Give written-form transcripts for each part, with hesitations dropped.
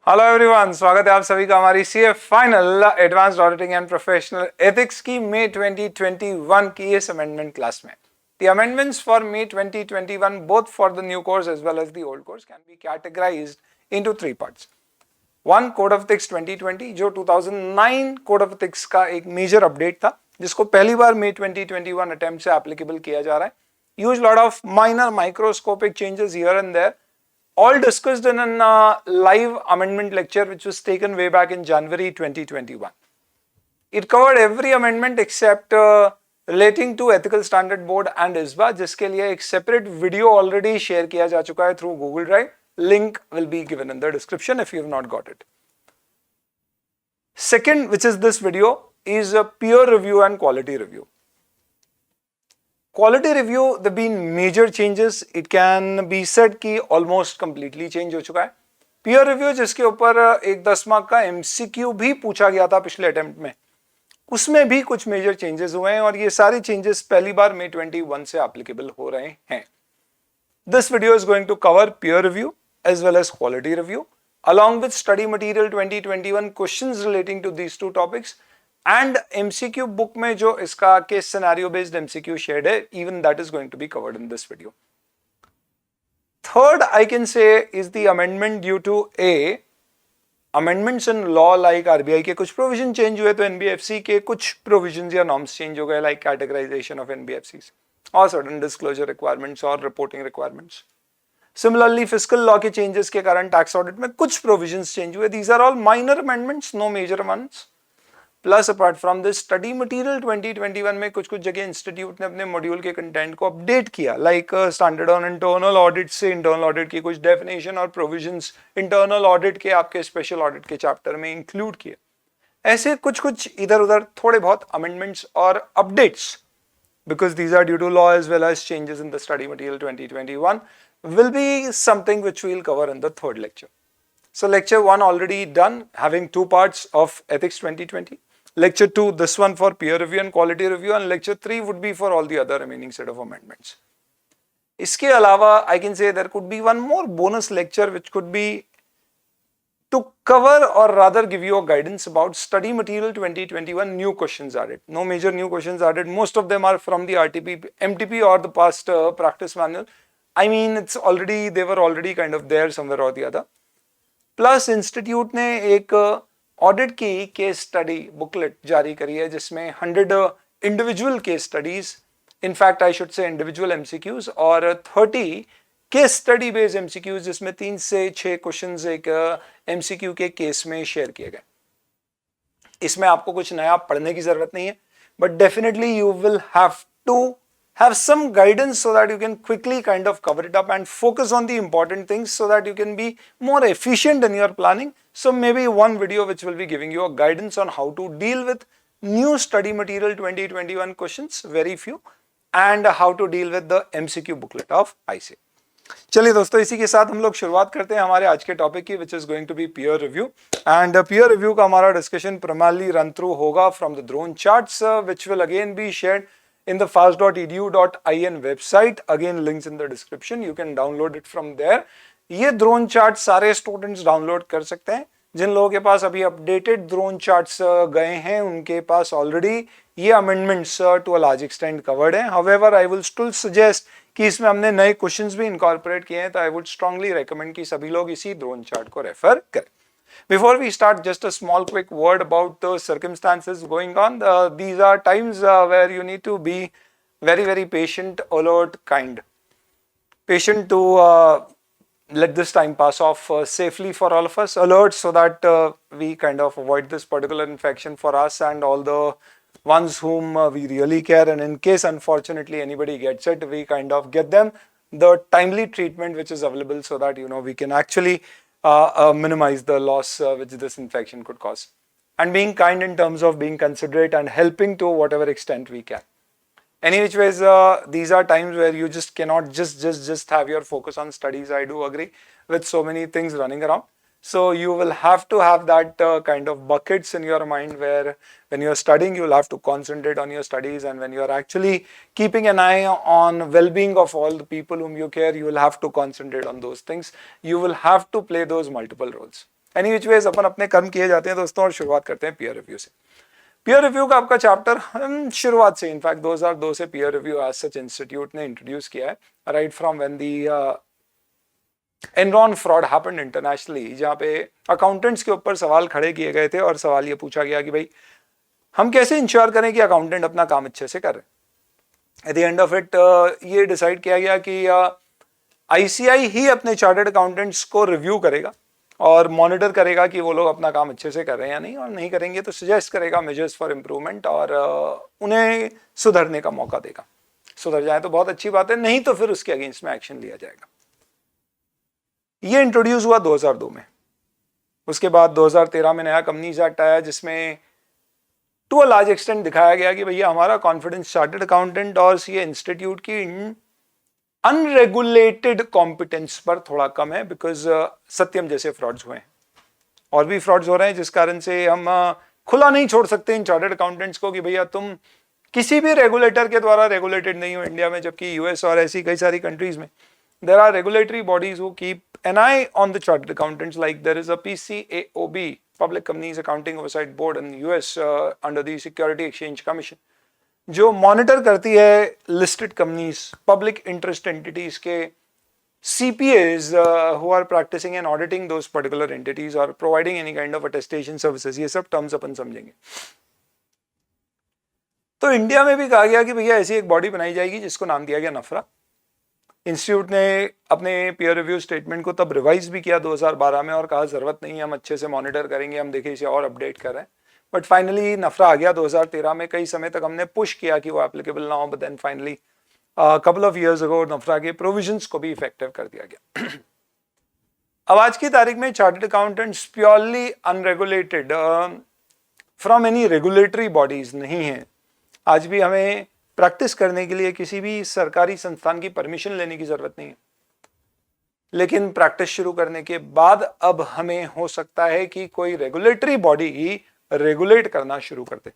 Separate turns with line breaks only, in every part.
Hello everyone, स्वागत है आप सभी का हमारी CA final advanced auditing and professional ethics की मई 2021 की इस अमेंडमेंट क्लास में. The amendments for May 2021 both for the new course as well as the old course can be categorized into three parts. One, Code of Ethics 2020 जो 2009 Code of Ethics का एक major update था जिसको पहली बार May 2021 attempt से applicable किया जा रहा है. Used lot of minor microscopic changes here and there, all discussed in a live amendment lecture which was taken way back in January 2021. It covered every amendment except relating to Ethical Standard Board and ISBA, जिसके लिए एक separate video already share किया जा चुका है through Google Drive. Link will be given in the description if you have not got it. Second, which is this video, is a peer review and quality review. Quality review, there have been major changes. It can be said कि almost completely change हो चुका है. Peer review जिसके ऊपर एक 10 mark का MCQ भी पूछा गया था पिछले अटेम्प्ट में, उसमें भी कुछ मेजर चेंजेस हुए हैं और ये सारे चेंजेस पहली बार May 21 से एप्लीकेबल हो रहे हैं. This video is going to cover peer review as well as quality review along with study material 2021 questions relating to these two topics. And MCQ book में जो इसका case scenario based MCQ shared है, even that is going to be covered in this video. Third, I can say is the amendment due to A, amendments in law like RBI के कुछ provision change हुए तो NBFC के कुछ provisions या norms change हो गए like categorization of NBFCs or certain disclosure requirements or reporting requirements. Similarly, fiscal law के changes के कारण tax audit में कुछ provisions change हुए. These are all minor amendments, no major ones. Plus apart from this study material 2021 में कुछ जगह institute ने अपने मॉड्यूल के कंटेंट को अपडेट किया, like standard on internal audit से इंटरनल ऑडिट की कुछ डेफिनेशन और प्रोविजंस इंटरनल ऑडिट के आपके स्पेशल ऑडिट के चैप्टर में इंक्लूड किए. ऐसे कुछ इधर उधर थोड़े बहुत अमेंडमेंट्स और updates, because these are due to law as well as changes in the study material 2021 will be something which we will cover in the third lecture. So lecture 1 already done, having two parts of ethics 2020. Lecture 2, this one for peer review and quality review, and lecture 3 would be for all the other remaining set of amendments. इसके अलावा I can say there could be one more bonus lecture which could be to cover or rather give you a guidance about study material 2021 new questions added. No major new questions added. Most of them are from the RTP, MTP or the past practice manual. I mean they were already kind of there somewhere or the other. Plus institute ने एक audit की case study booklet जारी करी है जिसमें 100 individual case studies, in fact I should say individual MCQs, और 30 case study based MCQs जिसमें 3 से 6 क्वेश्चंस एक एमसीक्यू के केस में शेयर किए गए. इसमें आपको कुछ नया पढ़ने की जरूरत नहीं है, but definitely you will have to have some guidance so that you can quickly kind of cover it up and focus on the important things so that you can be more efficient in your planning. So maybe one video which will be giving you a guidance on how to deal with new study material 2021 questions, very few, and how to deal with the MCQ booklet of ICA. चलिए दोस्तों, इसी के साथ हम लोग शुरुआत करते हैं हमारे आज के टॉपिक की, which is going to be peer review. And peer review का हमारा डिस्कशन प्राइमरली रन थ्रू होगा from the drone charts which will again be shared in the fast.edu.in website. Again, links in the description. You can download it from there. ये drone chart सारे students download कर सकते हैं. जिन लोगों के पास अभी updated drone charts गए हैं उनके पास ऑलरेडी ये amendments to a large extent covered हैं. However, I will still suggest कि इसमें हमने नए क्वेश्चंस भी इनकॉर्पोरेट किए हैं, तो आई वुड स्ट्रांगली रेकमेंड कि सभी लोग इसी ड्रोन चार्ट को रेफर करें. Before we start, just a small quick word about the circumstances going on. These are times where you need to be very patient, alert, kind. Patient to let this time pass off safely for all of us. Alert so that we kind of avoid this particular infection for us and all the ones whom we really care. And in case unfortunately anybody gets it, we kind of get them the timely treatment which is available so that we can actually minimize the loss which this infection could cause, and being kind in terms of being considerate and helping to whatever extent we can. Any which ways, these are times where you just cannot just have your focus on studies. I do agree with so many things running around. So you will have to have that kind of buckets in your mind where when you're studying, you'll have to concentrate on your studies, and when you're actually keeping an eye on well-being of all the people whom you care, you will have to concentrate on those things. You will have to play those multiple roles. Any which ways अपन अपने कर्म किए जाते हैं दोस्तों, और शुरुआत करते हैं पीयर रिव्यू से। पीयर रिव्यू का आपका चैप्टर हम शुरुआत से, इनफैक्ट 2002 से peer review as such institute ने इंट्रोड्यूस किया है, right from when the Enron fraud happened internationally, जहाँ पे अकाउंटेंट्स के ऊपर सवाल खड़े किए गए थे और सवाल ये पूछा गया कि भाई हम कैसे इंश्योर करें कि अकाउंटेंट अपना काम अच्छे से कर रहे हैं। Eight the end of it ये डिसाइड किया गया कि आईसीआई ही अपने चार्टर्ड अकाउंटेंट्स को रिव्यू करेगा और मॉनिटर करेगा कि वो लोग अपना काम अच्छे से कर रहे हैं या नहीं, और नहीं करेंगे तो सजेस्ट करेगा मेजर्स फॉर इम्प्रूवमेंट और उन्हें सुधरने का मौका देगा। सुधर जाए तो बहुत अच्छी बात है, नहीं तो फिर उसके अगेंस्ट में एक्शन लिया जाएगा। ये इंट्रोड्यूस हुआ 2002 में। उसके बाद 2013 में नया कंपनीज एक्ट आया, जिसमें टू अ लार्ज एक्सटेंट दिखाया गया कि भैया हमारा कॉन्फिडेंस चार्टर्ड अकाउंटेंट और सीए इंस्टीट्यूट की अनरेगुलेटेड कॉम्पिटेंस पर थोड़ा कम है, बिकॉज सत्यम जैसे फ्रॉड्स हुए हैं और भी फ्रॉड्स हो रहे हैं, जिस कारण से हम खुला नहीं छोड़ सकते इन चार्टर्ड अकाउंटेंट्स को कि भैया तुम किसी भी रेगुलेटर के द्वारा रेगुलेटेड नहीं हो इंडिया में, जबकि यूएस और ऐसी कई सारी कंट्रीज में there are regulatory bodies who keep an eye on the chartered accountants, like there is a PCAOB, Public Companies Accounting Oversight Board in the US under the Security Exchange Commission, जो monitor करती है listed companies, public interest entities के CPAs who are practicing and auditing those particular entities or providing any kind of attestation services। ये सब terms अपन समझेंगे। तो India में भी कहा गया कि भैया ऐसी एक बॉडी बनाई जाएगी जिसको नाम दिया गया नफरा। इंस्टीट्यूट ने अपने पीयर रिव्यू स्टेटमेंट को तब रिवाइज भी किया 2012 में और कहा जरूरत नहीं है, हम अच्छे से मॉनिटर करेंगे, हम देखिए इसे और अपडेट कर रहे हैं। बट फाइनली नफरा आ गया 2013 में। कई समय तक हमने पुश किया कि वो एप्लीकेबल ना हो, but then finally couple of years ago NFRA के प्रोविजंस को भी इफेक्टिव कर दिया गया। अब आज की तारीख में chartered accountants purely unregulated from any regulatory bodies नहीं है। आज भी हमें प्रैक्टिस करने के लिए किसी भी सरकारी संस्थान की परमिशन लेने की जरूरत नहीं है, लेकिन प्रैक्टिस शुरू करने के बाद अब हमें हो सकता है कि कोई रेगुलेटरी बॉडी ही रेगुलेट करना शुरू कर दे।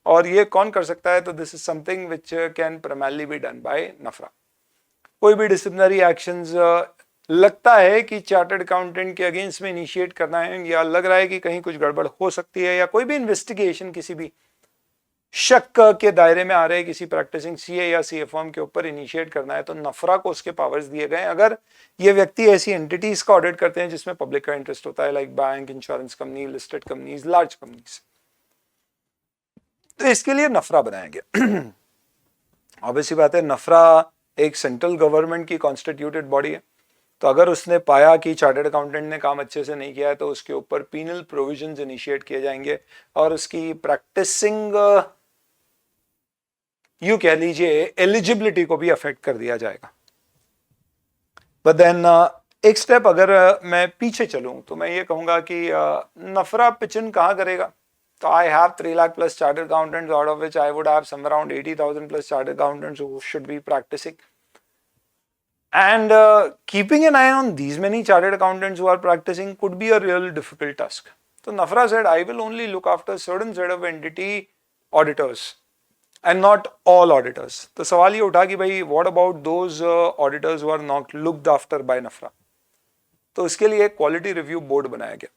और ये कौन कर सकता है? तो this is something which can primarily be done by NFRA. कोई भी डिसिप्लिनरी एक्शंस लगता है कि चार्टर्ड अकाउंटेंट के अगेंस्ट में इनिशिएट करना है, या लग रहा है कि कहीं कुछ गड़बड़ हो सकती है, या कोई भी इन्वेस्टिगेशन किसी भी शक के दायरे में आ रहे किसी प्रैक्टिसिंग सीए या सीए फर्म के ऊपर इनिशिएट करना है, तो नफरा को उसके पावर्स दिए गए। अगर ये व्यक्ति ऐसी एंटिटीज का ऑडिट करते हैं जिसमें पब्लिक का इंटरेस्ट होता है, like bank, insurance company, listed companies, large companies, तो इसके लिए नफरा बनाया गया। ऑब्वियसली बात है, नफरा एक सेंट्रल गवर्नमेंट की कॉन्स्टिट्यूटेड बॉडी है, तो अगर उसने पाया कि चार्टर्ड अकाउंटेंट ने काम अच्छे से नहीं किया है तो उसके ऊपर पीनल प्रोविजंस इनिशिएट किए जाएंगे और उसकी प्रैक्टिसिंग यू कह लीजिए एलिजिबिलिटी को भी अफेक्ट कर दिया जाएगा। बट देन एक स्टेप अगर मैं पीछे चलूं तो मैं ये कहूंगा कि नफरा पिचिन कहां करेगा? तो I have 3 lakh plus chartered accountants, out of which I would have somewhere around 80,000 plus chartered accountants who should be practicing, and keeping an eye on these many chartered accountants who are practicing could be a real difficult task. So Nafra said, I will only look after certain set of entity auditors and not all auditors. तो सवाल ये उठा कि भाई what about those auditors who are not looked after by Nafra? तो इसके लिए एक क्वालिटी रिव्यू बोर्ड बनाया गया।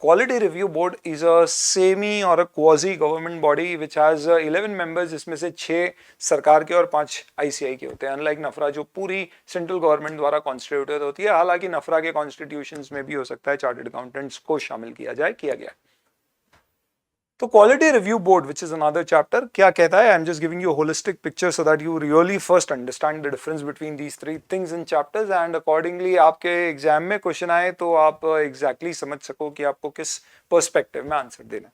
Quality review board is a semi और a quasi government body which has 11 members, जिसमें से 6 सरकार के और 5 आईसीआई के होते हैं, अनलाइक नफरा जो पूरी सेंट्रल गवर्नमेंट द्वारा कॉन्स्टिट्यूटेड होती है। हालांकि नफरा के कॉन्स्टिट्यूशंस में भी हो सकता है चार्टर्ड अकाउंटेंट्स को शामिल किया गया। तो quality review board, which is another chapter, क्या कहता है? I am just giving you holistic picture so that you really first understand the difference between these 3 things in chapters, and accordingly आपके exam में क्वेश्चन आए तो आप exactly समझ सको कि आपको किस पर्सपेक्टिव में आंसर देना।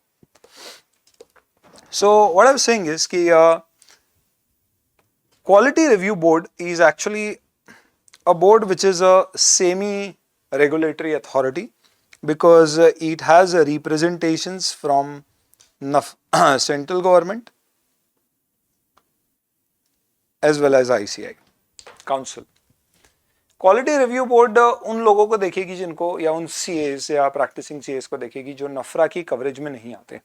So what I am saying is कि quality review board is actually a board which is a semi regulatory authority because it has representations from central government as well as ICI council. Quality review board उन लोगों को देखेगी जिनको, या उन CS या practising CS को देखेगी जो नफरा की कवरेज में नहीं आते,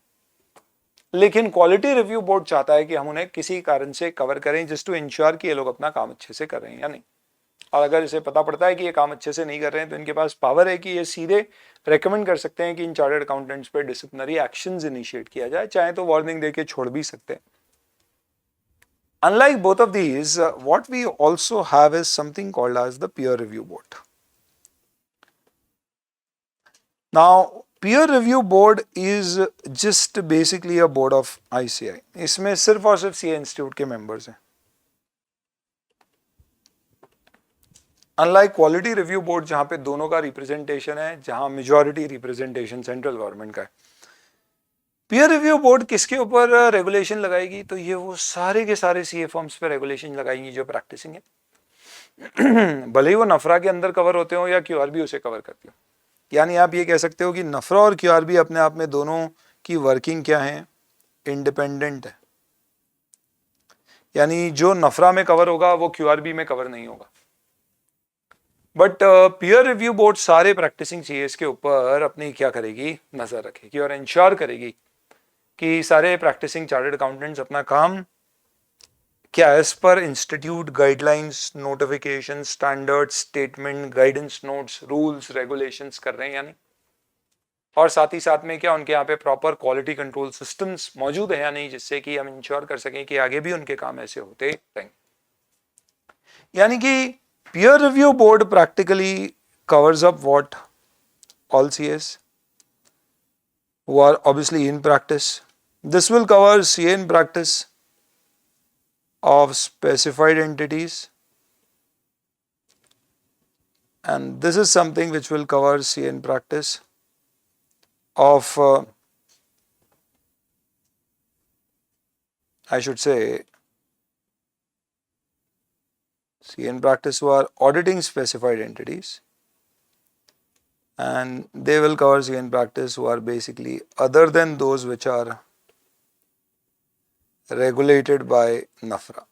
लेकिन क्वालिटी रिव्यू बोर्ड चाहता है कि हम उन्हें किसी कारण से कवर करें जस्ट टू इंश्योर कि ये लोग अपना काम अच्छे से कर रहे हैं या नहीं। और अगर इसे पता पड़ता है कि ये काम अच्छे से नहीं कर रहे हैं तो इनके पास पावर है कि ये सीधे रेकमेंड कर सकते हैं कि इन चार्टर्ड अकाउंटेंट्स पे डिसिप्लिनरी एक्शंस इनिशिएट किया जाए, चाहे तो वार्निंग देके छोड़ भी सकते हैं. Unlike both of these, what we also have is something called as the peer review board. Now, peer review board is just basically a board of ICI. इसमें सिर्फ और सिर्फ CA इंस्टीट्यूट के मेंबर्स हैं. अनलाइक क्वालिटी रिव्यू बोर्ड जहां पे दोनों का रिप्रेजेंटेशन है, जहां मेजॉरिटी रिप्रेजेंटेशन सेंट्रल गवर्नमेंट का है. पीयर रिव्यू बोर्ड किसके ऊपर रेगुलेशन लगाएगी? तो ये वो सारे के सारे सीए फॉर्म्स पे रेगुलेशन लगाएंगी जो प्रैक्टिसिंग है. भले ही वो नफरा के अंदर कवर होते हो या क्यूआरबी उसे कवर करती हो. यानी आप ये कह सकते हो कि नफरा और क्यूआरबी अपने आप में दोनों की वर्किंग क्या है? इंडिपेंडेंट है. यानी जो नफरा में कवर होगा वो क्यूआरबी में कवर नहीं होगा. बट पीयर रिव्यू बोर्ड सारे प्रैक्टिसिंग सीएस के ऊपर अपनी क्या करेगी? नजर रखेगी और इंश्योर करेगी कि सारे प्रैक्टिसिंग चार्टर्ड अकाउंटेंट्स अपना काम क्या as per institute guidelines, notification, standard, statement, guidance notes, rules, regulations कर रहे हैं या नहीं. और साथ ही साथ में क्या उनके यहाँ पे प्रॉपर क्वालिटी कंट्रोल सिस्टम्स मौजूद है या नहीं, जिससे कि हम इंश्योर कर सकें कि आगे भी उनके काम ऐसे होते रहेंगे. यानी कि peer review board practically covers up what? All CAs who are obviously in practice. This will cover CA in practice of specified entities, and this is something which will cover CA in practice of I should say CA in practice who are auditing specified entities, and they will cover CA in practice who are basically other than those which are regulated by NAFRA.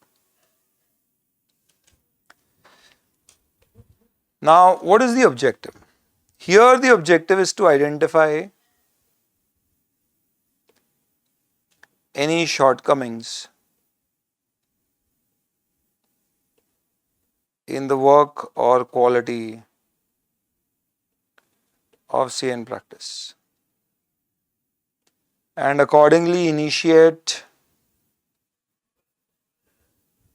Now, what is the objective? Here the objective is to identify any shortcomings in the work or quality of CA in practice and accordingly initiate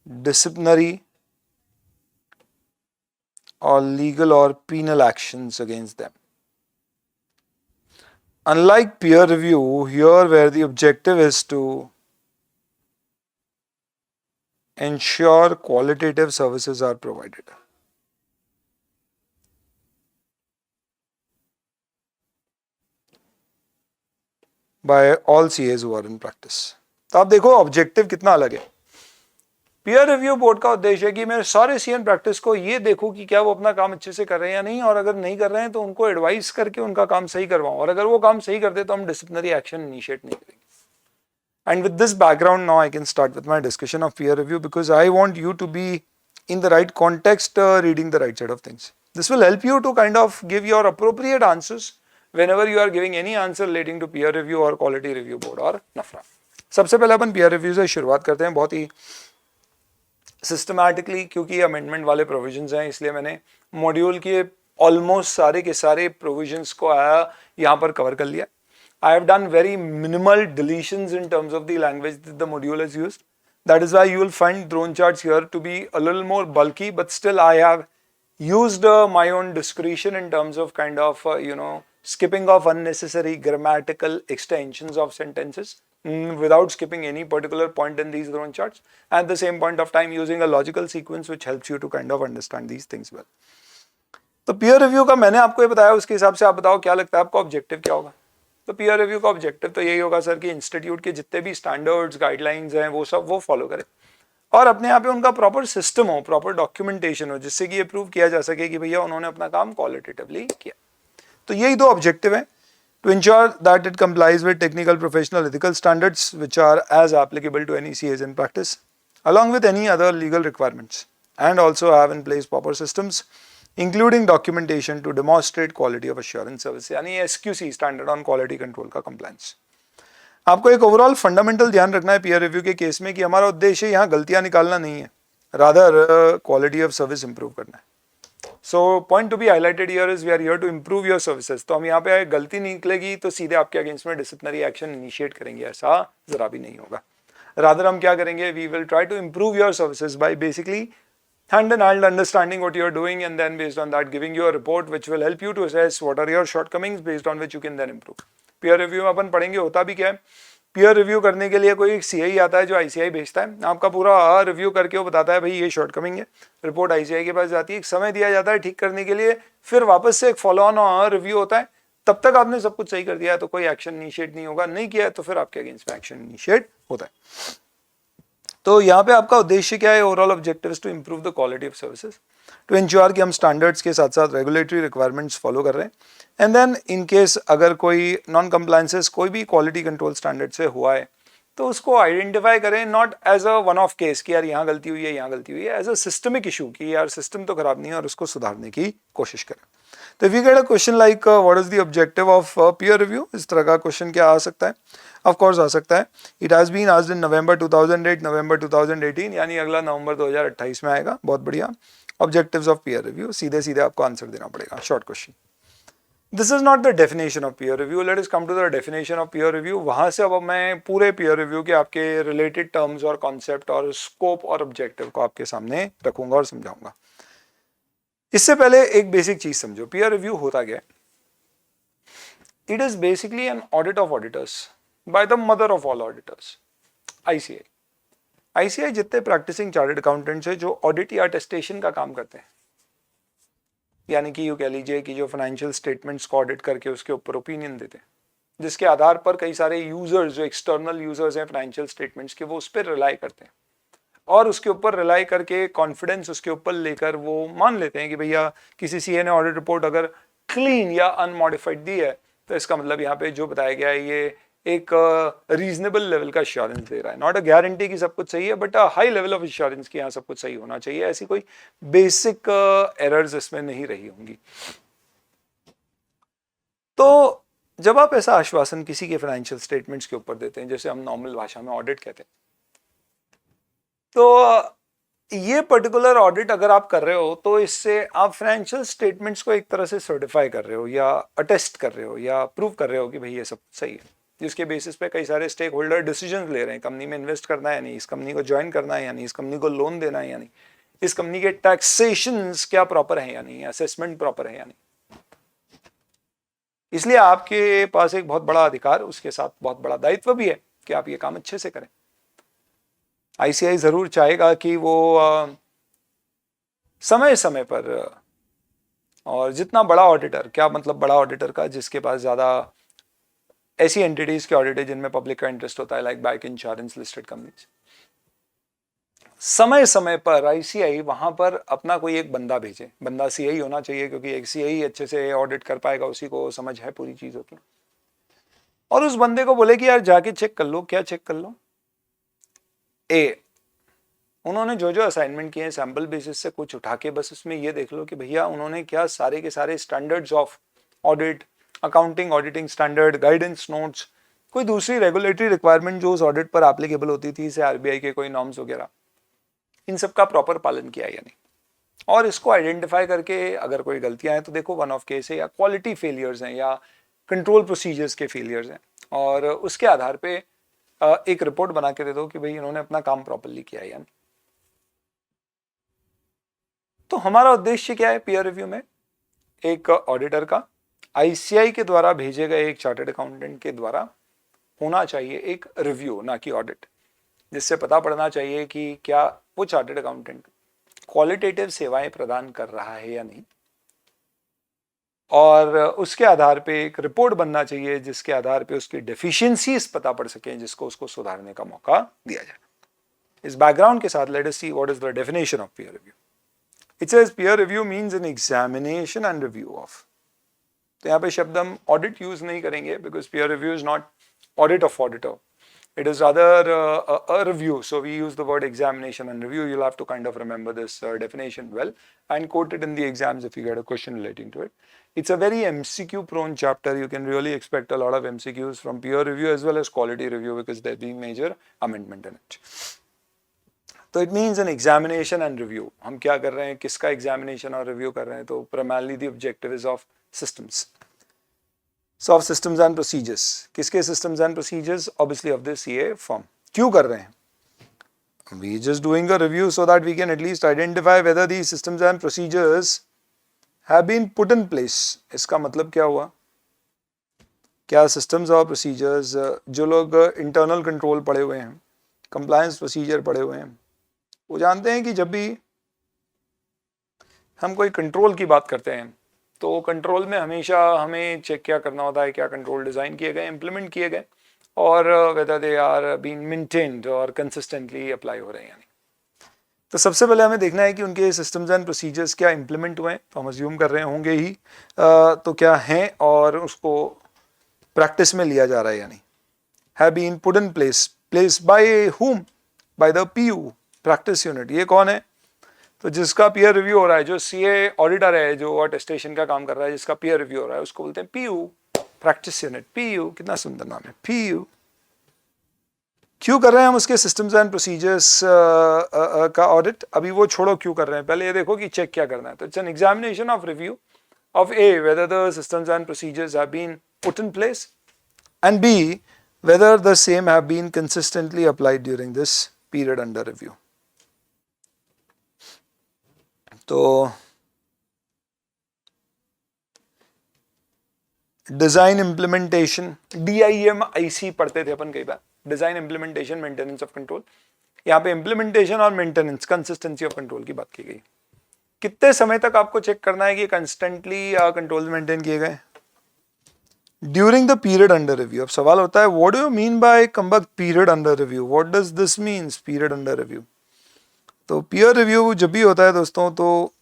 disciplinary or legal or penal actions against them. Unlike peer review, here where the objective is to ensure qualitative services are provided by all CAs who are in practice. तो आप देखो objective कितना अलग है. Peer review board का उद्देश्य है कि मैं सारे सीए इन प्रैक्टिस को ये देखूं कि क्या वो अपना काम अच्छे से कर रहे हैं या नहीं, और अगर नहीं कर रहे हैं तो उनको एडवाइस करके उनका काम सही करवाऊं, और अगर वो काम सही कर दे तो हम डिसिप्लिनरी एक्शन इनिशिएट नहीं करेंगे. And with this background, now I can start with my discussion of peer review, because I want you to be in the right context, reading the right set of things. This will help you to kind of give your appropriate answers whenever you are giving any answer relating to peer review or quality review board or NAFRA. सबसे पहले अपन peer review से शुरुआत करते हैं बहुत ही systematically, क्योंकि amendment वाले provisions हैं इसलिए मैंने मॉड्यूल के ऑलमोस्ट सारे के सारे प्रोविजंस को यहाँ पर कवर कर लिया. I have done very minimal deletions in terms of the language that the module has used. That is why you will find drone charts here to be a little more bulky, but still I have used my own discretion in terms of kind of skipping off unnecessary grammatical extensions of sentences without skipping any particular point in these drone charts. At the same point of time using a logical sequence which helps you to kind of understand these things well. तो peer review का मैंने आपको ये बताया, उसके हिसाब से आप बताओ क्या लगता है आपका ऑब्जेक्टिव क्या होगा. तो पीयर रिव्यू का ऑब्जेक्टिव तो यही होगा सर कि इंस्टीट्यूट के जितने भी स्टैंडर्ड्स, गाइडलाइंस हैं वो सब वो फॉलो करें और अपने यहाँ पे उनका प्रॉपर सिस्टम हो, प्रॉपर डॉक्यूमेंटेशन हो, जिससे कि ये प्रूव किया जा सके कि भैया उन्होंने अपना काम क्वालिटेटिवली किया. तो यही दो ऑब्जेक्टिव हैं. To ensure that it complies with technical, professional, ethical standards which are as applicable to any CAs in practice along with any other legal requirements, and also have in place proper systems including documentation to demonstrate quality of assurance service, यानी SQC standard on quality control का compliance. आपको एक overall fundamental ध्यान रखना है peer review के case में कि हमारा उद्देश्य यहाँ गलतियां निकालना नहीं है, rather quality of service improve करना है. So point to be highlighted here is we are here to improve your services. तो हम यहाँ पे गलती निकलेगी तो सीधे आपके अगेंस्ट में डिसिप्लिनरी एक्शन इनिशिएट करेंगे, ऐसा जरा भी नहीं होगा। रादर हम क्या करेंगे, we will try to improve your services by basically hand in hand understanding what you're doing, and then based on that giving you a report which will help you to assess what are your shortcomings based on which you can then improve. peer review में अपन पढ़ेंगे होता भी क्या है। peer review करने के लिए कोई CI आता है जो ICI भेजता है, आपका पूरा रिव्यू करके वो बताता है भाई ये शॉर्टकमिंग है, रिपोर्ट ICI के पास जाती है, एक समय दिया जाता है ठीक करने के लिए, फिर वापस से एक फॉलो ऑन रिव्यू होता है, तब तक आपने सब कुछ सही कर दिया है तो कोई एक्शन इनिशिएट नहीं होगा, नहीं किया है तो फिर आपके अगेंस्ट में एक्शन इनिशिएट होता है। तो यहाँ पे आपका उद्देश्य क्या है, overall objective to improve the quality of services, to ensure कि हम स्टैंडर्ड्स के साथ साथ रेगुलेटरी रिक्वायरमेंट्स फॉलो कर रहे हैं, एंड देन इन केस अगर कोई नॉन कंप्लायंसेस कोई भी क्वालिटी कंट्रोल स्टैंडर्ड से हुआ है तो उसको आइडेंटिफाई करें, not as a one off case कि यार यहाँ गलती हुई है यहाँ गलती हुई है, एज अ सिस्टमिक इशू कि यार सिस्टम तो खराब नहीं है और उसको सुधारने की कोशिश करें। तो if you get a question like what is the objective of peer review, इस तरह का क्वेश्चन क्या आ सकता है, ऑफ कोर्स आ सकता है। It has been asked in November 2008, November 2018, यानी अगला नवंबर 2028 में आएगा। बहुत बढ़िया। ऑब्जेक्टिव्स ऑफ पीयर रिव्यू, सीधे सीधे आपको आंसर देना पड़ेगा, short question. This is not the definition of peer review, let us come to the definition of peer review. वहां से अब मैं पूरे पीयर रिव्यू के आपके रिलेटेड टर्म्स और कॉन्सेप्ट और स्कोप और ऑब्जेक्टिव को आपके सामने रखूंगा और समझाऊंगा। इससे पहले एक बेसिक चीज समझो, पीयर रिव्यू होता क्या है। It is basically an audit of auditors by the mother of all auditors, ICI। ICI जितने प्रैक्टिसिंग चार्टर्ड अकाउंटेंट्स है जो ऑडिट या अटेस्टेशन का काम करते हैं, यानी कि यूँ कह लीजिए कि जो फाइनेंशियल स्टेटमेंट्स को ऑडिट करके उसके ऊपर ओपिनियन देते हैं, जिसके आधार पर कई सारे यूजर्स जो एक्सटर्नल यूजर्स हैं फाइनेंशियल स्टेटमेंट्स के, वो उस पर रिलाई करते हैं और उसके ऊपर रिलाई करके कॉन्फिडेंस उसके ऊपर लेकर वो मान लेते हैं कि भैया किसी CA ने ऑडिट रिपोर्ट अगर क्लीन या अनमॉडिफाइड दी है तो इसका मतलब यहाँ पे जो बताया गया है ये एक रीजनेबल लेवल का इंश्योरेंस दे रहा है, नॉट अ गारंटी कि सब कुछ सही है but a high level of insurance की यहाँ सब कुछ सही होना चाहिए। ऐसी कोई बेसिक एरर्स इसमें नहीं रही होंगी। तो जब आप ऐसा आश्वासन किसी के फाइनेंशियल स्टेटमेंट्स के ऊपर देते हैं, जैसे हम नॉर्मल भाषा में ऑडिट कहते हैं, तो ये पर्टिकुलर ऑडिट अगर आप कर रहे हो तो इससे आप फाइनेंशियल स्टेटमेंट्स को एक तरह से सर्टिफाई कर रहे हो या अटेस्ट कर रहे हो या प्रूव कर रहे हो कि भाई ये सब सही है, जिसके बेसिस पे कई सारे स्टेक होल्डर डिसीजन ले रहे हैं, कंपनी में इन्वेस्ट करना है या नहीं, इस कंपनी को ज्वाइन करना है या नहीं, इस कंपनी को लोन देना है या नहीं, इस कंपनी के टैक्सेशंस क्या प्रॉपर है या नहीं, असेसमेंट प्रॉपर है या नहीं। इसलिए आपके पास एक बहुत बड़ा अधिकार, उसके साथ बहुत बड़ा दायित्व भी है कि आप ये काम अच्छे से करें। ICI जरूर चाहेगा कि वो समय समय पर, और जितना बड़ा ऑडिटर, क्या मतलब बड़ा ऑडिटर का, जिसके पास ज्यादा ऐसी एंटिटीज के ऑडिट है जिनमें पब्लिक का इंटरेस्ट होता है, like bank, insurance, listed companies, समय समय पर ICI वहां पर अपना कोई एक बंदा भेजे। बंदा CI होना चाहिए क्योंकि एक CI अच्छे से ऑडिट कर पाएगा, उसी को समझ है पूरी चीजों की, और उस बंदे को बोले कि यार जाके चेक कर लो। क्या चेक कर लो? उन्होंने जो जो असाइनमेंट किए हैं सैंपल बेसिस से कुछ उठा के बस उसमें ये देख लो कि भैया उन्होंने क्या सारे के सारे standards of audit, accounting, auditing standard, guidance notes, कोई दूसरी रेगुलेटरी रिक्वायरमेंट जो उस ऑडिट पर एप्लीकेबल होती थी, जैसे RBI के कोई नॉर्म्स वगैरह, इन सब का प्रॉपर पालन किया या नहीं, और इसको आइडेंटिफाई करके अगर कोई गलतियां हैं तो देखो वन ऑफ केस है या क्वालिटी फेलियर्स हैं या कंट्रोल प्रोसीजर्स के फेलियर्स हैं, और उसके आधार पे एक रिपोर्ट बना के दे दो कि भाई इन्होंने अपना काम प्रॉपरली किया या नहीं। तो हमारा उद्देश्य क्या है पीयर रिव्यू में? एक ऑडिटर का ICI के द्वारा भेजे गए एक चार्टर्ड अकाउंटेंट के द्वारा होना चाहिए एक रिव्यू, ना कि ऑडिट, जिससे पता पड़ना चाहिए कि क्या वो चार्टर्ड अकाउंटेंट क्वालिटेटिव सेवाएं प्रदान कर रहा है या नहीं, और उसके आधार पे एक रिपोर्ट बनना चाहिए जिसके आधार पे उसकी डेफिशिएंसीज पता पड़ सके, जिसको उसको सुधारने का मौका दिया जाए। इस बैकग्राउंड के साथ let us see what is the definition of peer review. It says peer review means an examination and review of, तो यहाँ पे शब्द हम ऑडिट यूज नहीं करेंगे because peer review is not audit of auditor, it is rather a review, so we use the word examination and review. You'll have to kind of remember this definition well and quote it in the exams if you get a question relating to it. It's a very MCQ prone chapter. You can really expect a lot of MCQs from peer review as well as quality review because there'll be major amendment in it. तो it means an examination and review. हम क्या कर रहे हैं, किसका examination और review कर रहे हैं? तो primarily the objective is of systems. So of systems and procedures. किसके systems and procedures? Obviously of the CA firm. क्यों कर रहे हैं? We just doing a review so that we can at least identify whether these systems and procedures have been put in place. इसका मतलब क्या हुआ? क्या systems और procedures जो लोग internal control पढ़े हुए हैं, compliance procedure पढ़े हुए हैं, वो जानते हैं कि जब भी हम कोई कंट्रोल की बात करते हैं तो कंट्रोल में हमेशा हमें चेक क्या करना होता है, क्या कंट्रोल डिज़ाइन किए गए, इम्प्लीमेंट किए गए, और whether they are being maintained और कंसिस्टेंटली अप्लाई हो रहे हैं. यानी तो सबसे पहले हमें देखना है कि उनके सिस्टम्स एंड प्रोसीजर्स क्या इम्प्लीमेंट हुए हैं. तो हम अज्यूम कर रहे होंगे ही, तो क्या हैं और उसको प्रैक्टिस में लिया जा रहा है. यानी have been put in place by whom? By the PU, practice unit. ये कौन है? तो जिसका पीयर रिव्यू हो रहा है, जो CA ऑडिटर है, जो अटेस्टेशन का काम कर रहा है, जिसका पीयर रिव्यू हो रहा है, उसको बोलते हैं PU, प्रैक्टिस यूनिट. PU कितना सुंदर नाम है, PU. क्यों कर रहे हैं हम उसके सिस्टम्स एंड प्रोसीजर्स का ऑडिट? अभी वो छोड़ो क्यों कर रहे हैं, पहले ये देखो कि चेक क्या करना है. तो it's an examination of review of A, whether the systems and procedures have been put in place, and B, whether the same have been consistently applied during this period under review. तो design implementation, DIMIC पढ़ते थे अपन कई बार, design implementation maintenance of control. यहाँ पे implementation और maintenance, consistency of control की बात की गई. कितने समय तक आपको चेक करना है कि कंसिस्टेंटली कंट्रोल मेंटेन किए गए during the period under review. अब सवाल होता है, what do you mean by conduct period under review? What does this means period under review? तो पीयर रिव्यू जब भी होता है दोस्तों तो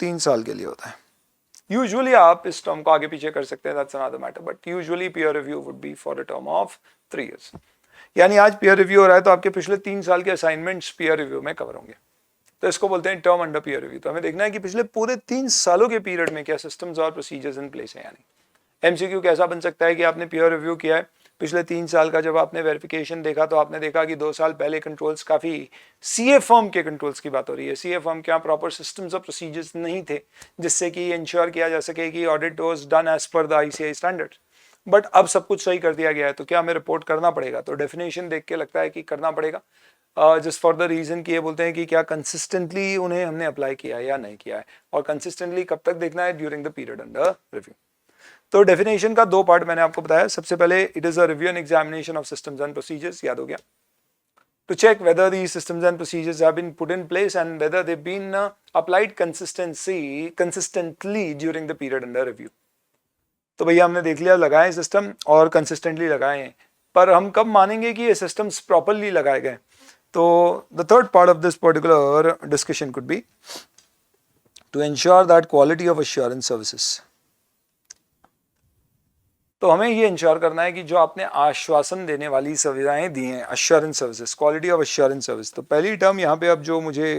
3 साल के लिए होता है. यूजुअली आप इस टर्म को आगे पीछे कर सकते हैं, that's another matter, but usually peer review would be for a term of 3 years. यानी आज पीयर रिव्यू हो रहा है तो आपके पिछले 3 साल के असाइनमेंट्स पीयर रिव्यू में कवर होंगे. तो इसको बोलते हैं टर्म अंडर पीयर रिव्यू. तो हमें देखना है कि पिछले पूरे 3 सालों के पीरियड में क्या सिस्टम्स और प्रोसीजर्स इन प्लेस है. यानी MCQ कैसा बन सकता है कि आपने पीयर रिव्यू किया है, पिछले 3 साल का जब आपने वेरिफिकेशन देखा तो आपने देखा कि 2 साल पहले कंट्रोल्स काफ़ी CA फर्म के कंट्रोल्स की बात हो रही है. CA फर्म के यहाँ प्रॉपर सिस्टम्स और प्रोसीजर्स नहीं थे जिससे कि इंश्योर किया जा सके कि audit was done as per the ICAI standards. But अब सब कुछ सही कर दिया गया है, तो क्या हमें रिपोर्ट करना पड़ेगा? तो डेफिनेशन देख के लगता है कि करना पड़ेगा, जस्ट फॉर द रीजन कि ये बोलते हैं कि क्या कंसिस्टेंटली उन्हें हमने अप्लाई किया है या नहीं किया है. और कंसिस्टेंटली कब तक देखना है? During the period under review. तो डेफिनेशन का 2 पार्ट मैंने आपको बताया. सबसे पहले it is a review and examination of systems and procedures, याद हो गया, to check whether the systems and procedures have been put in place and whether they been applied consistently during the period under review. तो भैया हमने देख लिया, लगाए system और कंसिस्टेंटली लगाए हैं, पर हम कब मानेंगे कि ये सिस्टम्स प्रॉपरली लगाए गए? तो the third part of this particular discussion could be to ensure that quality of assurance services. तो हमें ये इंश्योर करना है कि जो आपने आश्वासन देने वाली सुविधाएं दी हैं, assurance services, quality of assurance service. तो पहली टर्म यहाँ पे अब जो मुझे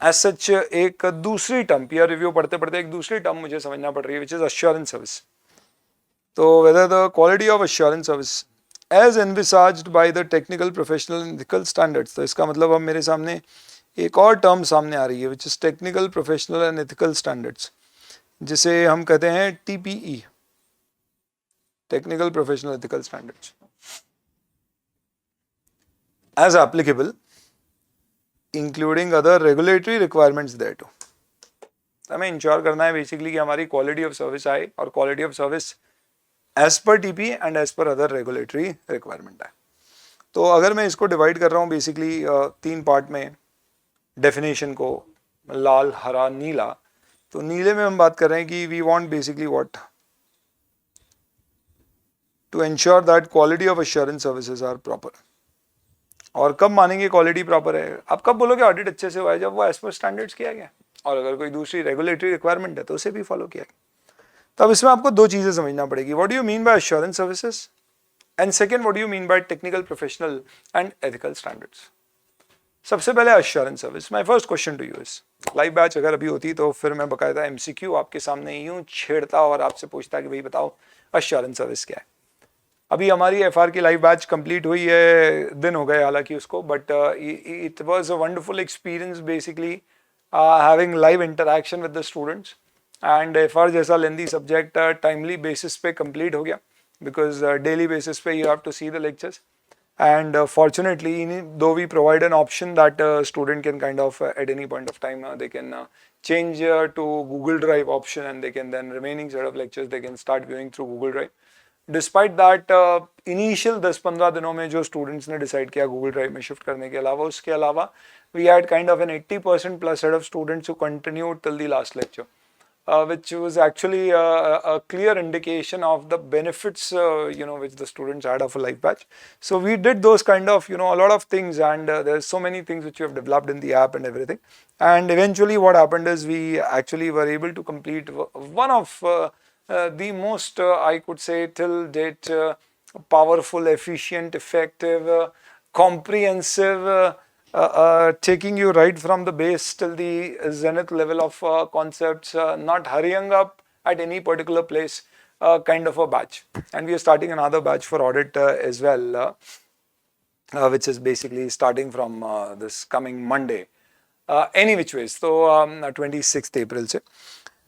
एज सच एक दूसरी टर्म, पीयर रिव्यू पढ़ते पढ़ते एक दूसरी टर्म मुझे समझना पड़ रही है, विच इज एश्योरेंस सर्विस. तो whether the quality of assurance service as envisaged by the technical professional and ethical standards. तो इसका मतलब अब मेरे सामने एक और टर्म सामने आ रही है, which is technical professional and ethical standards, जिसे हम कहते हैं TPE, technical professional ethical standards, as applicable including other regulatory requirements there too. हमें इंश्योर करना है बेसिकली कि हमारी क्वालिटी ऑफ सर्विस आए और quality of service as per TPE and as per other regulatory requirement आए. तो अगर मैं इसको डिवाइड कर रहा हूँ बेसिकली 3 पार्ट में, डेफिनेशन को लाल, हरा, नीला. तो नीले में हम बात कर रहे हैं कि we want basically what, to ensure that quality of assurance services are proper. और कब मानेंगे क्वालिटी प्रॉपर है? आप कब बोलोगे ऑडिट अच्छे से हुआ है? जब वो एज पर स्टैंडर्ड्स किया गया, और अगर कोई दूसरी रेगुलेटरी रिक्वायरमेंट है तो उसे भी फॉलो किया गया. तो अब इसमें आपको 2 चीजें समझना पड़ेगी, what do you mean by assurance services, and second what do you mean by technical professional and ethical standards. सबसे पहले assurance service. My first question to you is, live batch अगर अभी होती तो फिर मैं बकायदा MCQ आपके सामने यूं छेड़ता और आपसे पूछता कि भाई बताओ एश्योरेंस सर्विस क्या है. अभी हमारी एफआर की लाइव बैच कंप्लीट हुई है, दिन हो गए हालांकि उसको, but it was a wonderful experience basically having live interaction with the students, and FR जैसा लेंदी सब्जेक्ट टाइमली बेसिस पे कंप्लीट हो गया, बिकॉज डेली बेसिस पे you have to see the lectures. And fortunately, though we provide an option that student can kind of at any point of time they can change to Google Drive option, and they can then remaining set of lectures they can start viewing through Google Drive. Despite that, initial 10-15 दिनों में जो students ने decide किया Google Drive में shift करने के अलावा, उसके अलावा we had kind of an 80% plus set of students who continued till the last lecture. Which was actually a clear indication of the benefits, which the students had of a live batch. So we did those kind of, a lot of things, and there's so many things which we have developed in the app and everything. And eventually what happened is we actually were able to complete one of the most, I could say till date, powerful, efficient, effective, comprehensive, taking you right from the base till the zenith level of concepts, not hurrying up at any particular place, kind of a batch. And we are starting another batch for audit as well, which is basically starting from this coming Monday. Any which ways, so 26th April से.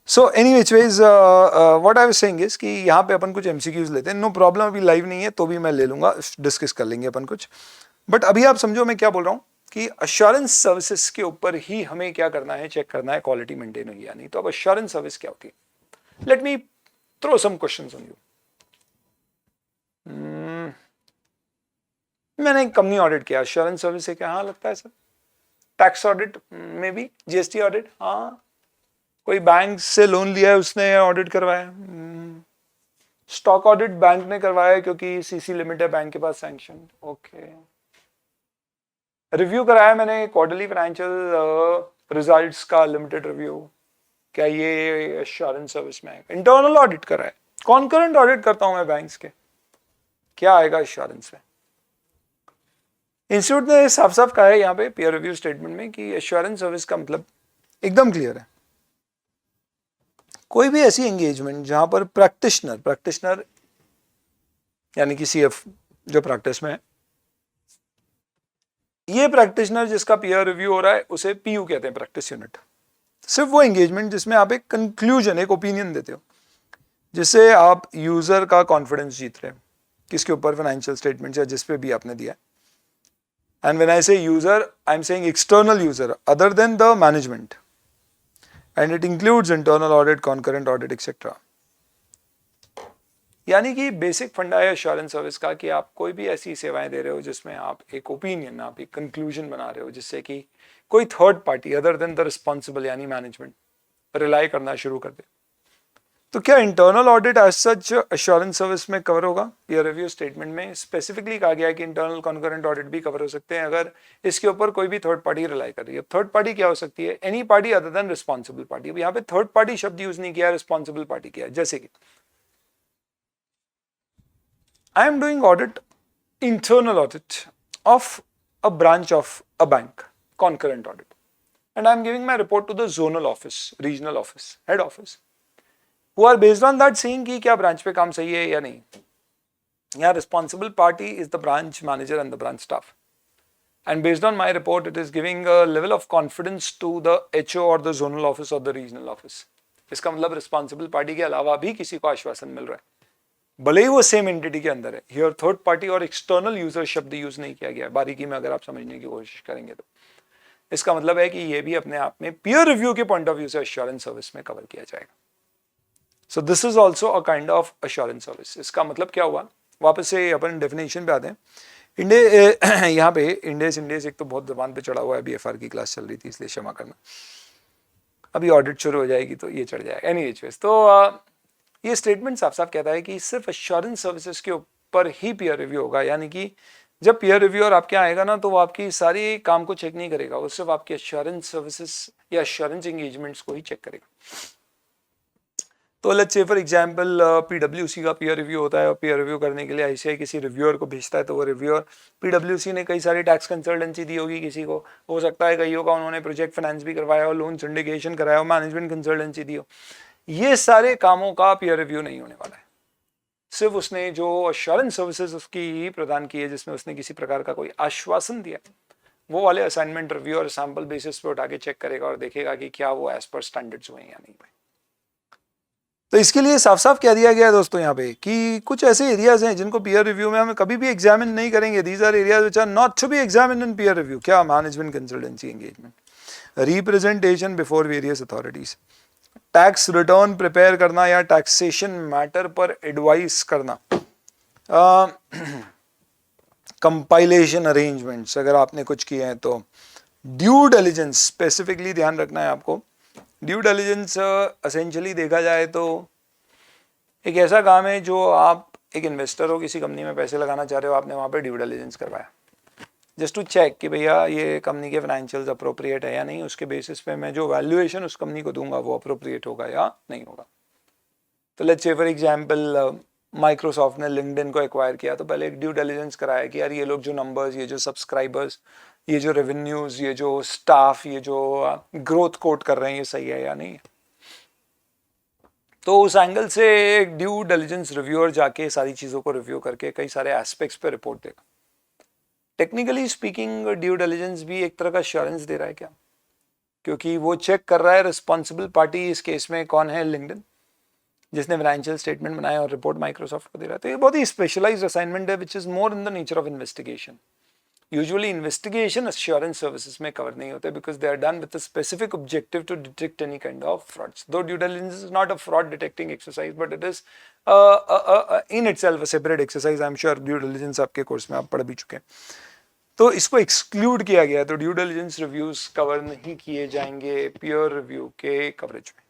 So any which ways, what I was saying is कि यहाँ पे अपन कुछ MCQs लेते हैं. No problem, अभी live नहीं है तो भी मैं ले लूँगा, डिस्कस कर लेंगे अपन कुछ. बट अभी आप समझो मैं क्या बोल रहा हूँ कि अश्योरेंस सर्विसेज के ऊपर ही हमें क्या करना है, चेक करना है क्वालिटी मेंटेन हुई या नहीं. तो अब अश्योरेंस सर्विस क्या होती है? Let me throw some questions on you. मैंने एक कंपनी ऑडिट किया, अश्योरेंस सर्विस है क्या? हाँ लगता है सर. टैक्स ऑडिट में भी, जीएसटी ऑडिट, हाँ. कोई बैंक से लोन लिया है उसने ऑडिट करवाया. स्टॉक ऑडिट बैंक ने करवाया क्योंकि सीसी लिमिट है बैंक के पास सैंक्शन. ओके. रिव्यू कराया मैंने क्वार्टरली फाइनेंशियल रिजल्ट्स का लिमिटेड रिव्यू, क्या ये एश्योरेंस सर्विस में आएगा? इंटरनल ऑडिट कराया, कॉन्करेंट ऑडिट करता हूं मैं बैंक्स के, क्या आएगा एश्योरेंस में? इंस्टीट्यूट ने साफ साफ कहा है यहाँ पे पीयर रिव्यू स्टेटमेंट में कि एश्योरेंस सर्विस का मतलब एकदम क्लियर है. कोई भी ऐसी एंगेजमेंट जहां पर प्रैक्टिशनर यानी कि सीएफ जो प्रैक्टिस में है, ये प्रैक्टिशनर जिसका पीयर रिव्यू हो रहा है उसे पीयू कहते हैं, प्रैक्टिस यूनिट. सिर्फ वो एंगेजमेंट जिसमें आप एक कंक्लूजन, एक ओपिनियन देते हो, जिससे आप यूजर का कॉन्फिडेंस जीत रहे हो किसके ऊपर, फाइनेंशियल स्टेटमेंट या जिस पे भी आपने दिया. एंड व्हेन आई से user, I am saying external user other than the management, and it includes internal audit, concurrent audit etcetera. यानी कि बेसिक फंडा है एश्योरेंस सर्विस का कि आप कोई भी ऐसी सेवाएं दे रहे हो जिसमें आप एक ओपिनियन, आप एक कंक्लूजन बना रहे हो, जिससे कि कोई third party other than the responsible यानी मैनेजमेंट रिलाई करना शुरू कर दे. तो क्या internal audit as such assurance service में कवर होगा? पीयर रिव्यू स्टेटमेंट में स्पेसिफिकली कहा गया है कि इंटरनल कॉन्करेंट ऑडिट भी कवर हो सकते हैं अगर इसके ऊपर कोई भी थर्ड पार्टी रिलाई कर रही है. थर्ड पार्टी क्या हो सकती है? Any party other then responsible party. अब यहाँ पे थर्ड पार्टी शब्द यूज नहीं किया, रिस्पॉन्सिबल पार्टी किया. जैसे कि I am doing audit, internal audit of a branch of a bank, concurrent audit, and I am giving my report to the zonal office, regional office, head office, who are based on that saying कि क्या branch पे काम सही है या नहीं. यहाँ responsible party is the branch manager and the branch staff, and based on my report it is giving a level of confidence to the HO or the zonal office or the regional office. इसका मतलब responsible party के अलावा भी किसी को आश्वासन मिल रहा है, भले ही वो सेम एंटिटी के अंदर है. हियर थर्ड पार्टी और एक्सटर्नल यूजर शब्द यूज नहीं किया गया है बारीकी में, अगर आप समझने की कोशिश करेंगे तो. इसका मतलब है कि ये भी अपने आप में पीयर रिव्यू के पॉइंट ऑफ व्यू से एश्योरेंस सर्विस में कवर किया जाएगा. So this is also a kind of assurance service. इसका मतलब क्या हुआ, वापस से अपन डेफिनेशन पे आते हैं. यहाँ पे इंडेस एक तो बहुत जबान पे चढ़ा हुआ है, अभी एफआर की क्लास चल रही थी इसलिए क्षमा करना, अभी ऑडिट शुरू हो जाएगी तो ये चढ़ जाएगा. एनीवेज, तो ये स्टेटमेंट साफ साफ कहता है कि सिर्फ एश्योरेंस सर्विसेज के ऊपर ही पीयर रिव्यू होगा. यानी कि जब पीयर रिव्यूअर आपके आएगा ना, तो वो आपकी सारी काम को चेक नहीं करेगा, वो सिर्फ आपके एश्योरेंस सर्विसेज या एश्योरेंस एंगेजमेंट्स को ही चेक करेगा. तो लेट्स से फॉर एग्जांपल पीडब्ल्यूसी का पीयर रिव्यू होता है, और पीयर रिव्यू करने के लिए आईसीआई किसी रिव्यूअर को भेजता है, तो वो रिव्यूअर, पीडब्ल्यूसी ने कई सारी टैक्स कंसल्टेंसी दी होगी किसी को, हो सकता है कईयों का उन्होंने प्रोजेक्ट फाइनेंस भी करवाया हो, लोन सिंडिकेशन कराया हो, मैनेजमेंट कंसल्टेंसी दी हो. ये सारे कामों का पीयर रिव्यू नहीं होने वाला है. सिर्फ उसने जो अश्योरेंस सर्विसेज उसकी प्रदान की है, जिसमें उसने किसी प्रकार का कोई आश्वासन दिया, वो वाले असाइनमेंट रिव्यू और सैंपल बेसिस पे उठा के चेक करेगा और देखेगा कि क्या वो एज पर स्टैंडर्ड्स हुए या नहीं हुए। तो इसके लिए साफ साफ कह दिया गया है दोस्तों यहाँ पे कि कुछ ऐसे एरियाज हैं जिनको पीयर रिव्यू में हम कभी भी एग्जामिन नहीं करेंगे। These are areas which are not to be examined in peer review. क्या? Management consultancy engagement, representation before various authorities, tax return prepare करना या टैक्सेशन मैटर पर एडवाइस करना, कंपाइलेशन अरेंजमेंट्स अगर आपने कुछ किए हैं तो, ड्यू डिलिजेंस स्पेसिफिकली ध्यान रखना है आपको। ड्यू डिलिजेंस एसेंशियली देखा जाए तो एक ऐसा काम है जो आप एक इन्वेस्टर हो, किसी कंपनी में पैसे लगाना चाह रहे हो, आपने वहाँ पे ड्यू डिलिजेंस करवाया जस्ट टू चेक कि भैया ये कंपनी के फाइनेंशियल्स अप्रोप्रिएट है या नहीं, उसके बेसिस पे मैं जो वैल्यूएशन उस कंपनी को दूंगा वो अप्रोप्रिएट होगा या नहीं होगा। तो let's say for example Microsoft ने लिंक्डइन को एक्वायर किया तो पहले एक ड्यू डिलिजेंस कराया कि यार ये लोग जो नंबर्स, ये जो सब्सक्राइबर्स, ये जो रेवेन्यूज, ये जो स्टाफ, ये जो ग्रोथ कोट कर रहे हैं, ये सही है या नहीं। तो उस एंगल से एक ड्यू डिलिजेंस रिव्यूअर जाके सारी चीज़ों को रिव्यू करके कई सारे एस्पेक्ट्स पे रिपोर्ट देगा। टेक्निकली स्पीकिंग ड्यू डिलिजेंस भी एक तरह का एश्योरेंस दे रहा है क्या, क्योंकि वो चेक कर रहा है रिस्पॉन्सिबल पार्टी इस केस में कौन है, लिंक्डइन, जिसने फाइनेंशियल स्टेटमेंट बनाया और रिपोर्ट माइक्रोसॉफ्ट को दे रहा है। तो ये बहुत ही स्पेशलाइज्ड असाइनमेंट है which is more in the nature of investigation. Usually investigation assurance services में कवर नहीं होते because they are done with a specific objective to detect any kind of frauds. Though due diligence is not a fraud detecting exercise but it is in itself a separate exercise. I am sure due diligence आपके course में आप पढ़ भी चुके हैं। तो इसको exclude किया गया, तो ड्यू डिलिजेंस रिव्यूज कवर नहीं किए जाएंगे पीयर रिव्यू के कवरेज में।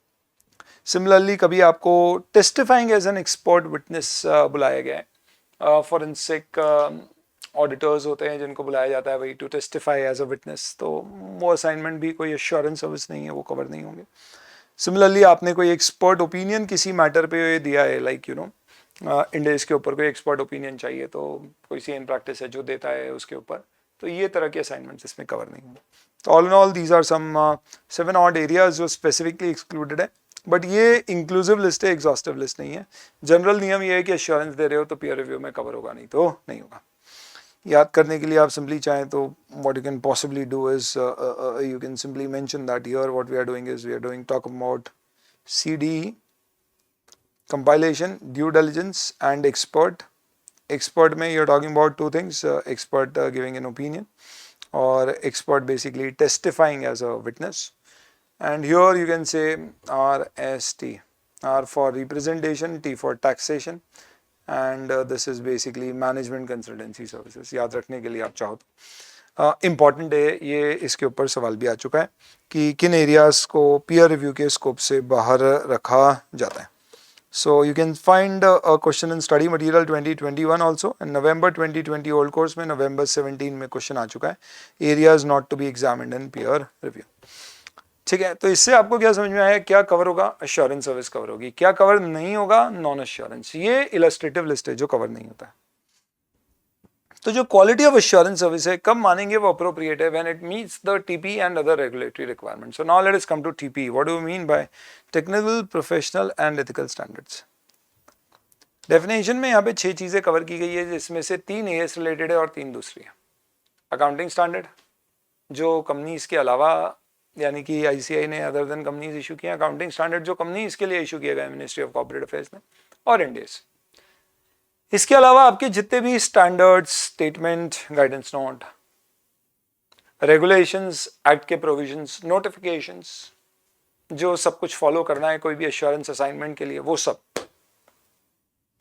सिमिलरली कभी आपको testifying as an expert witness बुलाया गया है। फॉरेंसिक ऑडिटर्स होते हैं जिनको बुलाया जाता है वही to testify as a witness, तो वो असाइनमेंट भी कोई एश्योरेंस सर्विस नहीं है, वो कवर नहीं होंगे। सिमिलरली आपने कोई एक्सपर्ट ओपिनियन किसी मैटर पे दिया है, लाइक यू नो इंडेक्स के ऊपर कोई एक्सपर्ट ओपिनियन चाहिए तो कोई सीएन प्रैक्टिस है जो देता है उसके ऊपर, तो ये तरह के असाइनमेंट्स इसमें कवर नहीं होंगे। तो all in all these are some 7 odd areas जो स्पेसिफिकली एक्सक्लूडेड है, बट ये इंक्लूसिव लिस्ट है, एग्जॉस्टिव लिस्ट नहीं है। जनरल नियम ये है कि एश्योरेंस दे रहे हो तो पीयर रिव्यू में कवर होगा, नहीं तो नहीं होगा। याद करने के लिए आप सिंपली चाहें तो what you can possibly do is you can simply mention that here what we are doing is we are doing talk about CD compilation, due diligence and expert. Expert में you're talking about two things, expert giving an opinion or expert basically testifying as a witness, and here you can say RST, R for representation, T for taxation, and this is basically management consultancy services. याद रखने के लिए आप चाहो तो important है ये, इसके ऊपर सवाल भी आ चुका है कि किन एरियाज को पीयर रिव्यू के स्कोप से बाहर रखा जाता है। So you can find a question in study material 2021 also, and November 2020 old course में November 17 में क्वेश्चन आ चुका है, areas not to be examined in peer review। ठीक है, तो इससे आपको क्या समझ में आया, क्या कवर होगा, एश्योरेंस सर्विस कवर होगी, क्या कवर नहीं होगा, नॉन एश्योरेंस। ये इलस्ट्रेटिव लिस्ट है जो कवर नहीं होता है। तो जो क्वालिटी ऑफ एश्योरेंस सर्विस है कब मानेंगे वो अप्रोप्रिएट है, when it meets the TP and other regulatory requirements. So now let us come to TP. What do we mean by technical, professional and ethical standards. Definition में यहाँ पे 6 चीजें cover की गई है, जिसमें से 3 एएस रिलेटेड है और 3 दूसरी है। अकाउंटिंग स्टैंडर्ड जो कंपनीज के अलावा यानी कि आईसीआई ने अदर देन कंपनीज इशू किया, अकाउंटिंग स्टैंडर्ड जो कंपनीज के लिए इशू किया गया मिनिस्ट्री ऑफ कॉर्पोरेट अफेयर्स ने, और इंडेस। इसके अलावा आपके जितने भी standards, statement, guidance note, regulations, act के प्रोविजंस, नोटिफिकेशंस, जो सब कुछ फॉलो करना है कोई भी एश्योरेंस असाइनमेंट के लिए, वो सब।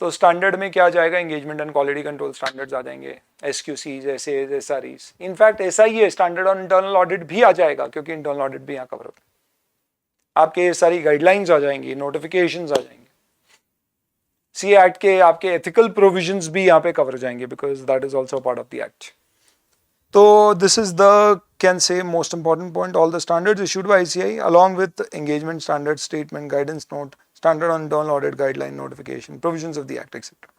तो स्टैंडर्ड में क्या आ जाएगा, engagement and quality control standards आ जाएंगे, SQCs, SAs, SREs. In fact SIA standard on internal audit भी आ जाएगा, क्योंकि इंटरनल ऑडिट भी यहाँ कवर होता है। आपके सारी गाइडलाइंस आ जाएंगी, नोटिफिकेशंस आ जाएंगे, सी एक्ट के आपके एथिकल प्रोविजंस भी यहाँ पे कवर हो जाएंगे, because that is also part of the act. तो this is the can say most important point, all the standards issued by ICAI along with engagement standard, statement, guidance note, standard on internal audit, guideline, notification, provisions of the act etcetera,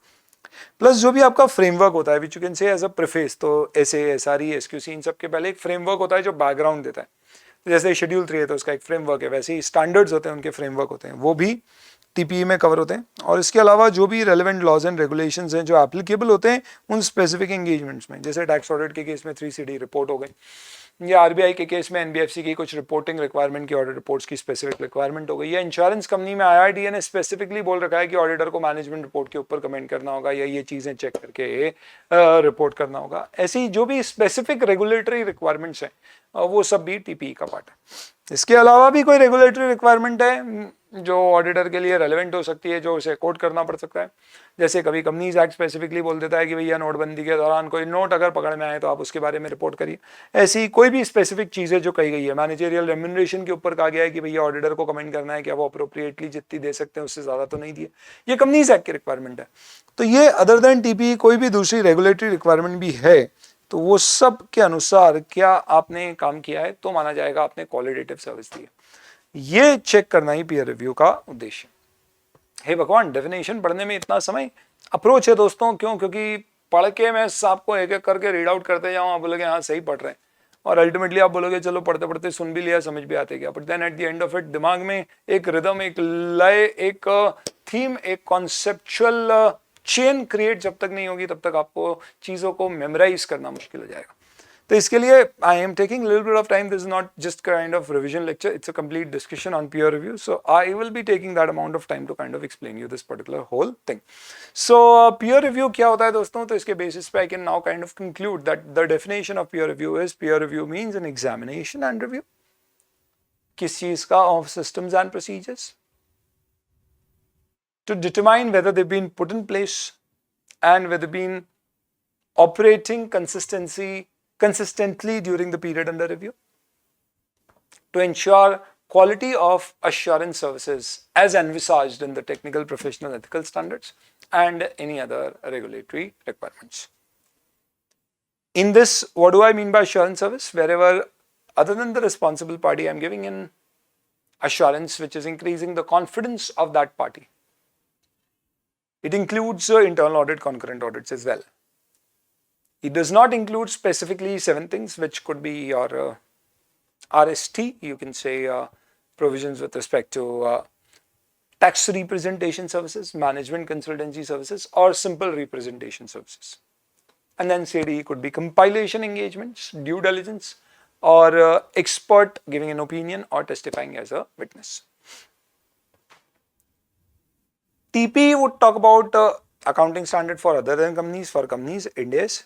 plus जो भी आपका framework होता है which you can say as a preface. तो SA, SRE, SQC, इन सब के पहले एक फ्रेमवर्क होता है जो बैकग्राउंड देता है। जैसे शेड्यूल 3 है तो उसका एक फ्रेमवर्क है, वैसे ही स्टैंडर्ड्स होते हैं, उनके फ्रेमवर्क होते हैं, वो भी टीपीई में कवर होते हैं, और इसके अलावा जो भी रेलेवेंट लॉज एंड रेगुलेशंस हैं जो एप्लीकेबल होते हैं उन स्पेसिफिक एंगेजमेंट्स में, जैसे टैक्स ऑडिट के केस में 3CD रिपोर्ट हो गई, या आरबीआई के केस में एनबीएफसी की कुछ रिपोर्टिंग रिक्वायरमेंट की ऑडिट रिपोर्ट्स की स्पेसिफिक रिक्वायरमेंट हो गई, या इंश्योरेंस कंपनी में आईआरडीए ने स्पेसिफिकली बोल रखा है कि ऑडिटर को मैनेजमेंट रिपोर्ट के ऊपर कमेंट करना होगा या ये चीजें चेक करके रिपोर्ट करना होगा। ऐसी जो भी स्पेसिफिक रेगुलेटरी रिक्वायरमेंट्स हैं वो सब भी टीपीई का पार्ट है। इसके अलावा भी कोई रेगुलेटरी रिक्वायरमेंट है जो ऑडिटर के लिए रेलेवेंट हो सकती है, जो उसे कोट करना पड़ सकता है, जैसे कभी कंपनीज एक्ट स्पेसिफिकली बोल देता है कि भैया नोटबंदी के दौरान कोई नोट अगर पकड़ में आए तो आप उसके बारे में रिपोर्ट करिए। ऐसी कोई भी स्पेसिफिक चीजें जो कही गई है, मैनेजरियल रेम्यूनरेशन के ऊपर कहा गया है कि भैया ऑडिटर को कमेंट करना है कि वो अप्रोप्रिएटली जितनी दे सकते हैं उससे ज्यादा तो नहीं दिए, ये कंपनीज एक्ट की रिक्वायरमेंट है। तो ये अदर देन टीपी कोई भी दूसरी रेगुलेटरी रिक्वायरमेंट भी है तो वो सब के अनुसार क्या आपने काम किया है तो माना जाएगा आपने क्वालिटेटिव सर्विस दी है। ये चेक करना ही पीयर रिव्यू का उद्देश्य। हे भगवान, डेफिनेशन पढ़ने में इतना समय अप्रोच है दोस्तों, क्यों? क्योंकि पढ़ के मैं आपको एक एक करके रीड आउट करते जाऊँ, आप बोलोगे हाँ सही पढ़ रहे हैं, और अल्टीमेटली आप बोलोगे चलो पढ़ते पढ़ते सुन भी लिया, समझ भी आते गया, but then at the end of it दिमाग में एक रिदम, एक लय, एक थीम, एक कॉन्सेप्चुअल चेन क्रिएट जब तक नहीं होगी तब तक आपको चीजों को मेमोराइज करना मुश्किल हो जाएगा। तो इसके लिए I am taking little bit of time, this is not just kind of revision lecture, it's a complete discussion on peer review, so I will be taking that amount of time to kind of explain you this particular whole thing. So peer review क्या होता है दोस्तों? तो इसके basis पे I can now kind of conclude that the definition of peer review is, peer review means an examination and review. किस चीज का? Of systems and procedures to determine whether they've been put in place and whether they've been operating consistently during the period under review, to ensure quality of assurance services as envisaged in the technical, professional, ethical standards and any other regulatory requirements. In this, what do I mean by assurance service? Wherever other than the responsible party, I'm giving an assurance which is increasing the confidence of that party. It includes internal audit, concurrent audits as well. It does not include specifically 7 things, which could be your RST, you can say provisions with respect to tax representation services, management consultancy services, or simple representation services. And then CDE could be compilation engagements, due diligence, or expert giving an opinion or testifying as a witness. TP would talk about accounting standard for other than companies, for companies, Ind AS,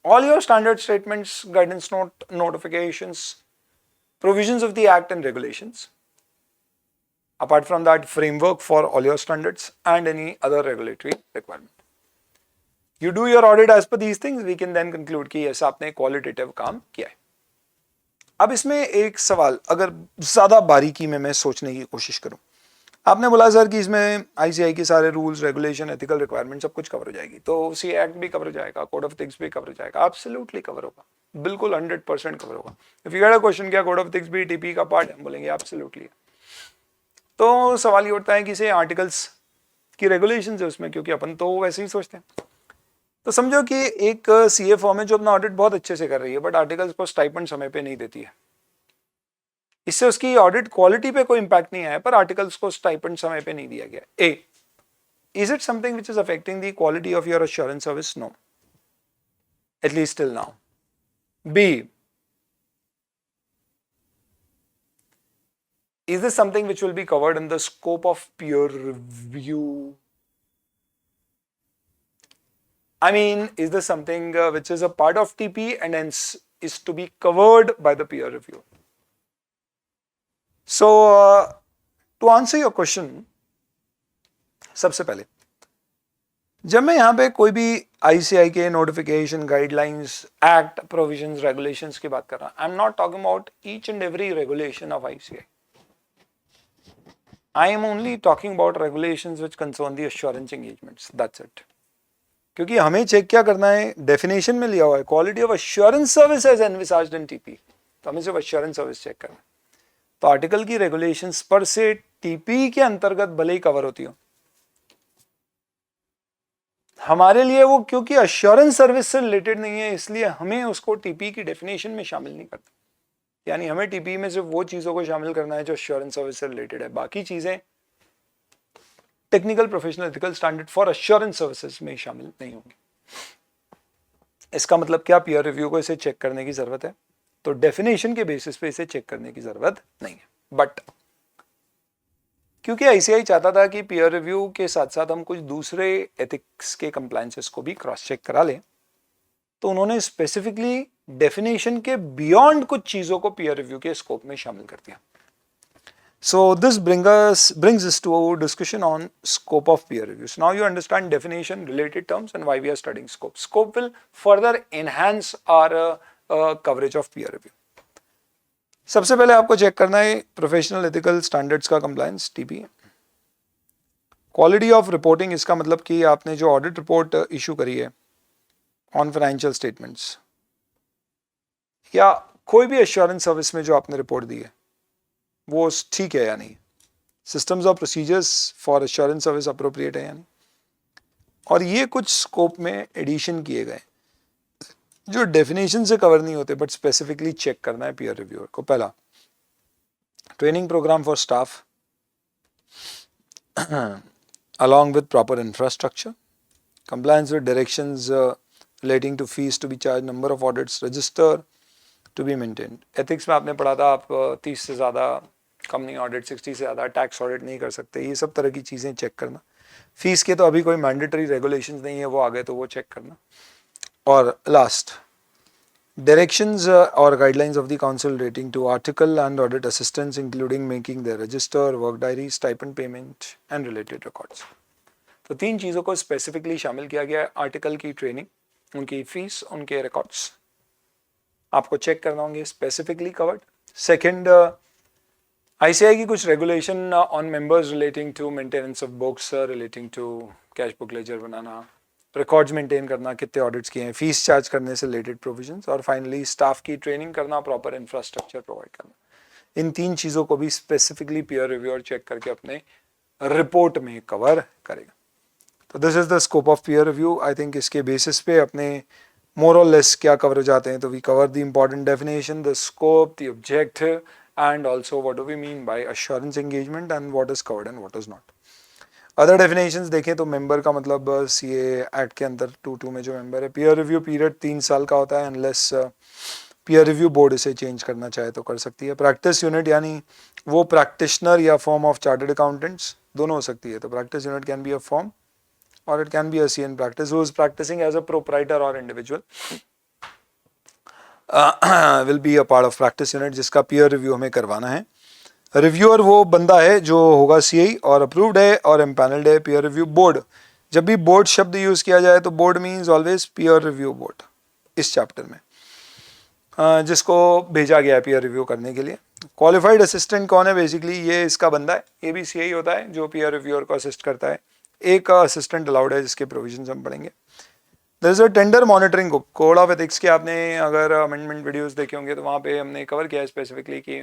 all your standard statements, guidance note, notifications, provisions of the act and regulations. Apart from that, framework for all your standards and any other regulatory requirement. You do your audit as per these things, we can then conclude कि yes आपने qualitative काम किया है। अब इसमें एक सवाल अगर ज्यादा बारीकी में मैं सोचने की कोशिश करूं, आपने बोला सर कि इसमें आईसीआई के सारे रूल्स, रेगुलेशन, एथिकल रिक्वायरमेंट सब कुछ कवर हो जाएगी, तो सी एक्ट भी कवर हो जाएगा, कोड ऑफ एथिक्स भी कवर हो जाएगा। एब्सोल्युटली कवर होगा, बिल्कुल 100% कवर होगा। If you get a question क्या कोड ऑफ एथिक्स भी टीपी का पार्ट है, बोलेंगे एब्सोल्युटली। तो सवाल ये उठता है कि से आर्टिकल्स की रेगुलेशन है उसमें, क्योंकि अपन तो वैसे ही सोचते हैं। तो समझो कि एक सीए फर्म है जो अपना ऑडिट बहुत अच्छे से कर रही है, बट आर्टिकल्स को स्टाइपेंड समय पे नहीं देती है। इससे उसकी ऑडिट क्वालिटी पे कोई इंपैक्ट नहीं आया, पर आर्टिकल्स को स्टाइपेंड समय पे नहीं दिया गया। A, is it something which is affecting the quality of your assurance service? No, at least till now. B, is this something which will be covered in the scope of peer review? I mean, is this something which is a part of TP and hence is to be covered by the peer review? So, to answer your question, सबसे पहले जब मैं यहाँ पे कोई भी ICI के notification, guidelines, act, provisions, regulations की बात कर रहा हूँ, I am not talking about each and every regulation of ICI. I am only talking about regulations which concern the assurance engagements. That's it. क्योंकि हमें चेक क्या करना है, डेफिनेशन में लिया हुआ है quality of assurance service as envisaged in TP, तो हमें सिर्फ अश्योरेंस सर्विस चेक करना है। तो आर्टिकल की रेगुलेशंस पर से टीपी के अंतर्गत भले ही कवर होती हो, हमारे लिए वो क्योंकि अश्योरेंस सर्विस से रिलेटेड नहीं है, इसलिए हमें उसको टीपी की डेफिनेशन में शामिल नहीं करते। यानी हमें टीपी में सिर्फ वो चीजों को शामिल करना है जो अश्योरेंस सर्विस से रिलेटेड है, बाकी चीजें technical professional ethical standard for assurance services में शामिल नहीं होंगे। इसका मतलब क्या, पीयर रिव्यू को इसे चेक करने की जरूरत है? तो डेफिनेशन के बेसिस पे इसे चेक करने की जरूरत नहीं है, बट क्योंकि आईसीआई चाहता था कि पीयर रिव्यू के साथ साथ हम कुछ दूसरे एथिक्स के कंप्लायंसेस को भी क्रॉस चेक करा लें, तो उन्होंने स्पेसिफिकली डेफिनेशन के बियॉन्ड कुछ चीजों को पीयर रिव्यू के स्कोप में शामिल कर दिया। So this brings us to our discussion on scope of peer review. So now you understand definition, related terms, and why we are studying scope. Scope will further enhance our coverage of peer review. सबसे पहले आपको check करना है professional ethical standards का compliance, TP. Quality of reporting, इसका मतलब कि आपने जो ऑडिट रिपोर्ट इशू करी है ऑन फाइनेंशियल स्टेटमेंट्स या कोई भी एश्योरेंस सर्विस में जो आपने रिपोर्ट दी है वो ठीक है या नहीं, सिस्टम्स और procedures for assurance service appropriate है या नहीं, और ये कुछ स्कोप में एडिशन किए गए जो डेफिनेशन से कवर नहीं होते बट स्पेसिफिकली चेक करना है पीयर रिव्यूअर को। पहला, training program for staff along with proper infrastructure, compliance with directions relating to fees to be charged, number of audits register to be maintained. Ethics में आपने पढ़ा था आप 30 से ज़्यादा कंपनी ऑडिट, 60 से ज़्यादा टैक्स ऑडिट नहीं कर सकते, ये सब तरह की चीज़ें चेक करना। फीस के तो अभी कोई मैंडेटरी रेगुलेशंस नहीं है, वो आ गए तो वो चेक करना। और last, directions or guidelines of the council relating to article and audit assistance including making their register, work diary, stipend payment and related records. तो तीन चीज़ों को स्पेसिफिकली शामिल किया गया है। आर्टिकल की ट्रेनिंग, उनकी फीस, उनके रिकॉर्ड्स आपको चेक करना होंगे, स्पेसिफिकली कवर्ड। सेकेंड, आईसीआई की कुछ regulation on members relating to maintenance of books, relating to cash book ledger बनाना, रिकॉर्ड्स मेंटेन करना, कितने ऑडिट्स किए हैं, फीस चार्ज करने से रिलेटेड प्रोविजंस, और फाइनली स्टाफ की ट्रेनिंग करना, प्रॉपर इंफ्रास्ट्रक्चर प्रोवाइड करना। इन तीन चीज़ों को भी स्पेसिफिकली पीयर रिव्यूअर चेक करके अपने रिपोर्ट में कवर करेगा। तो this is the scope of peer review. I think इसके बेसिस पे अपने मोर और लेस क्या कवर हो जाते हैं, तो we cover the important definition, the scope, the objective, and also what do we mean by assurance engagement and what is covered and what is not. Other definitions देखें तो मेंबर का मतलब CA act के अंदर 2(2) में जो member है, peer review period 3 साल का होता है, अनलेस पीयर रिव्यू बोर्ड इसे चेंज करना चाहे तो कर सकती है। प्रैक्टिस यूनिट यानी वो प्रैक्टिशनर या फॉर्म ऑफ चार्टर्ड अकाउंटेंट्स दोनों हो सकती है। तो practice unit can be a form or it can be a CN practice who is practicing as a proprietor or individual will be a part of practice unit जिसका peer review हमें करवाना है। Reviewer वो बंदा है जो होगा CI और अप्रूव्ड है और एम्पैनल्ड है। पीयर रिव्यू बोर्ड, जब भी बोर्ड शब्द यूज किया जाए तो board means always peer review board इस चैप्टर में, जिसको भेजा गया है पीयर रिव्यू करने के लिए। क्वालिफाइड असिस्टेंट कौन है? बेसिकली ये इसका बंदा है, ये भी सीआई होता है जो पीयर रिव्यूअर को असिस्ट करता है। एक असिस्टेंट अलाउड है जिसके प्रोविजंस हम पढ़ेंगे। There is a tender monitoring code of ethics के आपने अगर अमेंडमेंट वीडियोस देखे होंगे तो वहाँ पे हमने कवर किया है स्पेसिफिकली कि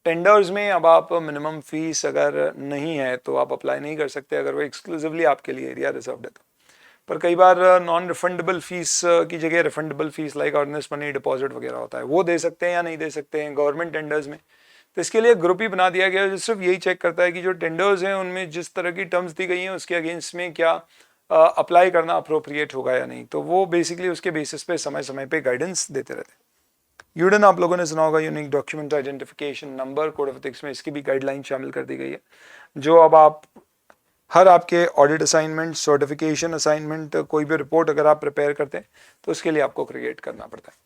टेंडर्स में अब आप मिनिमम फीस अगर नहीं है तो आप अप्लाई नहीं कर सकते अगर वो एक्सक्लूसिवली आपके लिए एरिया रिजर्व्ड है तो। पर कई बार नॉन रिफंडेबल फीस की जगह refundable fees like earnest money deposit वगैरह होता है, वो दे सकते हैं या नहीं दे सकते हैं गवर्नमेंट टेंडर्स में। तो इसके लिए ग्रुप ही बना दिया गया है जो सिर्फ यही चेक करता है कि जो टेंडर्स हैं उनमें जिस तरह की टर्म्स दी गई हैं उसके अगेंस्ट में क्या अप्लाई करना अप्रोप्रिएट होगा या नहीं। तो वो बेसिकली उसके बेसिस पे समय समय पे गाइडेंस देते रहते हैं। यूडन आप लोगों ने सुना होगा, unique document identification number, code of ethics में इसकी भी गाइडलाइन शामिल कर दी गई है, जो अब आप हर आपके ऑडिट असाइनमेंट, सर्टिफिकेशन असाइनमेंट, कोई भी रिपोर्ट अगर आप प्रिपेयर करते हैं तो उसके लिए आपको क्रिएट करना पड़ता है।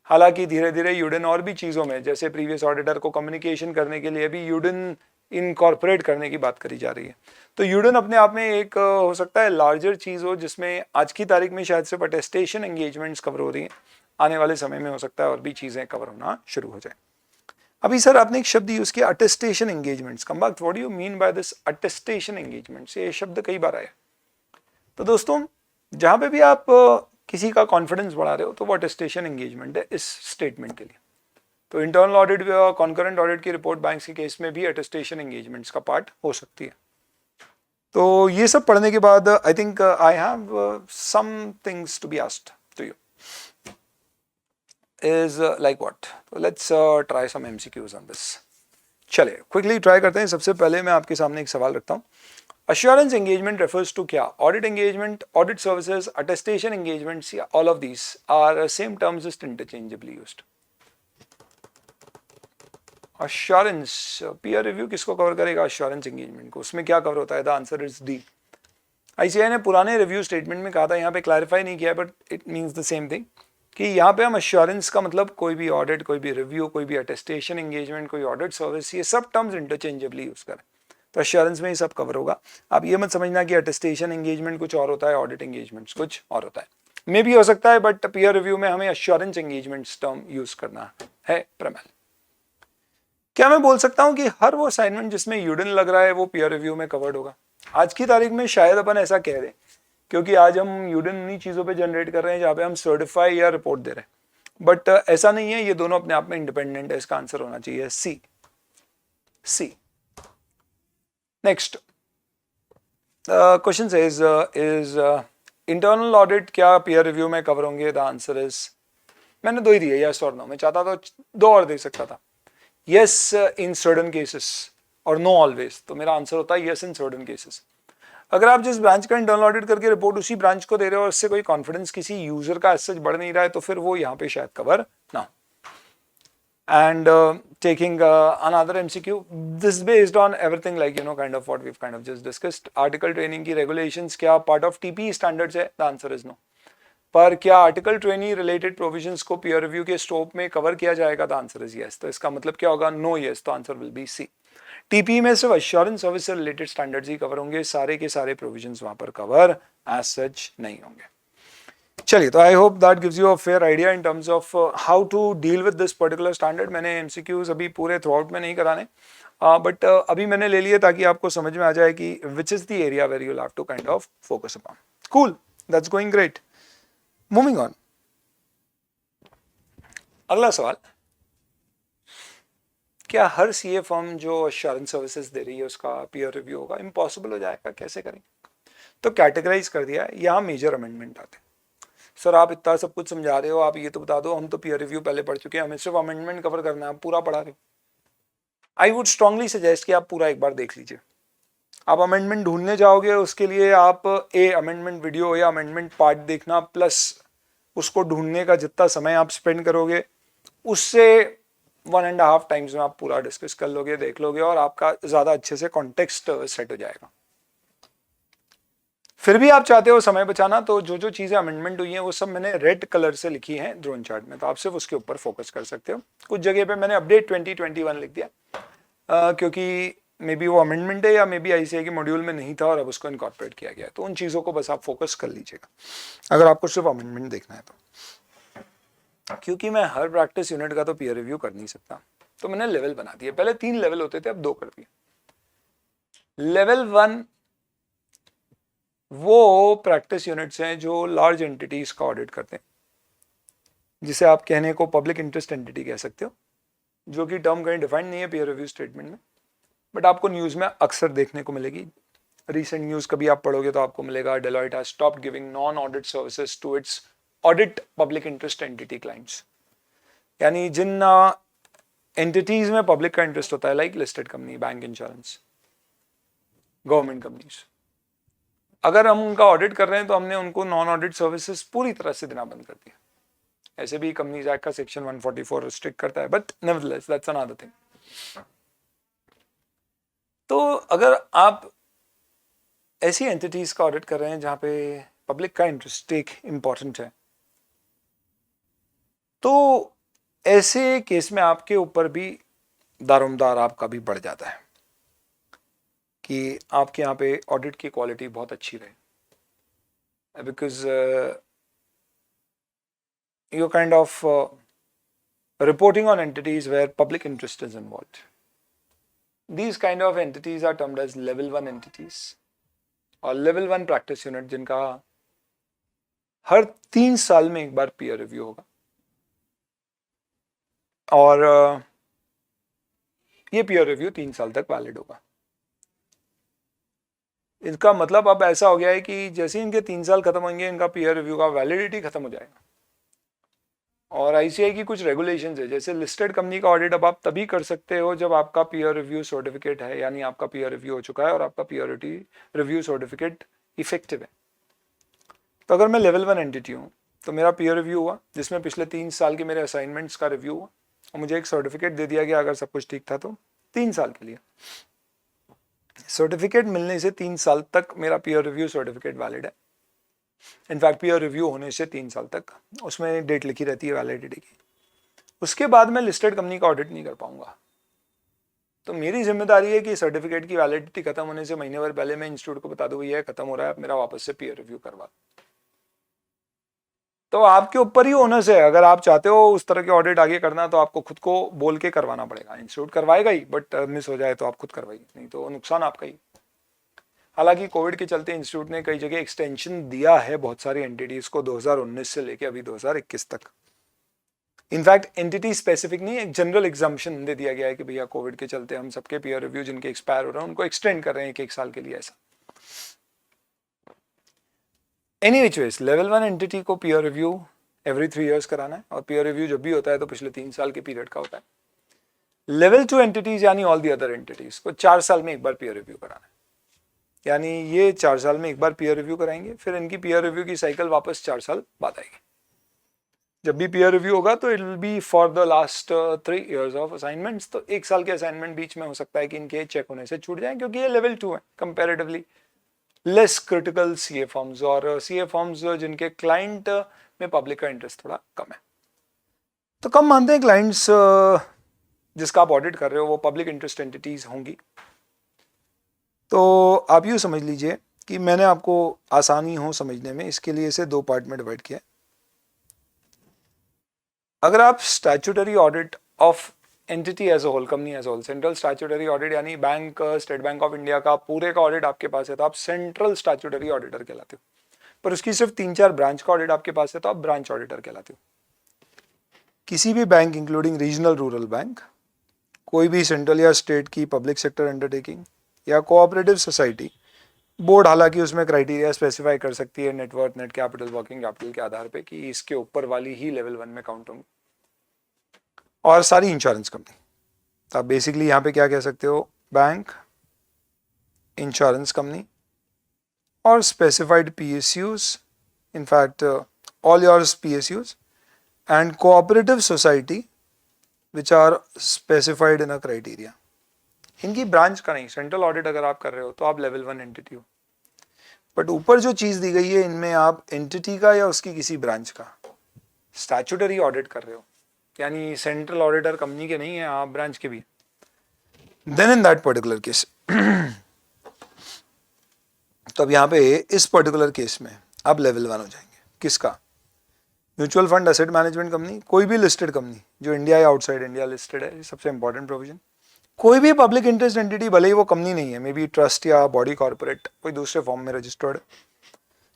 हालांकि धीरे धीरे यूडन और भी चीज़ों में, जैसे प्रीवियस ऑडिटर को कम्युनिकेशन करने के लिए भी यूडन इनकॉर्पोरेट करने की बात करी जा रही है। तो यूडन अपने आप में एक हो सकता है लार्जर चीज़ हो जिसमें आज की तारीख में शायद सिर्फ अटेस्टेशन एंगेजमेंट्स कवर हो रही हैं, आने वाले समय में हो सकता है और भी चीज़ें कवर होना शुरू हो जाए। अभी सर आपने एक शब्द यूज़ किया attestation engagements, come back, what do you mean by this attestation engagements? ये शब्द कई बार आया। तो दोस्तों जहाँ पे भी आप किसी का कॉन्फिडेंस बढ़ा रहे हो तो वो अटेस्टेशन एंगेजमेंट है इस स्टेटमेंट के लिए। तो इंटरनल ऑडिट, कॉन्करेंट ऑडिट की रिपोर्ट बैंक्स के केस में भी अटेस्टेशन एंगेजमेंट्स का पार्ट हो सकती है। तो ये सब पढ़ने के बाद I think I have some things to be asked to you is like what? So let's try some MCQs on this. चलिए क्विकली ट्राई करते हैं। सबसे पहले मैं आपके सामने एक सवाल रखता हूँ। Assurance engagement refers to क्या? Audit engagement, audit services, attestation engagements, या all of these are same terms just interchangeably used. Assurance, peer review किसको कवर करेगा? Assurance engagement को. उसमें क्या कवर होता है? The answer is D. ICAI ने पुराने रिव्यू स्टेटमेंट में कहा था, यहाँ पे क्लैरिफाई नहीं किया, but it means the same thing कि यहाँ पे हम अश्योरेंस का मतलब कोई भी ऑडिट, कोई भी रिव्यू, कोई भी अटेस्टेशन एंगेजमेंट, कोई ऑडिट सर्विस, ये सब टर्म्स इंटरचेंजेबली यूज करें. तो अश्योरेंस में ही सब कवर होगा. आप ये मत समझना कि अटेस्टेशन एंगेजमेंट कुछ और होता है, ऑडिट एंगेजमेंट्स कुछ और होता है. मे भी हो सकता है, बट पीयर रिव्यू में हमें अश्योरेंस एंगेजमेंट्स टर्म यूज करना है. प्रमल, क्या मैं बोल सकता हूँ कि हर वो असाइनमेंट जिसमें यूडिन लग रहा है वो पीयर रिव्यू में कवर्ड होगा? आज की तारीख में शायद अपन ऐसा कह रहे, क्योंकि आज हम यूडिन उन्हीं चीज़ों पे जनरेट कर रहे हैं जहाँ पे हम सर्टिफाई या रिपोर्ट दे रहे हैं. बट ऐसा नहीं है, ये दोनों अपने आप में इंडिपेंडेंट है. इसका आंसर होना चाहिए C. C. Next question is internal audit क्या पीयर रिव्यू में कवर होंगे? द आंसर इज, मैंने दो ही दिए, यस और नो. मैं चाहता तो दो और दे सकता था. यस इन सर्टेन केसेस और नो ऑलवेज. तो मेरा आंसर होता है यस इन सर्टेन केसेस. अगर आप जिस ब्रांच का इंटरनल ऑडिट करके रिपोर्ट उसी ब्रांच को दे रहे हो और इससे कोई कॉन्फिडेंस किसी यूजर का सच बढ़ नहीं रहा है, तो फिर वो यहाँ पे शायद कवर ना. And taking another MCQ, this based on everything like you know kind of what we kind of just discussed. Article training की रेगुलेशंस क्या पार्ट ऑफ टीपी स्टैंडर्ड्स है? The answer is no. पर क्या article training related provisions को peer review के scope में cover किया जाएगा? The answer is yes. तो इसका मतलब क्या होगा? नो. यस. तो answer will be C. TP में सिर्फ अश्योरेंस सर्विस से रिलेटेड स्टैंडर्ड्स ही कवर होंगे, सारे के सारे प्रोविजंस वहां पर कवर एज सच नहीं होंगे. चलिए, तो I hope that gives you a fair idea in terms of how to deal with this particular standard. मैंने एमसीक्यूज अभी पूरे थ्रू आउट में नहीं कराने, बट अभी मैंने ले लिए ताकि आपको समझ में आ जाए कि which is the area where you have to kind of focus upon. Cool, that's going great. Moving on. अगला सवाल, क्या हर सीए फर्म जो अश्योरेंस सर्विसेज दे रही है उसका पीयर रिव्यू होगा? इम्पॉसिबल हो जाएगा. कैसे करेंगे? तो कैटेगराइज कर दिया है. यहाँ मेजर अमेंडमेंट आते हैं. सर आप इतना सब कुछ समझा रहे हो, आप ये तो बता दो, हम तो पीयर रिव्यू पहले पढ़ चुके हैं, हमें सिर्फ अमेंडमेंट कवर करना है, आप पूरा पढ़ा रहे हो. आई वुड स्ट्रांगली सजेस्ट कि आप पूरा एक बार देख लीजिए. आप अमेंडमेंट ढूंढने जाओगे, उसके लिए आप अमेंडमेंट वीडियो या अमेंडमेंट पार्ट देखना प्लस उसको ढूंढने का जितना समय आप स्पेंड करोगे, उससे 1.5 टाइम्स में आप पूरा डिस्कस कर लोगे, देख लोगे, और आपका ज्यादा अच्छे से कॉन्टेक्स्ट सेट हो जाएगा. फिर भी आप चाहते हो समय बचाना, तो जो जो चीजें अमेंडमेंट हुई हैं वो सब मैंने रेड कलर से लिखी हैं ड्रोन चार्ट में, तो आप सिर्फ उसके ऊपर फोकस कर सकते हो. कुछ जगह पे मैंने अपडेट 2021 लिख दिया, क्योंकि मे बी वो अमेंडमेंट है या मे बी आईसीआई के मॉड्यूल में नहीं था और अब उसको इनकॉर्पोरेट किया गया है. तो उन चीज़ों को बस आप फोकस कर लीजिएगा अगर आपको सिर्फ अमेंडमेंट देखना है तो. क्योंकि मैं हर प्रैक्टिस यूनिट का तो पीयर रिव्यू कर नहीं सकता, तो मैंने लेवल बना दिए. पहले 3 लेवल होते थे, अब 2 कर दिए. लेवल 1 वो प्रैक्टिस यूनिट्स हैं जो लार्ज एंटिटीज का ऑडिट करते हैं, जिसे आप कहने को पब्लिक इंटरेस्ट एंटिटी कह सकते हो, जो कि टर्म कहीं डिफाइंड नहीं है पीयर रिव्यू स्टेटमेंट में, बट आपको न्यूज में अक्सर देखने को मिलेगी. रिसेंट न्यूज कभी आप पढ़ोगे तो आपको मिलेगा Deloitte has stopped giving non audit services to its audit public interest entity clients. यानी जिन एंटिटीज में पब्लिक का इंटरेस्ट होता है, like listed company, bank, insurance, government companies, अगर हम उनका ऑडिट कर रहे हैं तो हमने उनको नॉन ऑडिट सर्विसेज पूरी तरह से देना बंद कर दिया. ऐसे भी कंपनीज एक्ट का सेक्शन 144 रिस्ट्रिक्ट करता है, but nevertheless that's another thing. तो अगर आप ऐसी एंटिटीज का ऑडिट कर रहे हैं जहां पे पब्लिक का इंटरेस्ट एक इंपॉर्टेंट है, तो ऐसे केस में आपके ऊपर भी दारोमदार आपका भी बढ़ जाता है कि आपके यहाँ पे ऑडिट की क्वालिटी बहुत अच्छी रहे, because you kind of reporting on entities where public interest is involved. These kind of entities are termed as level 1 entities और level 1 practice unit, जिनका हर 3 साल में एक बार peer review होगा. और ये peer review 3 साल तक valid होगा. इसका मतलब अब ऐसा हो गया है कि जैसे इनके 3 साल खत्म होंगे, इनका peer review का वैलिडिटी खत्म हो जाएगा. और आईसीआई की कुछ रेगुलेशंस है, जैसे लिस्टेड कंपनी का ऑडिट अब आप तभी कर सकते हो जब आपका पीयर रिव्यू सर्टिफिकेट है, यानी आपका पीयर रिव्यू हो चुका है और आपका पीयर रिव्यू सर्टिफिकेट इफेक्टिव है। तो अगर मैं लेवल 1 एंटिटी हूँ तो मेरा पीयर रिव्यू हुआ जिसमें पिछले 3 साल के मेरे असाइनमेंट्स का रिव्यू हुआ और मुझे एक सर्टिफिकेट दे दिया गया अगर सब कुछ ठीक था तो 3 साल के लिए। सर्टिफिकेट मिलने से 3 साल तक मेरा पीयर रिव्यू सर्टिफिकेट वैलिड है। इनफैक्ट पीयर रिव्यू होने से 3 साल तक उसमें डेट लिखी रहती है वैलिडिटी की। उसके बाद मैं लिस्टेड कंपनी का ऑडिट नहीं कर पाऊंगा। तो मेरी जिम्मेदारी है कि सर्टिफिकेट की वैलिडिटी खत्म होने से महीने भर पहले मैं इंस्टीट्यूट को बता दूं भैया खत्म हो रहा है, अब मेरा वापस से पीयर रिव्यू करवा। तो आपके ऊपर ही ओनस है, अगर आप चाहते हो उस तरह के ऑडिट आगे करना तो आपको खुद को बोल के करवाना पड़ेगा। इंस्टीट्यूट करवाएगा ही, बट मिस हो जाए तो आप खुद करवाइए, नहीं तो नुकसान आपका ही। हालांकि कोविड के चलते इंस्टीट्यूट ने कई जगह एक्सटेंशन दिया है बहुत सारी एंटिटीज को 2019 से लेके अभी 2021 तक। इनफैक्ट एंटिटी स्पेसिफिक नहीं, एक जनरल एग्जाम्पशन दे दिया गया है कि भैया कोविड के चलते हम सबके पीयर रिव्यू जिनके एक्सपायर हो रहे हैं उनको एक्सटेंड कर रहे हैं एक साल के लिए ऐसा। Any which wage level 1 entity को पीयर रिव्यू एवरी 3 इयर्स कराना है और पीयर रिव्यू जब भी होता है तो पिछले 3 साल के पीरियड का होता है। लेवल 2 एंटिटीज यानी ऑल दी अदर एंटिटीज को 4 साल में एक बार पीयर रिव्यू कराना है, यानी ये 4 साल में एक बार पीयर रिव्यू कराएंगे, फिर इनकी पीयर रिव्यू की साइकिल वापस 4 साल बाद आएगी। जब भी पीयर रिव्यू होगा तो it will be for the last 3 years of assignments. तो 1 साल के असाइनमेंट बीच में हो सकता है कि इनके चेक होने से छूट जाए, क्योंकि ये लेवल 2 है, comparatively less critical CA forms, और सीए फॉर्म्स जिनके क्लाइंट में पब्लिक का इंटरेस्ट थोड़ा कम है। तो कम मानते हैं क्लाइंट्स जिसका आप ऑडिट कर रहे हो वो पब्लिक इंटरेस्ट एंटिटीज होंगी। तो आप यूँ समझ लीजिए कि मैंने आपको आसानी हो समझने में इसके लिए इसे 2 पार्ट में डिवाइड किया। अगर आप statutory audit of entity as a whole, company as a whole, central statutory audit यानी bank, state bank of India का पूरे का ऑडिट आपके पास है तो आप सेंट्रल स्टैट्यूटरी ऑडिटर कहलाते हो। पर उसकी सिर्फ 3-4 ब्रांच का ऑडिट आपके पास है तो आप ब्रांच ऑडिटर कहलाते हो। किसी भी bank including regional rural bank, कोई भी सेंट्रल या स्टेट की पब्लिक सेक्टर अंडरटेकिंग या कोऑपरेटिव सोसाइटी, बोर्ड हालांकि उसमें क्राइटेरिया स्पेसिफाई कर सकती है net worth, net capital, working capital के आधार पे कि इसके ऊपर वाली ही लेवल 1 में काउंट होंगी, और सारी इंश्योरेंस कंपनी। तो आप बेसिकली यहाँ पे क्या कह सकते हो, बैंक, इंश्योरेंस कंपनी और specified PSUs, in fact all yours PSUs and cooperative society which are specified in a criteria. इनकी ब्रांच का नहीं, सेंट्रल ऑडिट अगर आप कर रहे हो तो आप लेवल 1 एंटिटी हो। बट ऊपर जो चीज दी गई है इनमें आप एंटिटी का या उसकी किसी ब्रांच का स्टैट्यूटरी ऑडिट कर रहे हो, यानी सेंट्रल ऑडिटर कंपनी के नहीं है, आप ब्रांच के भी। Then in that particular case तो अब यहाँ पे इस पर्टिकुलर केस में आप लेवल 1 हो जाएंगे। किसका? Mutual fund, asset management company, कोई भी लिस्टेड कंपनी जो इंडिया या आउटसाइड इंडिया लिस्टेड है, सबसे इंपॉर्टेंट प्रोविजन। कोई भी पब्लिक इंटरेस्ट एंटिटी, भले ही वो कंपनी नहीं है, मे बी ट्रस्ट या बॉडी कॉर्पोरेट, कोई दूसरे फॉर्म में रजिस्टर्ड है,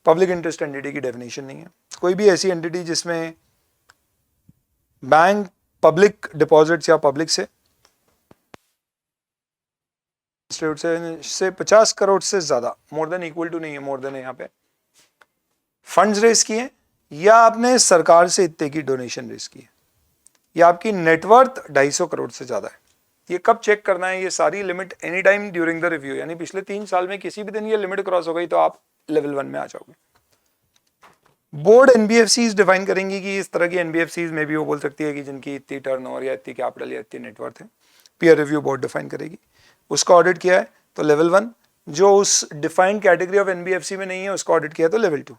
पब्लिक इंटरेस्ट एंटिटी की डेफिनेशन नहीं है। कोई भी ऐसी एंटिटी जिसमें बैंक पब्लिक डिपॉजिट्स या पब्लिक से 50 करोड़ से ज्यादा, मोर देन इक्वल टू नहीं है, मोर देन यहाँ पे फंड्स रेस किए, या आपने सरकार से इतने की डोनेशन रेस की है, या आपकी नेटवर्थ 250 करोड़ से ज्यादा है। ये कब चेक करना है? ये सारी limit any time during the review, यानी पिछले 3 साल में किसी भी दिन ये लिमिट क्रॉस हो गई तो आप लेवल 1 में आ जाओगे। बोर्ड NBFCs डिफाइन करेंगी कि इस तरह की NBFCs में भी वो बोल सकती है कि जिनकी इतनी टर्नओवर या इतनी कैपिटल या इतनी नेटवर्थ है, पीयर रिव्यू बोर्ड डिफाइन करेगी। उसका ऑडिट किया है तो लेवल 1, जो उस डिफाइंड कैटेगरी ऑफ NBFC में नहीं है उसका ऑडिट किया तो लेवल 2।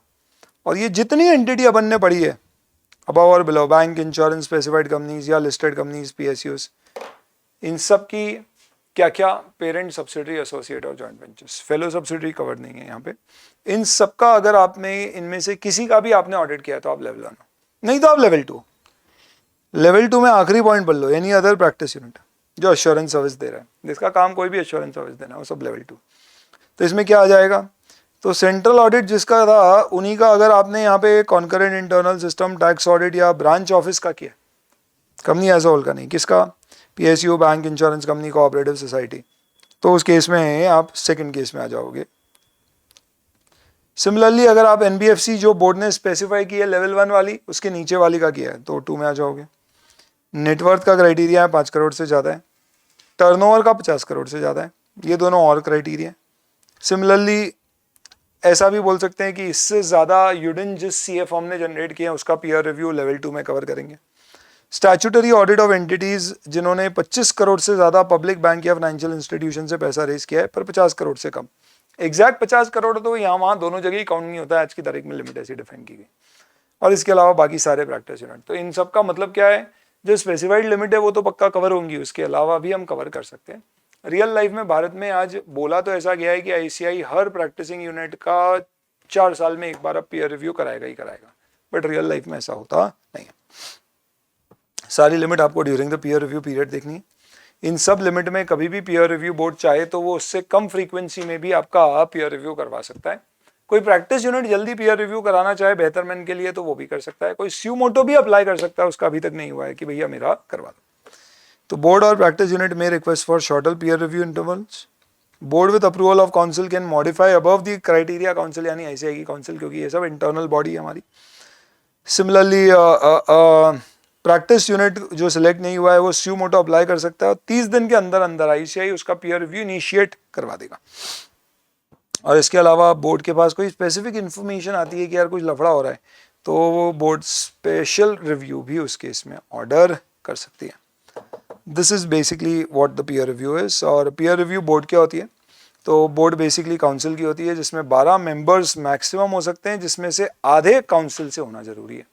और ये जितनी एंटिटी अपन ने पढ़ी है अबव और below, bank, insurance, specified companies या लिस्टेड कंपनीज, PSUs, इन सब की क्या क्या पेरेंट, सब्सिडरी, एसोसिएट और joint ventures, fellow subsidiary covered नहीं है यहाँ पे। इन सब का अगर आपने इनमें से किसी का भी आपने ऑडिट किया तो आप लेवल 1 हो, नहीं तो आप लेवल 2। लेवल 2 में आखिरी पॉइंट पढ़ लो, एनी अदर प्रैक्टिस यूनिट जो एश्योरेंस सर्विस दे रहा है, जिसका काम कोई भी एश्योरेंस सर्विस देना, वो सब लेवल 2। तो इसमें क्या आ जाएगा? तो सेंट्रल ऑडिट जिसका था उन्हीं का, अगर आपने यहाँ पे concurrent internal system tax audit या ब्रांच ऑफिस का किया, कंपनी एज होल का नहीं, किसका? PSU, bank, insurance company, cooperative society, तो उस केस में आप सेकंड केस में आ जाओगे। सिमिलरली अगर आप एनबीएफसी जो बोर्ड ने स्पेसिफाई की है लेवल 1 वाली, उसके नीचे वाली का किया है तो 2 में आ जाओगे। नेटवर्थ का क्राइटेरिया है 5 करोड़ से ज़्यादा है, टर्नओवर का 50 करोड़ से ज़्यादा है, ये दोनों और क्राइटेरिया है। सिमिलरली ऐसा भी बोल सकते हैं कि इससे ज़्यादा यूडिन जिस सीए फॉर्म ने जनरेट किया है उसका पीयर रिव्यू लेवल 2 में कवर करेंगे। स्टैट्यूटरी ऑडिट ऑफ एंटिटीज जिन्होंने 25 करोड़ से ज़्यादा पब्लिक बैंक या फाइनेंशियल इंस्टीट्यूशन से पैसा रेज किया है पर 50 करोड़ से कम, एग्जैक्ट 50 करोड़ तो यहाँ वहाँ दोनों जगह ही काउंट नहीं होता है, आज की तारीख में लिमिट ऐसी डिफाइन की गई। और इसके अलावा बाकी सारे प्रैक्टिस यूनिट, तो इन सब का मतलब क्या है, जो स्पेसिफाइड लिमिट है वो तो पक्का कवर होंगी, उसके अलावा भी हम कवर कर सकते हैं। रियल लाइफ में भारत में आज बोला तो ऐसा गया है कि आईसीआई हर प्रैक्टिसिंग यूनिट का 4 साल में एक बार अब पीयर रिव्यू कराएगा ही कराएगा, बट रियल लाइफ में ऐसा होता नहीं है। सारी लिमिट आपको during the peer review period देखनी है। इन सब लिमिट में कभी भी पीयर रिव्यू बोर्ड चाहे तो वो उससे कम फ्रीक्वेंसी में भी आपका पीयर रिव्यू करवा सकता है। कोई प्रैक्टिस यूनिट जल्दी पीयर रिव्यू कराना चाहे बेहतरमेंट के लिए तो वो भी कर सकता है, कोई स्यू मोटो भी अप्लाई कर सकता है, उसका अभी तक नहीं हुआ है कि भैया मेरा करवा दो। तो बोर्ड और प्रैक्टिस यूनिट में request for shorter peer review intervals. Board with approval of council can modify above the criteria council, यानी आईसीआई की काउंसिल, क्योंकि ये सब इंटरनल बॉडी है हमारी। सिमिलरली प्रैक्टिस यूनिट जो सिलेक्ट नहीं हुआ है वो स्यू मोटो अप्लाई कर सकता है और 30 दिन के अंदर अंदर आईसीआई उसका पीयर रिव्यू इनिशिएट करवा देगा। और इसके अलावा बोर्ड के पास कोई स्पेसिफिक इन्फॉर्मेशन आती है कि यार कुछ लफड़ा हो रहा है तो वो बोर्ड स्पेशल रिव्यू भी उस केस में ऑर्डर कर सकती है। This is basically what the peer review is. और पीयर रिव्यू बोर्ड क्या होती है, तो बोर्ड बेसिकली काउंसिल की होती है जिसमें 12 मेंबर्स मैक्सिमम हो सकते हैं, जिसमें से आधे काउंसिल से होना जरूरी है,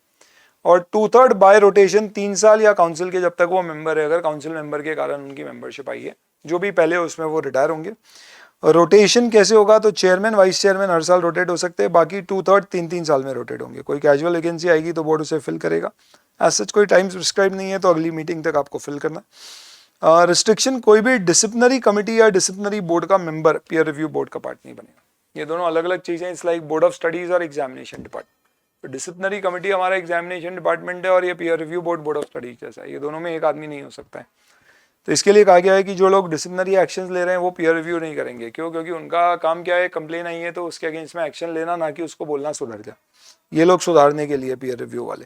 और 2/3 बाय रोटेशन 3 साल या काउंसिल के जब तक वो मेंबर है, अगर काउंसिल मेंबर के कारण उनकी मेंबरशिप आई है, जो भी पहले उसमें वो रिटायर होंगे। रोटेशन कैसे होगा, तो चेयरमैन वाइस चेयरमैन हर साल रोटेट हो सकते हैं, बाकी 2/3 3-3 साल में रोटेट होंगे। कोई कैजुअल वैकेंसी आएगी तो बोर्ड उसे फिल करेगा, एज सच कोई टाइम प्रिस्क्राइब नहीं है, तो अगली मीटिंग तक आपको फिल करना। रिस्ट्रिक्शन, कोई भी डिसिप्लिनरी कमिटी या डिसिप्लिनरी बोर्ड का मेंबर पीयर रिव्यू बोर्ड का पार्ट नहीं बनेगा। ये दोनों अलग अलग चीजें, it's like board of studies और एग्जामिनेशन डिपार्टमेंट। तो डिसिप्लिनरी कमिटी हमारा एग्जामिनेशन डिपार्टमेंट है और ये peer review board board of studies जैसा है, ये दोनों में एक आदमी नहीं हो सकता है। तो इसके लिए कहा गया है कि जो लोग डिसिप्लिनरी एक्शंस ले रहे हैं वो पीयर रिव्यू नहीं करेंगे। क्यों? क्योंकि उनका काम क्या है, कंप्लेन आई है तो उसके अगेंस्ट में एक्शन लेना, ना कि उसको बोलना सुधर जा। ये लोग सुधारने के लिए पीयर रिव्यू वाले।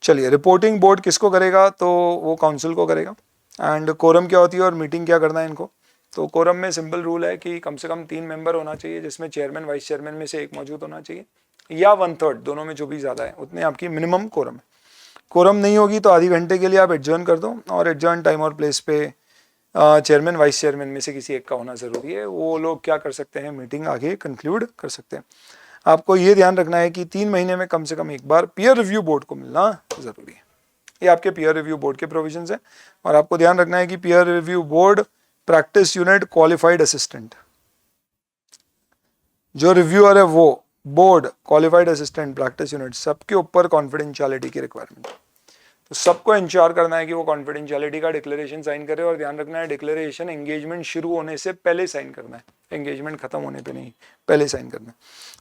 चलिए, रिपोर्टिंग बोर्ड किसको करेगा, तो वो काउंसिल को करेगा। एंड कोरम क्या होती है और मीटिंग क्या करना है इनको, तो कोरम में सिंपल रूल है कि कम से कम 3 मेंबर होना चाहिए, जिसमें चेयरमैन वाइस चेयरमैन में से एक मौजूद होना चाहिए, या 1/3, दोनों में जो भी ज़्यादा है उतने आपकी मिनिमम कोरम है। कोरम नहीं होगी तो आधी घंटे के लिए आप एडजर्न कर दो, और एडजर्न टाइम और प्लेस पे चेयरमैन वाइस चेयरमैन में से किसी एक का होना ज़रूरी है। वो लोग क्या कर सकते हैं, मीटिंग आगे कंक्लूड कर सकते हैं। आपको ये ध्यान रखना है कि 3 महीने में कम से कम एक बार पीयर रिव्यू बोर्ड को मिलना ज़रूरी है। ये आपके पीयर रिव्यू बोर्ड के प्रोविजंस हैं। और आपको ध्यान रखना है कि peer review board, practice unit, qualified assistant, जो रिव्यूअर है वो, board, qualified assistant, practice unit, सबके ऊपर कॉन्फिडेंशियलिटी की रिक्वायरमेंट है। तो सबको इंश्योर करना है कि वो कॉन्फिडेंशियलिटी का डिक्लेरेशन साइन करे, और ध्यान रखना है डिक्लेरेशन एंगेजमेंट शुरू होने से पहले साइन करना है, एंगेजमेंट खत्म होने पे नहीं, पहले साइन करना है।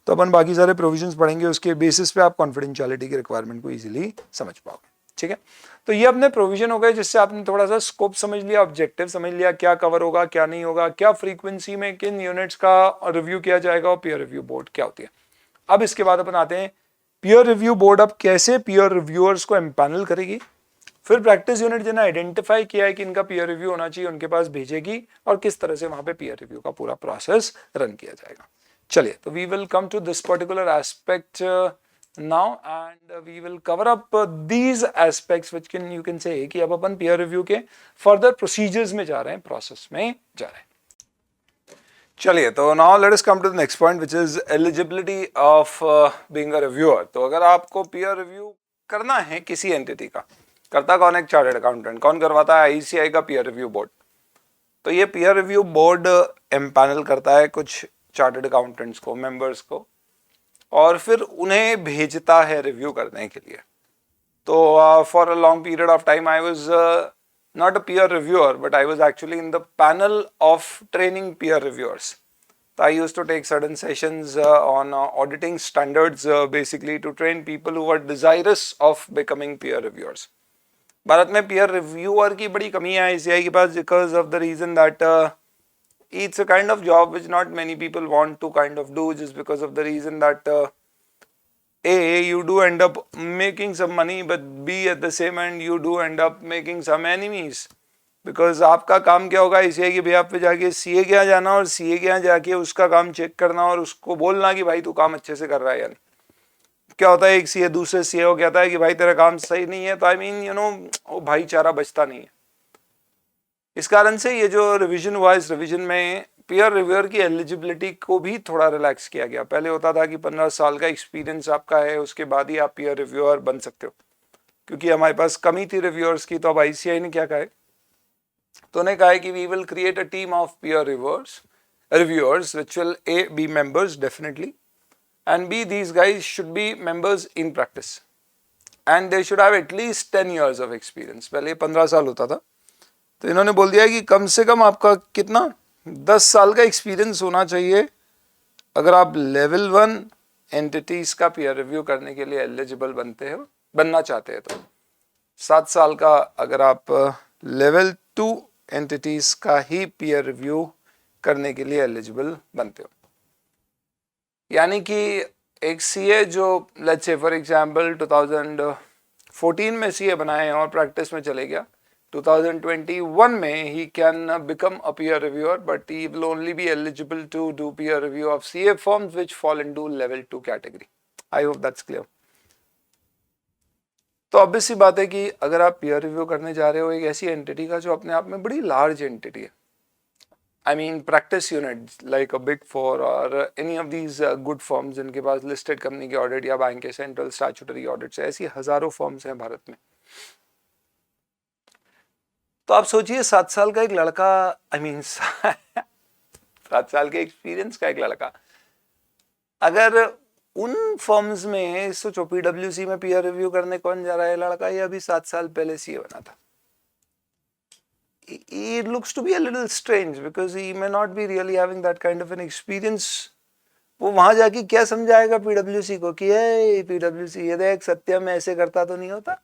तो अपन बाकी सारे प्रोविजंस पढ़ेंगे, उसके बेसिस पे आप कॉन्फिडेंशियलिटी की रिक्वायरमेंट को इजीली समझ पाओगे। ठीक है, तो ये अपने प्रोविजन हो गए, जिससे आपने थोड़ा सा स्कोप समझ लिया, ऑब्जेक्टिव समझ लिया, क्या कवर होगा क्या नहीं होगा, क्या फ्रीक्वेंसी में किन यूनिट्स का रिव्यू किया जाएगा, और पीयर रिव्यू बोर्ड क्या होती है। अब इसके बाद अपन आते हैं पीयर रिव्यू बोर्ड अब कैसे पीयर रिव्यूअर्स को एम्पैनल करेगी, फिर प्रैक्टिस यूनिट जिन्हें आइडेंटिफाई किया है कि इनका पीयर रिव्यू होना चाहिए उनके पास भेजेगी, और किस तरह से वहां पे पीयर रिव्यू का पूरा प्रोसेस रन किया जाएगा। चलिए, तो we will come to this particular aspect now and we will cover up these aspects which you can say कि अब अपन peer review के further procedures में जा रहे हैं, process में जा रहे हैं। चलिए, तो now let us come to the next point which is eligibility of being a reviewer। तो अगर आपको peer review करना है किसी entity का, करता कौन है, एक चार्टर्ड अकाउंटेंट। कौन करवाता है, आईसीआई का पीयर रिव्यू बोर्ड। तो ये पीयर रिव्यू बोर्ड एम्पैनल करता है कुछ चार्टर्ड अकाउंटेंट्स को, मेंबर्स को, और फिर उन्हें भेजता है रिव्यू करने के लिए। तो for a long period of time I was not a peer reviewer, but I was actually in the panel of training peer reviewers. So I used to take certain sessions on auditing standards basically to train people who are desirous of becoming peer reviewers. Bharat में peer reviewer की बड़ी कमी है ICI के पास, because of the reason that it's a kind of job which not many people want to kind of do, just because of the reason that A, you do end up making some money, but B, at the same end you do end up making some enemies. Because आपका काम क्या होगा इसे कि भैया आप पे जाके सीए के यहाँ जाना और सीए के यहाँ जाके उसका काम चेक करना और उसको बोलना कि भाई तू काम अच्छे से कर रहा है या नहीं। क्या होता है, एक सीए दूसरे सीए को कहता है कि भाई तेरा काम सही नहीं है, तो आई मीन यू नो वो भाईचारा बचता नहीं है। इस कारण से ये जो रिवीजन हुआ, इस रिवीजन में पीयर रिव्यूअर की एलिजिबिलिटी को भी थोड़ा रिलैक्स किया गया। पहले होता था कि 15 साल का एक्सपीरियंस आपका है उसके बाद ही आप पीयर रिव्यूअर बन सकते हो, क्योंकि हमारे पास कमी थी रिव्यूअर्स की। तो अब आईसीआई ने क्या कहा है, तो उन्हें कहा है कि we will create a team of peer reviewers which will A be members definitely and B these guys should be members in practice and they should have at least 10 years of experience। पहले 15 साल होता था, तो इन्होंने बोल दिया कि कम से कम आपका कितना 10 साल का एक्सपीरियंस होना चाहिए अगर आप लेवल 1 एंटिटीज का पीयर रिव्यू करने के लिए एलिजिबल बनना चाहते हैं। तो 7 साल का अगर आप लेवल 2 एंटिटीज का ही पीयर रिव्यू करने के लिए एलिजिबल बनते हो। यानी कि एक सीए जो लेट्स से फॉर एग्जांपल 2014 में सीए बनाए और प्रैक्टिस में चले गया, 2021 में he can become a peer reviewer, but he will only be eligible to do peer review of CA firms which fall into level 2 category। I hope that's clear। तो obvious सी बात है कि अगर आप पीयर रिव्यू करने जा रहे हो एक ऐसी एंटिटी का जो अपने आप में बड़ी लार्ज एंटिटी है, I mean practice unit like a big four और any of these good firms जिनके पास लिस्टेड कंपनी के ऑडिट या बैंक के सेंट्रल स्टैट्यूटरी ऑडिट से, ऐसी हजारों फर्म्स हैं भारत में। तो आप सोचिए 7 साल का एक लड़का, आई मीन 7 साल के एक्सपीरियंस का एक लड़का अगर उन फर्म्स में, सोचो पीडब्ल्यूसी में पीयर रिव्यू करने कौन जा रहा है, लड़का ये अभी 7 साल पहले सीए बना था। It looks to be a little strange because he may not be really having that kind of an experience। वो वहां जाके क्या समझाएगा पीडब्ल्यूसी को कि ये पीडब्ल्यूसी ये देख सत्यम ऐसे करता तो नहीं होता।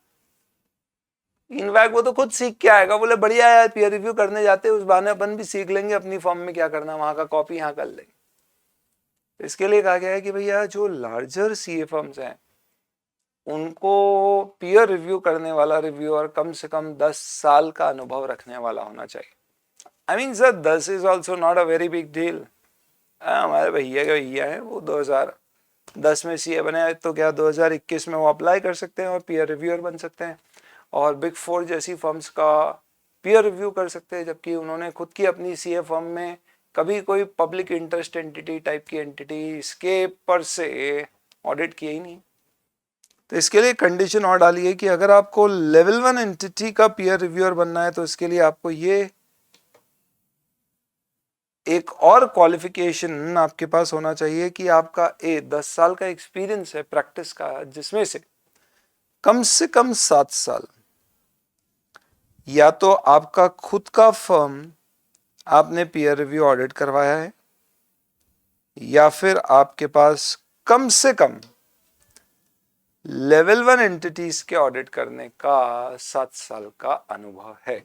इनफैक्ट वो तो खुद सीख के आएगा, बोले बढ़िया है पीयर रिव्यू करने जाते उस बहाने अपन भी सीख लेंगे अपनी फर्म में क्या करना, वहां का कॉपी यहाँ कर लेंगे। इसके लिए कहा गया है कि भैया जो लार्जर सीए फर्म्स हैं उनको पीयर रिव्यू करने वाला रिव्यूअर कम से कम 10 साल का अनुभव रखने वाला होना चाहिए। I mean sir 10 is also not a very big deal. हमारे भैया के भैया हैं वो 2010 में सीए बने, तो क्या 2021 में वो अप्लाई कर सकते हैं और पीयर रिव्यूअर बन सकते हैं और बिग फोर जैसी फर्म्स का पीयर रिव्यू कर सकते हैं, जबकि उन्होंने खुद की अपनी सीए फर्म में कभी कोई पब्लिक इंटरेस्ट एंटिटी टाइप की एंटिटी इसके पर से ऑडिट किया ही नहीं। तो इसके लिए कंडीशन और डाली है कि अगर आपको लेवल 1 एंटिटी का पीयर रिव्यूअर बनना है तो इसके लिए आपको ये एक और क्वालिफिकेशन आपके पास होना चाहिए कि आपका 10 साल का एक्सपीरियंस है प्रैक्टिस का, जिसमें से कम से कम 7 साल या तो आपका खुद का फर्म आपने पीयर रिव्यू ऑडिट करवाया है या फिर आपके पास कम से कम लेवल 1 एंटिटीज के ऑडिट करने का 7 साल का अनुभव है।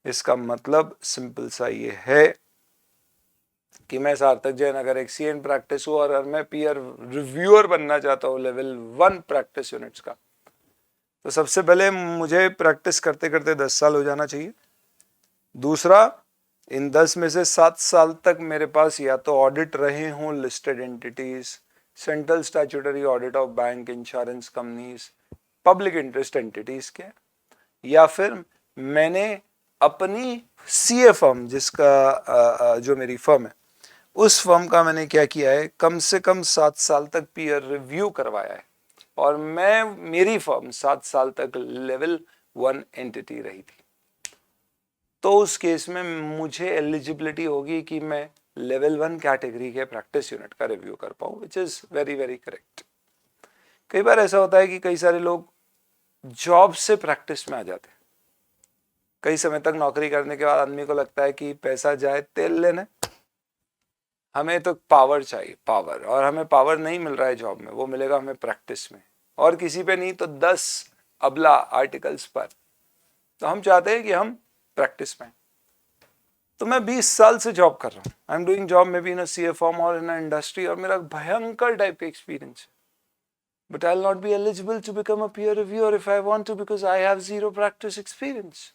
इसका मतलब सिंपल सा ये है कि मैं सार्थक जैन अगर एक सीएन प्रैक्टिस हूँ और मैं पीयर रिव्यूअर बनना चाहता हूँ लेवल 1 प्रैक्टिस यूनिट्स का, तो सबसे पहले मुझे प्रैक्टिस करते करते 10 साल हो जाना चाहिए। दूसरा, इन 10 में से 7 साल तक मेरे पास या तो ऑडिट रहे हों listed entities, central statutory audit of bank, insurance companies, public interest entities के, या फिर मैंने अपनी सीए फर्म जिसका जो मेरी फर्म है उस फर्म का मैंने क्या किया है, कम से कम 7 साल तक पीयर रिव्यू करवाया है और मेरी फर्म 7 साल तक लेवल 1 एंटिटी रही थी। तो उस केस में मुझे एलिजिबिलिटी होगी कि मैं लेवल 1 कैटेगरी के प्रैक्टिस यूनिट का रिव्यू कर पाऊँ, which is very very correct. कई बार ऐसा होता है कि कई सारे लोग जॉब से प्रैक्टिस में आ जाते हैं। कई समय तक नौकरी करने के बाद आदमी को लगता है कि पैसा जाए तेल लेने, हमें तो पावर चाहिए, पावर, और हमें पावर नहीं मिल रहा है जॉब में, वो मिलेगा हमें प्रैक्टिस में, और किसी पे नहीं तो 10 अबला आर्टिकल्स पर। तो हम चाहते हैं कि हम प्रैक्टिस में। तो मैं 20 साल से जॉब कर रहा हूँ, आई एम डूइंग जॉब में be in a CA form और इन इंडस्ट्री, और मेरा भयंकर टाइप का एक्सपीरियंस है, but I will not be eligible to become a peer reviewer if I want to, because I have zero practice experience.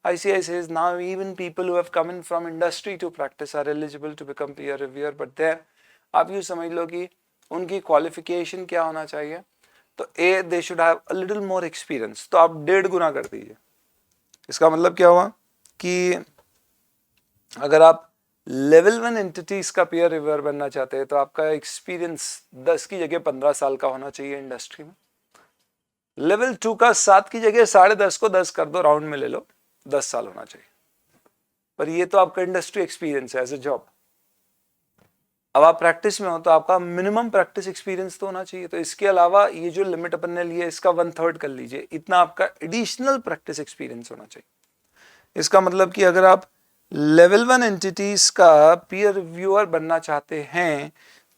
ICI says now even people who have come in from industry to practice are eligible to become peer reviewer, but then आप यूँ समझ लो कि उनकी qualification क्या होना चाहिए, तो uh they should have a little more experience, तो आप 1.5 गुना कर दीजिए. इसका मतलब क्या हुआ कि अगर आप लेवल 1 एंटिटीज का पीयर रिव्यूअर बनना चाहते हैं तो आपका एक्सपीरियंस 10 की जगह 15 साल का होना चाहिए इंडस्ट्री में. लेवल 2 का 7 की जगह 10.5 को 10 कर दो, राउंड में ले लो, 10 साल होना चाहिए. पर ये तो आपका इंडस्ट्री एक्सपीरियंस है एज ए जॉब. अब आप प्रैक्टिस में हो तो आपका मिनिमम प्रैक्टिस एक्सपीरियंस तो होना चाहिए. तो इसके अलावा ये जो लिमिट अपन ने लिया इसका 1/3 कर लीजिए, इतना आपका एडिशनल प्रैक्टिस एक्सपीरियंस होना चाहिए. इसका मतलब कि अगर आप लेवल 1 एंटिटीज का पीयर रिव्यूअर बनना चाहते हैं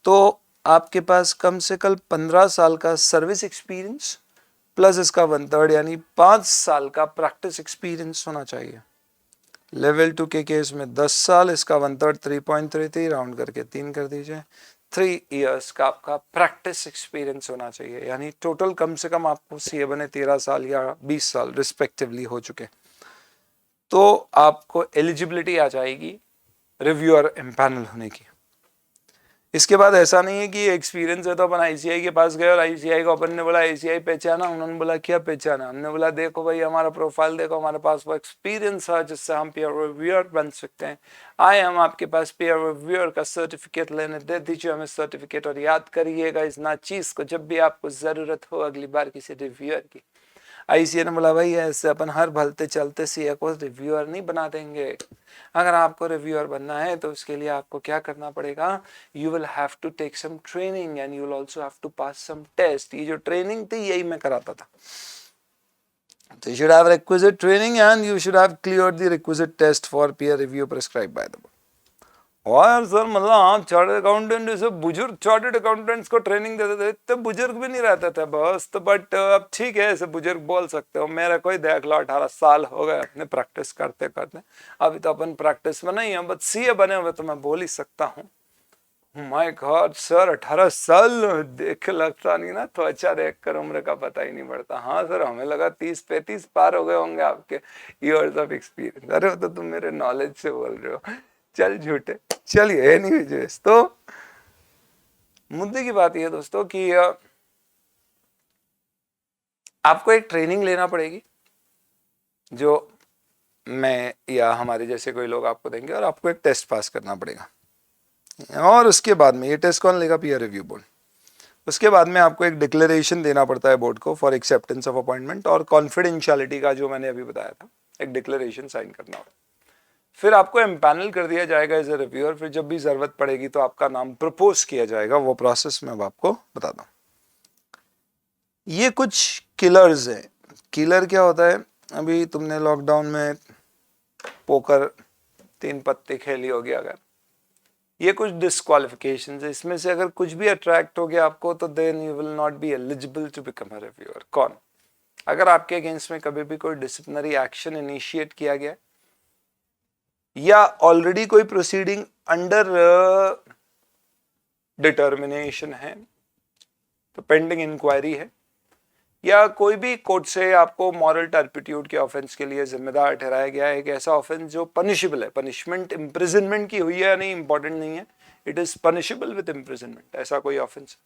तो आपके पास कम से कम 15 साल का सर्विस एक्सपीरियंस प्लस इसका 1/3 यानी 5 साल का प्रैक्टिस एक्सपीरियंस होना चाहिए. लेवल 2 के केस में 10 साल, इसका 1/3 3.33 राउंड करके 3 कर दीजिए. 3 इयर्स का आपका प्रैक्टिस एक्सपीरियंस होना चाहिए, यानी टोटल कम से कम आपको सीए बने 13 साल या 20 साल रिस्पेक्टिवली हो चुके, तो आपको एलिजिबिलिटी आ जाएगी रिव्यूअर एम्पैनल होने की. इसके बाद ऐसा नहीं है कि एक्सपीरियंस है तो अपन आईसीआई के पास गए और आईसीआई को अपन ने बोला आईसीआई पहचाना, उन्होंने बोला क्या पहचाना, हमने बोला देखो भाई हमारा प्रोफाइल देखो, हमारे पास वो एक्सपीरियंस है जिससे हम पीयर रिव्यूअर बन सकते हैं, आए हम आपके पास पीयर रिव्यूअर का सर्टिफिकेट लेने, दे दीजिए हमें सर्टिफिकेट, और याद करिएगा इस ना चीज को जब भी आपको जरूरत हो अगली बार किसी रिव्यूअर की. आईसीए ने बोला भाई ऐसे अपन हर भलते चलते सीए को रिव्यूअर नहीं बना देंगे, अगर आपको रिव्यूअर बनना है तो उसके लिए आपको क्या करना पड़ेगा, you will have to take some training and you will also have to pass some test. ये जो ट्रेनिंग थी यही मैं कराता था, तो you should have requisite training and you should have cleared the requisite test for peer review prescribed by the board. और sir मतलब आप चार्टर्ड अकाउंटेंट जैसे बुजुर्ग चार्टर्ड अकाउंटेंट्स को ट्रेनिंग देते थे, इतने बुजुर्ग भी नहीं रहते थे बस, तो बट अब ठीक है ऐसे बुजुर्ग बोल सकते हो. मेरा कोई देख लो 18 साल हो गए अपने प्रैक्टिस करते करते, अभी तो अपन प्रैक्टिस में नहीं है, बट सीए बने हुए तो मैं बोल ही सकता हूँ. माय गॉड सर 18 साल देख लगता नहीं ना, त्वचा देख कर उम्र का पता ही नहीं पड़ता. हाँ सर हमें लगा 30-35 पार हो गए होंगे आपके ईयर्स ऑफ एक्सपीरियंस. अरे तो तुम मेरे नॉलेज से बोल रहे हो, चल झूठे. चलिए एनीवेज, तो मुद्दे की बात यह दोस्तों कि आपको एक ट्रेनिंग लेना पड़ेगी जो मैं या हमारे जैसे कोई लोग आपको देंगे, और आपको एक टेस्ट पास करना पड़ेगा, और उसके बाद में ये टेस्ट कौन लेगा, पीयर रिव्यू बोर्ड. उसके बाद में आपको एक डिक्लेरेशन देना पड़ता है बोर्ड को फॉर एक्सेप्टेंस ऑफ अपॉइंटमेंट, और कॉन्फिडेंशियलिटी का जो मैंने अभी बताया था एक डिक्लेरेशन साइन करना होगा. फिर आपको एम्पैनल कर दिया जाएगा एज ए रिव्यूअर, फिर जब भी जरूरत पड़ेगी तो आपका नाम प्रपोज किया जाएगा. वो प्रोसेस मैं अब आपको बताता हूँ. ये कुछ किलर्स हैं. किलर क्या होता है, अभी तुमने लॉकडाउन में पोकर 3 पत्ते खेली होगी, अगर ये कुछ डिस्क्वालिफिकेशन है, इसमें से अगर कुछ भी अट्रैक्ट हो गया आपको तो then you will not be eligible to become a reviewer. कौन, अगर आपके अगेंस्ट में कभी भी कोई डिसिप्लिनरी एक्शन इनिशिएट किया गया या ऑलरेडी कोई प्रोसीडिंग अंडर डिटर्मिनेशन है, तो पेंडिंग इंक्वायरी है, या कोई भी कोर्ट से आपको मॉरल टर्पिट्यूड के ऑफेंस के लिए जिम्मेदार ठहराया गया है, एक ऐसा ऑफेंस जो पनिशेबल है, पनिशमेंट इम्प्रिजनमेंट की हुई है या नहीं इंपॉर्टेंट नहीं है, it is punishable with imprisonment, ऐसा कोई ऑफेंस.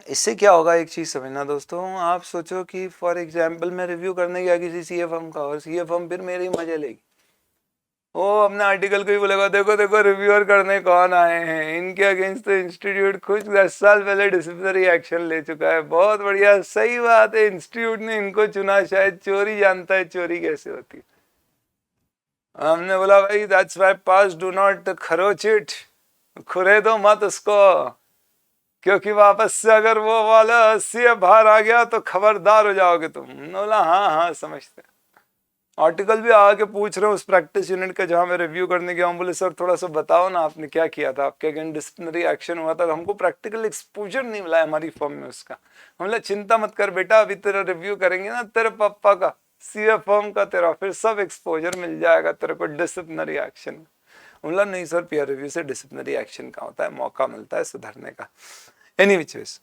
इससे क्या होगा, एक चीज समझना दोस्तों, आप सोचो कि फॉर एग्जाम्पल मैं रिव्यू करने गया किसी सीए फर्म का, और सीए फर्म फिर मेरी मजे लेगी, वो अपने आर्टिकल को ही बोलेगा देखो देखो रिव्यूअर करने कौन आए हैं, इनके अगेंस्ट तो इंस्टीट्यूट खुद 10 साल पहले डिसिप्लिनरी एक्शन ले चुका है. बहुत बढ़िया, सही बात है, इंस्टीट्यूट ने इनको चुना, शायद चोरी जानता है चोरी कैसे होती है. हमने बोला भाई that's why pass do not खरोच इट, खुरे दो मत उसको, क्योंकि वापस से अगर वो वाला 80 बाहर आ गया तो खबरदार हो जाओगे तुम. बोला हाँ हाँ समझते. आर्टिकल भी आके पूछ रहे हो उस प्रैक्टिस यूनिट का जहां मैं रिव्यू करने गया हूँ, बोले सर थोड़ा सा बताओ ना आपने क्या किया था, आपके अगेंस्ट डिसिप्लिनरी एक्शन हुआ था, हमको प्रैक्टिकल एक्सपोजर नहीं मिला है हमारी फर्म में उसका. हम बोले चिंता मत कर बेटा, अभी तेरा रिव्यू करेंगे ना तेरे पापा का, सीए फर्म का तेरा फिर सब एक्सपोजर मिल जाएगा तेरे को डिसिप्लिनरी एक्शन। मतलब नहीं सर, पीयर रिव्यू से डिसिप्लिनरी एक्शन का होता है, मौका मिलता है सुधरने का। एनी विच वेज,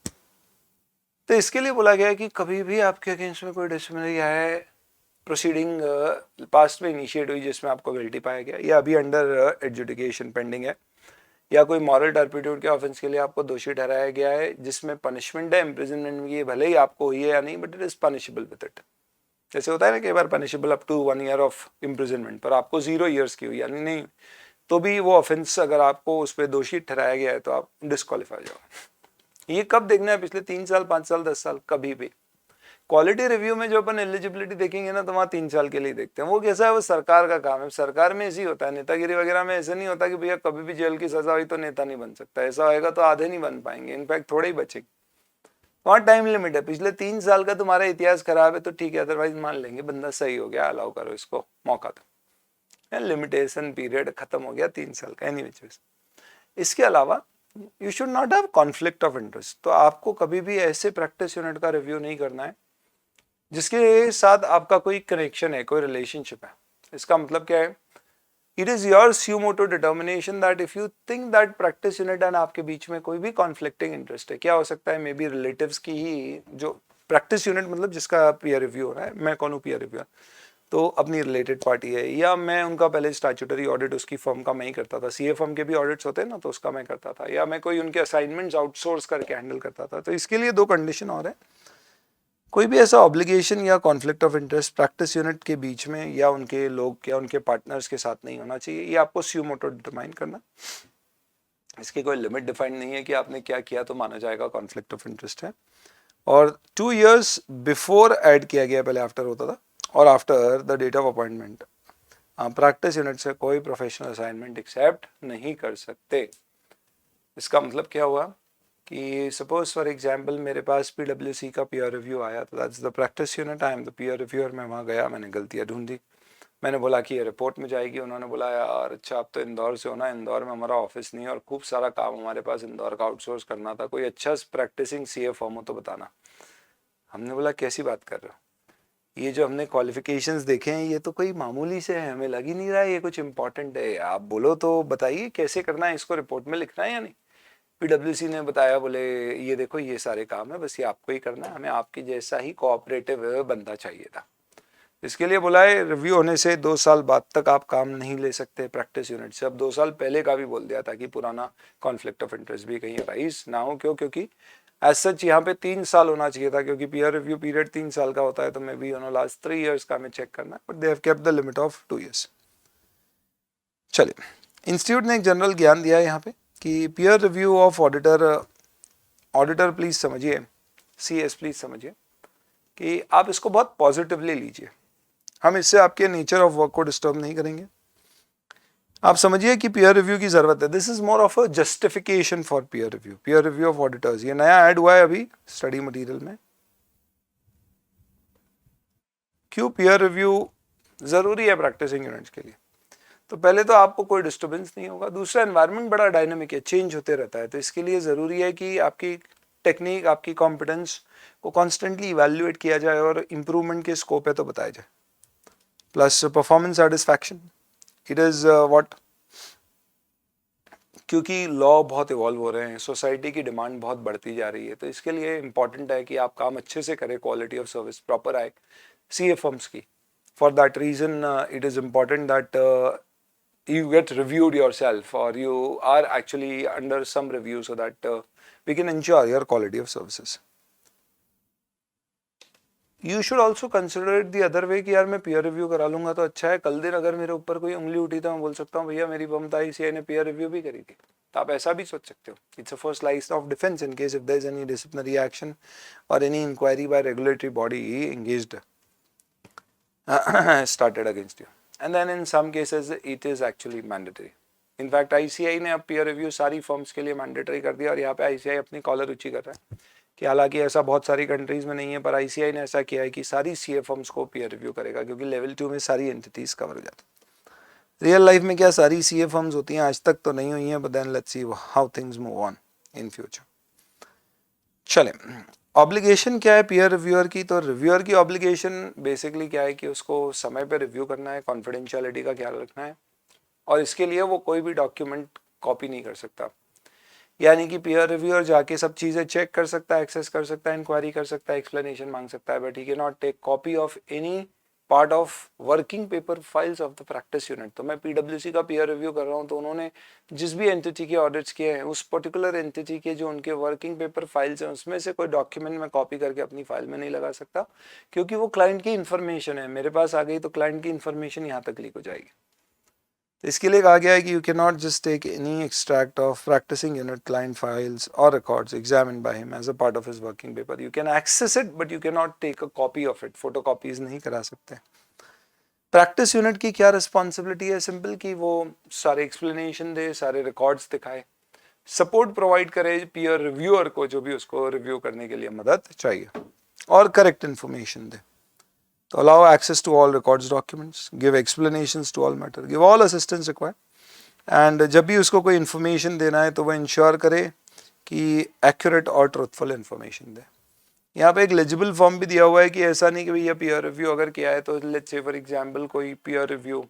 तो इसके लिए बोला गया है कि कभी भी आपके अगेंस्ट में कोई डिसिप्लिनरी है, प्रोसीडिंग पास्ट में इनिशिएट हुई जिसमें आपको गिल्टी पाया गया या अभी अंडर एडजुडिकेशन पेंडिंग है, या कोई मॉरल टर्पिट्यूड के ऑफेंस के लिए आपको दोषी ठहराया गया है जिसमें पनिशमेंट है इम्प्रिजनमेंट की, भले ही आपको हुई है या नहीं, but it is punishable with it. जैसे होता है ना कई बार punishable up to 1 year of imprisonment, पर आपको 0 ईयर्स की हुई यानी नहीं, तो भी वो ऑफेंस अगर आपको उस पर दोषी ठहराया गया है तो आप डिस्क्वालीफाई हो जाओ। ये कब देखना है? पिछले 3 साल, 5 साल, 10 साल, कभी भी। क्वालिटी रिव्यू में जो अपन एलिजिबिलिटी देखेंगे ना, तो वहाँ 3 साल के लिए देखते हैं। वो कैसा है, वो सरकार का काम है। सरकार में ऐसे ही होता है, नेतागिरी वगैरह में ऐसे नहीं होता कि भैया कभी भी जेल की सजा हुई तो नेता नहीं बन सकता। ऐसा होएगा तो आधे नहीं बन पाएंगे, इनफैक्ट थोड़े ही बचेंगे। वहाँ टाइम लिमिट है। पिछले 3 साल का तुम्हारा इतिहास खराब है तो ठीक है, अदरवाइज मान लेंगे बंदा सही हो गया, अलाउ करो इसको मौका दो। लिमिटेशन पीरियड खत्म हो गया 3 साल का। एनी विच, इसके अलावा you should not have conflict of interest. तो आपको कभी भी ऐसे प्रैक्टिस यूनिट का रिव्यू नहीं करना है जिसके साथ आपका कोई कनेक्शन है, कोई रिलेशनशिप है। इसका मतलब क्या है? It is your suo motu determination that if you think that practice unit and आपके बीच में कोई भी कॉन्फ्लिक्टिंग इंटरेस्ट है, क्या हो सकता है, मे बी रिलेटिव्स की ही, जो प्रैक्टिस यूनिट मतलब जिसका पीयर रिव्यू हो रहा है, मैं कौन हूँ पीयर रिव्यूअर, तो अपनी रिलेटेड पार्टी है, या मैं उनका पहले स्टैट्यूटरी ऑडिट उसकी फर्म का मैं ही करता था, सीए फर्म के भी ऑडिट्स होते हैं ना, तो उसका मैं करता था, या मैं कोई उनके असाइनमेंट्स आउटसोर्स करके हैंडल करता था। तो इसके लिए 2 कंडीशन और है। कोई भी ऐसा ऑब्लिगेशन या conflict of interest practice unit के बीच में या उनके लोग या उनके पार्टनर्स के साथ नहीं होना चाहिए। ये आपको स्यूमोटो डिटरमाइन करना। इसकी कोई लिमिट डिफाइंड नहीं है कि आपने क्या किया तो माना जाएगा कॉन्फ्लिक्ट ऑफ इंटरेस्ट है। और 2 years बिफोर ऐड किया गया, पहले आफ्टर होता था, और after the date of appointment आप प्रैक्टिस यूनिट से कोई प्रोफेशनल असाइनमेंट एक्सेप्ट नहीं कर सकते। इसका मतलब क्या हुआ कि सपोज फॉर एग्जांपल मेरे पास पीडब्ल्यूसी का पीयर रिव्यू आया, तो that's the practice unit, I am the peer reviewer. मैं वहाँ गया, मैंने गलतियाँ ढूंढी, मैंने बोला कि ये रिपोर्ट में जाएगी, उन्होंने बोला यार अच्छा आप तो इंदौर से हो ना, इंदौर में हमारा ऑफिस नहीं है और खूब सारा काम हमारे पास इंदौर का आउटसोर्स करना था, कोई अच्छा प्रैक्टिसिंग सीए फर्म हो तो बताना। हमने बोला कैसी बात कर रहे हो, ये जो हमने क्वालिफिकेशंस देखे हैं ये तो कोई मामूली से है, हमें लग ही नहीं रहा है ये कुछ इंपॉर्टेंट है, आप बोलो तो बताइए कैसे करना है, इसको रिपोर्ट में लिखना है या नहीं। पीडब्ल्यूसी ने बताया, बोले ये देखो ये सारे काम है, बस ये आपको ही करना है, हमें आपकी जैसा ही कोऑपरेटिव बंदा चाहिए था। इसके लिए बोला है रिव्यू होने से 2 साल बाद तक आप काम नहीं ले सकते प्रैक्टिस यूनिट से। अब 2 साल पहले का भी बोल दिया ताकि पुराना कॉन्फ्लिक्ट ऑफ इंटरेस्ट भी कहीं राइज ना हो। क्यों? क्योंकि एज सच यहाँ पे 3 साल होना चाहिए था, क्योंकि पीयर रिव्यू पीरियड 3 साल का होता है, तो मे बी लास्ट 3 years का हमें चेक करना है, but they have kept the limit of 2 years। चलिए, इंस्टीट्यूट ने एक जनरल ज्ञान दिया है यहाँ पे कि peer review of auditor please समझिए, CS प्लीज समझिए कि आप इसको बहुत पॉजिटिवली लीजिए। हम इससे आपके नेचर ऑफ वर्क को डिस्टर्ब नहीं करेंगे। आप समझिए कि पीयर रिव्यू की जरूरत है। This is more of a justification for peer review. Peer review of auditors ये नया ऐड हुआ है अभी स्टडी मटेरियल में। क्यों पीयर रिव्यू जरूरी है प्रैक्टिसिंग यूनिट्स के लिए? तो पहले तो आपको कोई डिस्टर्बेंस नहीं होगा, दूसरा एनवायरनमेंट बड़ा डायनामिक है, चेंज होते रहता है, तो इसके लिए ज़रूरी है कि आपकी टेक्निक, आपकी कॉम्पिटेंस को कॉन्स्टेंटली इवैल्यूएट किया जाए और इम्प्रूवमेंट के स्कोप है तो बताया जाए। Plus performance satisfaction, it is what, क्योंकि लॉ बहुत इवॉल्व हो रहे हैं, सोसाइटी की डिमांड बहुत बढ़ती जा रही है, तो इसके लिए इंपॉर्टेंट है कि आप काम अच्छे से करें, क्वालिटी ऑफ सर्विस प्रॉपर आए सीए फर्म्स की। For that reason it is important that you get reviewed yourself or you are actually under some review so that we can ensure your quality of services. You should also consider it the other way कि यार मैं peer review करा लूंगा तो अच्छा है, कल दिन अगर मेरे ऊपर कोई उंगली उठी तो मैं बोल सकता हूँ भैया मेरी बम था, ICAI ने peer review भी करी थी। तो आप ऐसा भी सोच सकते हो। It's a first line of defense in case if there is any disciplinary action or any inquiry by regulatory body engaged started against you. And then in some cases it is actually mandatory. In fact ICAI ने अब peer review सारी firms के लिए mandatory कर दिया, और यहाँ पे ICAI अपनी कॉलर ऊंची कर रहा है कि हालांकि ऐसा बहुत सारी कंट्रीज में नहीं है, पर ICAI ने ऐसा किया है कि सारी CA firms को peer review करेगा, क्योंकि लेवल 2 में सारी एंटिटीज कवर हो जाती है। रियल लाइफ में क्या सारी CA firms होती हैं? आज तक तो नहीं हुई हैं, but then let's see how things move on in future. चले, ऑब्लिगेशन क्या है पीयर रिव्यूअर की? तो रिव्यूअर की ऑब्लिगेशन बेसिकली क्या है कि उसको समय पे रिव्यू करना है, कॉन्फिडेंशियलिटी का ख्याल रखना है, और इसके लिए वो कोई भी डॉक्यूमेंट कॉपी नहीं कर सकता। यानी कि पीयर रिव्यूअर जाके सब चीज़ें चेक कर सकता है, एक्सेस कर सकता है, इंक्वायरी कर सकता है, एक्सप्लेनेशन मांग सकता है, but he can not take copy of any part of working paper files of the practice unit. तो मैं पीडब्ल्यूसी का पीयर रिव्यू कर रहा हूँ, तो उन्होंने जिस भी एंटिटी के ऑडिट्स किए हैं उस पर्टिकुलर एंटिटी के जो उनके वर्किंग पेपर फाइल्स हैं उसमें से कोई डॉक्यूमेंट मैं कॉपी करके अपनी फाइल में नहीं लगा सकता, क्योंकि वो क्लाइंट की इन्फॉर्मेशन है, मेरे पास आ गई तो क्लाइंट की इन्फॉर्मेशन यहाँ तक लीक हो जाएगी। तो इसके लिए कहा गया है कि you can not just take any extract of practising unit client files और records examined by him as a part of his working paper. You can access it but you can not take a copy of it, photo copies नहीं करा सकते। Practice unit की क्या responsibility है? Simple कि वो सारे एक्सप्लेनेशन दे, सारे रिकॉर्ड्स दिखाए, सपोर्ट प्रोवाइड करे पीयर रिव्यूअर को जो भी उसको रिव्यू करने के लिए मदद चाहिए, और करेक्ट इन्फॉर्मेशन दे। तो allow access to all records documents, give explanations to all matter, give all assistance required, and जब भी उसको कोई इन्फॉर्मेशन देना है तो वह इंश्योर करे कि एक्यूरेट और ट्रूथफुल इन्फॉर्मेशन दे। यहाँ पे एक लेजिबल फॉर्म भी दिया हुआ है कि ऐसा नहीं कि भैया पीयर रिव्यू अगर किया है तो लेट्स से फॉर एग्जांपल कोई पीयर रिव्यू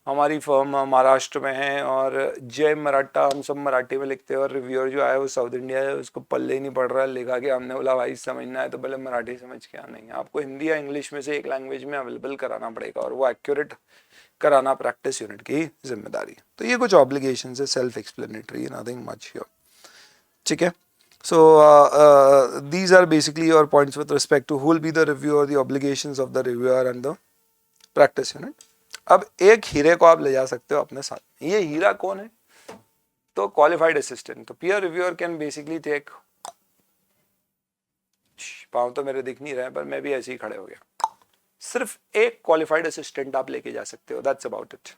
हमारी फर्म महाराष्ट्र में है और जय मराठा हम सब मराठी में लिखते हैं और रिव्यूअर जो आया वो साउथ इंडिया है, उसको पल्ले ही नहीं पड़ रहा है, लिखा के हमने बोला भाई समझना है तो पहले मराठी समझ के आना, नहीं आपको हिंदी या इंग्लिश में से एक लैंग्वेज में अवेलेबल कराना पड़ेगा और वो एक्यूरेट कराना प्रैक्टिस यूनिट की जिम्मेदारी है। तो ये कुछ ऑब्लिगेशन है, self explanatory, nothing much here, ठीक है। So these are basically your points with respect to who will be the reviewer, the obligations of the reviewer and the practice unit. अब एक हीरे को आप ले जा सकते हो अपने साथ में। ये हीरा कौन है? तो क्वालिफाइड असिस्टेंट। तो peer reviewer can basically take, पाँव तो मेरे दिख नहीं रहे पर मैं भी ऐसे ही खड़े हो गया, सिर्फ एक क्वालिफाइड असिस्टेंट आप लेके जा सकते हो, दैट्स अबाउट इट।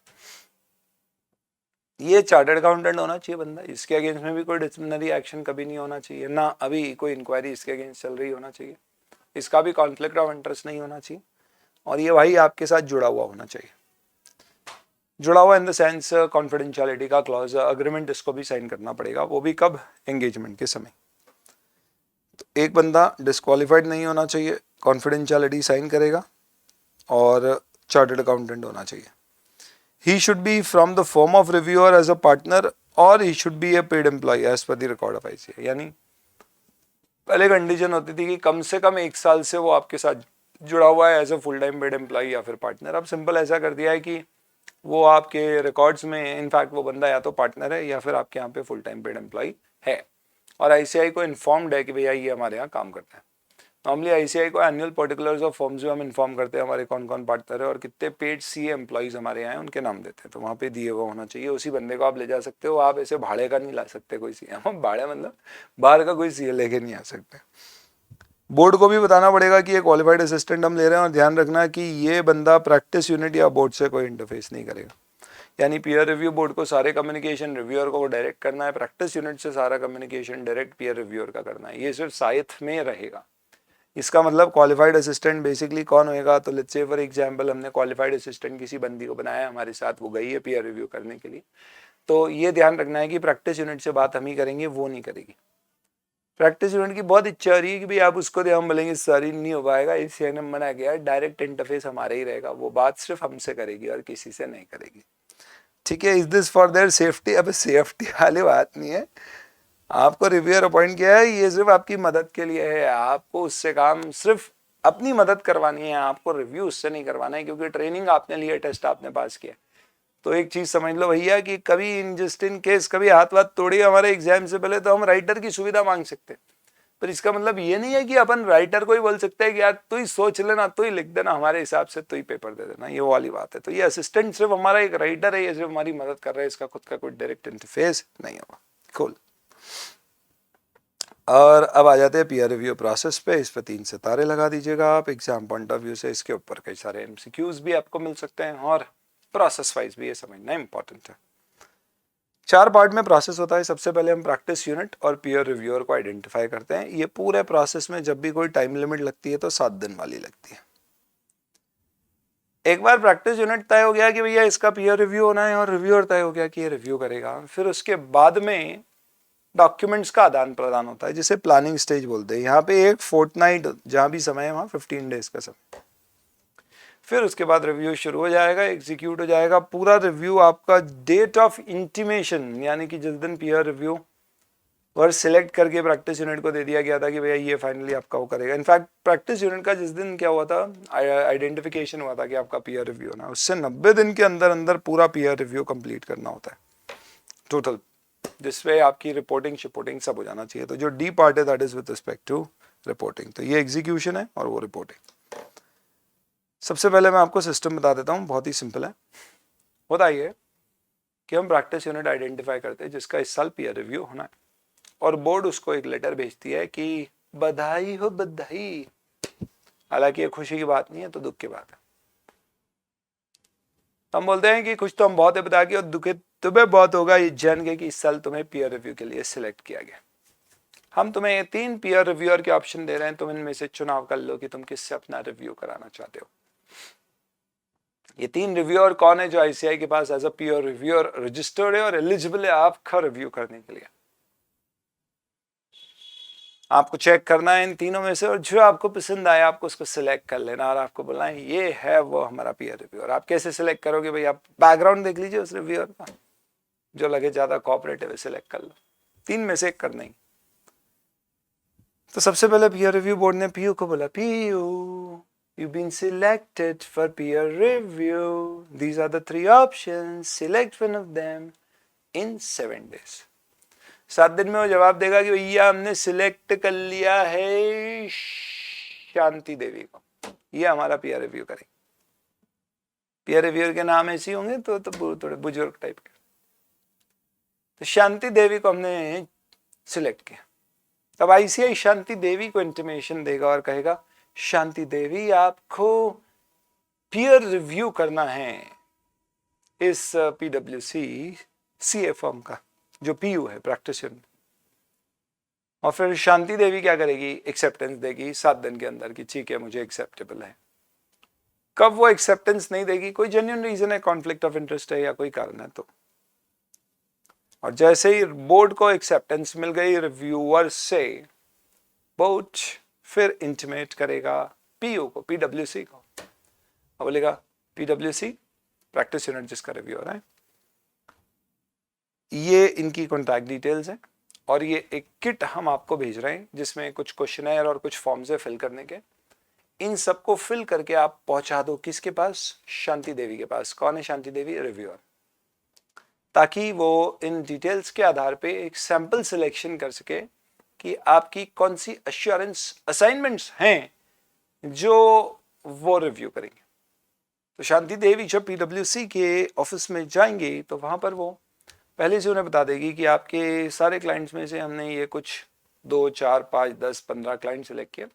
ये चार्टर्ड अकाउंटेंट होना चाहिए बंदा, इसके अगेंस्ट में भी कोई डिसिप्लिनरी एक्शन कभी नहीं होना चाहिए, ना अभी कोई इंक्वायरी इसके अगेंस्ट चल रही होना चाहिए, इसका भी कॉन्फ्लिक्ट ऑफ इंटरेस्ट नहीं होना चाहिए, और ये भाई आपके साथ जुड़ा हुआ होना चाहिए। जुड़ा हुआ इन द सेंस कॉन्फिडेंशियलिटी का क्लॉज, अग्रीमेंट इसको भी साइन करना पड़ेगा, वो भी कब? एंगेजमेंट के समय। तो एक बंदा डिस्क्वालिफाइड नहीं होना चाहिए, कॉन्फिडेंशियलिटी साइन करेगा, और चार्टर्ड अकाउंटेंट होना चाहिए। He should be from the firm of reviewer as a partner or he should be a paid employee as per the record of ICAI। यानी पहले कंडीशन होती थी कि कम से कम 1 साल से वो आपके साथ जुड़ा हुआ है as a full time paid employee या फिर पार्टनर। अब सिंपल ऐसा कर दिया है कि वो आपके रिकॉर्ड्स में इनफैक्ट वो बंदा या तो पार्टनर है या फिर आपके यहाँ पे फुल टाइम पेड एम्प्लॉई है, और आईसीआई को इन्फॉर्म्ड है कि भैया ये हमारे यहाँ काम करता है। नॉर्मली आईसीआई को एनुअल पर्टिकुलर्स ऑफ फॉर्म्स में हम इन्फॉर्म करते हैं हमारे कौन कौन पार्टनर है और कितने पेड सीए एम्प्लॉइज हमारे यहाँ हैं, उनके नाम देते हैं, तो वहाँ पे दिए हुआ होना चाहिए, उसी बंदे को आप ले जा सकते हो। आप ऐसे भाड़े का नहीं ला सकते कोई सीए, हम भाड़े मतलब बाहर का कोई सीए लेके नहीं आ सकते। बोर्ड को भी बताना पड़ेगा कि ये क्वालिफाइड असिस्टेंट हम ले रहे हैं, और ध्यान रखना कि ये बंदा प्रैक्टिस यूनिट या बोर्ड से कोई इंटरफेस नहीं करेगा। यानी पीयर रिव्यू बोर्ड को सारे कम्युनिकेशन रिव्यूअर को डायरेक्ट करना है, प्रैक्टिस यूनिट से सारा कम्युनिकेशन डायरेक्ट पीयर रिव्यूअर का करना है, ये सिर्फ साइथ में रहेगा। इसका मतलब क्वालिफाइड असिस्टेंट बेसिकली कौन होएगा? तो लेट्स से फॉर एग्जांपल हमने क्वालिफाइड असिस्टेंट किसी बंदी को बनाया हमारे साथ, वो गई है पीयर रिव्यू करने के लिए, तो ये ध्यान रखना है कि प्रैक्टिस यूनिट से बात हम ही करेंगे, वो नहीं करेगी। प्रैक्टिस यूनिट की बहुत इच्छा हो रही है कि भाई आप उसको दे, हम बोलेंगे सारी नहीं हो पाएगा, इसलिए ने मना किया, डायरेक्ट इंटरफेस हमारा ही रहेगा, वो बात सिर्फ हमसे करेगी और किसी से नहीं करेगी, ठीक है। Is this for their safety? अब सेफ्टी वाली बात नहीं है, आपको रिव्यूअर अपॉइंट किया है, ये सिर्फ आपकी मदद के लिए है, आपको उससे काम सिर्फ अपनी मदद करवानी है, आपको रिव्यू उससे नहीं करवाना है, क्योंकि ट्रेनिंग आपने ली है, टेस्ट आपने पास किया। तो एक चीज समझ लो भैया कि कभी इन जस्ट इन केस कभी हाथ वाथ तोड़ी हमारे एग्जाम से पहले, तो हम राइटर की सुविधा मांग सकते हैं, पर इसका मतलब ये नहीं है कि अपन राइटर को ही बोल सकते हैं कि यार तू ही सोच लेना, तू ही लिख देना हमारे हिसाब से, तू ही पेपर दे देना, ये वाली बात है। तो ये असिस्टेंट सिर्फ हमारा एक राइटर है, ये सिर्फ हमारी मदद कर रहा है, इसका खुद का कोई डायरेक्ट इंटरफेस नहीं होगा। cool। और अब आ जाते हैं पीयर रिव्यू प्रोसेस पे, इस पे 3 सितारे लगा दीजिएगा आप एग्जाम पॉइंट ऑफ व्यू से, इसके ऊपर कई सारे एमसीक्यूज भी आपको मिल सकते हैं, और प्रोसेस वाइज भी ये समझना इंपॉर्टेंट है। 4 पार्ट में प्रोसेस होता है। सबसे पहले हम प्रैक्टिस यूनिट और पीयर रिव्यूअर को आइडेंटिफाई करते हैं। ये पूरे प्रोसेस में जब भी कोई टाइम लिमिट लगती है तो 7 दिन वाली लगती है। एक बार प्रैक्टिस यूनिट तय हो गया कि भैया इसका पीयर रिव्यू होना है और रिव्यूअर तय हो गया कि ये रिव्यू करेगा, फिर उसके बाद में डॉक्यूमेंट्स का आदान प्रदान होता है जिसे प्लानिंग स्टेज बोलते हैं। यहाँ पे एक फोर्टनाइट जहाँ भी समय है वहाँ 15 डेज का समय। फिर उसके बाद रिव्यू शुरू हो जाएगा, एग्जीक्यूट हो जाएगा। पूरा रिव्यू आपका डेट ऑफ इंटीमेशन यानी कि जिस दिन पीयर रिव्यू और सिलेक्ट करके प्रैक्टिस यूनिट को दे दिया गया था कि भैया ये फाइनली आपका वो करेगा। इनफैक्ट प्रैक्टिस यूनिट का जिस दिन क्या हुआ था, आइडेंटिफिकेशन हुआ था कि आपका पीयर रिव्यू ना, उससे 90 दिन के अंदर अंदर पूरा पीयर रिव्यू कंप्लीट करना होता है टोटल, जिसपे आपकी रिपोर्टिंग शिपोर्टिंग सब हो जाना चाहिए। तो जो डी पार्ट है that is with respect to reporting. तो ये एग्जीक्यूशन है और वो रिपोर्टिंग। सबसे पहले मैं आपको सिस्टम बता देता हूँ, बहुत ही सिंपल है। होता ये कि हम प्रैक्टिस यूनिट आइडेंटिफाई करते हैं जिसका इस साल पीयर रिव्यू होना है, और बोर्ड उसको एक लेटर भेजती है कि बधाई हो बधाई। हालांकि ये खुशी की बात नहीं है, तो दुख की बात है। हम बोलते हैं कि खुश तो हम बहुत है बता के, और दुख तुम्हें बहुत होगा ये जान के कि इस साल तुम्हें पीयर रिव्यू के लिए सिलेक्ट किया गया। हम तुम्हें ये 3 पीयर रिव्यूअर के ऑप्शन दे रहे हैं, तुम इनमें से चुनाव कर लो कि तुम किससे अपना रिव्यू कराना चाहते हो। ये 3 रिव्यूअर कौन है जो आईसीआई के पास as a peer reviewer registered है और एलिजिबल है आपका रिव्यू करने के लिए। आपको चेक करना है इन तीनों में से, और जो आपको पसंद आए आपको उसको सिलेक्ट कर लेना, और आपको बोलना है ये है वो हमारा पीयर रिव्यूअर। आप कैसे सिलेक्ट करोगे भाई? आप बैकग्राउंड देख लीजिए उस रिव्यूअर का, जो लगे ज्यादा कोऑपरेटिव है सिलेक्ट कर लो। 3 में से एक करना ही। तो सबसे पहले पीयर रिव्यू बोर्ड ने पीयू को बोला, PU you've been selected for peer review, these are the 3 options, select one of them in 7 days। 7 दिन में वो जवाब देगा कि भैया हमने सिलेक्ट कर लिया है शांति देवी को, ये हमारा पीयर रिव्यू करेंगे। पीयर रिव्यूअर के नाम ऐसे होंगे तो थोड़े बुजुर्ग टाइप के। तो शांति देवी को हमने सिलेक्ट किया। तब आईसीआई शांति देवी को इंटीमेशन देगा और कहेगा, शांति देवी आपको पीयर रिव्यू करना है इस पीडब्ल्यूसी सीए फॉर्म का, जो पीयू है प्रैक्टिस यूनिट। और फिर शांति देवी क्या करेगी? एक्सेप्टेंस देगी 7 दिन के अंदर कि ठीक है मुझे एक्सेप्टेबल है। कब वो एक्सेप्टेंस नहीं देगी? कोई जेन्युइन रीजन है, कॉन्फ्लिक्ट ऑफ इंटरेस्ट है या कोई कारण है तो। और जैसे ही बोर्ड को एक्सेप्टेंस मिल गई रिव्यूअर से, बोर्ड फिर इंटीमेट करेगा पीयू को, पीडब्ल्यूसी को, और बोलेगा पीडब्ल्यूसी प्रैक्टिस यूनिट जिसका रिव्यूअर है, ये इनकी कॉन्टैक्ट डिटेल्स है और ये एक किट हम आपको भेज रहे हैं जिसमें कुछ क्वेश्चनर और कुछ फॉर्म्स है फिल करने के। इन सबको फिल करके आप पहुंचा दो किसके पास? शांति देवी के पास। कौन है शांति देवी? रिव्यूअर। ताकि वो इन डिटेल्स के आधार पे एक सैंपल सिलेक्शन कर सके कि आपकी कौन सी अश्योरेंस असाइनमेंट्स हैं जो वो रिव्यू करेंगे। तो शांति देवी जब पीडब्ल्यूसी के ऑफिस में जाएंगे तो वहां पर वो पहले से उन्हें बता देगी कि आपके सारे क्लाइंट्स में से हमने ये कुछ 2, 4, 5, 10, 15 क्लाइंट सिलेक्ट किए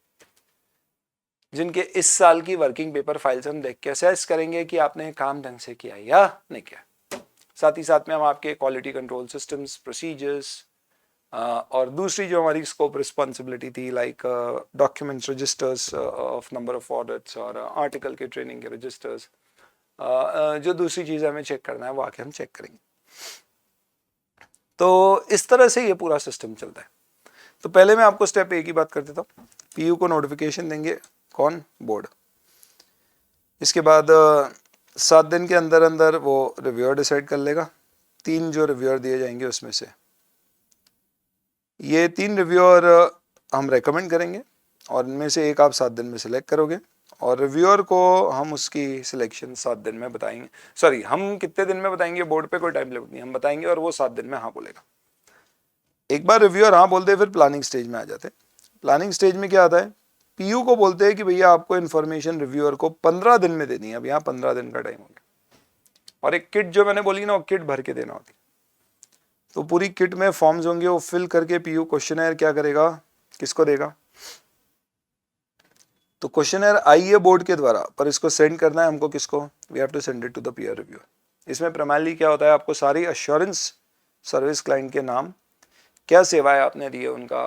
जिनके इस साल की वर्किंग पेपर फाइल्स हम देख के असेस करेंगे कि आपने काम ढंग से किया या नहीं किया। साथ ही साथ में हम आपके क्वालिटी कंट्रोल सिस्टम्स, प्रोसीजर्स और दूसरी जो हमारी स्कोप रिस्पॉन्सिबिलिटी थी like documents registers of number of audits और आर्टिकल के ट्रेनिंग के रजिस्टर्स, जो दूसरी चीज़ हमें चेक करना है वो आके हम चेक करेंगे। तो इस तरह से ये पूरा सिस्टम चलता है। तो पहले मैं आपको स्टेप 1 की बात कर देता हूँ। पीयू को नोटिफिकेशन देंगे कौन? बोर्ड। इसके बाद 7 दिन के अंदर अंदर वो रिव्यूअर डिसाइड कर लेगा। 3 जो रिव्यूअर दिए जाएंगे उसमें से ये 3 रिव्यूअर हम रेकमेंड करेंगे और इनमें से एक आप 7 दिन में सिलेक्ट करोगे और रिव्यूअर को हम उसकी सिलेक्शन 7 दिन में बताएंगे। सॉरी, हम कितने दिन में बताएंगे? बोर्ड पे कोई टाइम लिमिट नहीं, हम बताएंगे और वो 7 दिन में हाँ बोलेगा। एक बार रिव्यूअर हाँ बोलते हैं फिर प्लानिंग स्टेज में आ जाते हैं। प्लानिंग स्टेज में क्या आता है? पीयू को बोलते हैं कि भैया आपको इन्फॉर्मेशन रिव्यूअर को 15 दिन में देनी है। अब यहाँ 15 दिन का टाइम हो गया और एक किट जो मैंने बोली ना, वो किट भर के देना होती है। तो पूरी किट में फॉर्म्स होंगे, वो फिल करके पीयू क्वेश्चनर क्या करेगा? किसको देगा? तो क्वेश्चनर आई है बोर्ड के द्वारा, पर इसको सेंड करना है हमको किसको? We have to send it to the peer reviewer. इसमें प्राइमरली क्या होता है? आपको सारी अश्योरेंस सर्विस क्लाइंट के नाम, क्या सेवाएं आपने दी है उनका,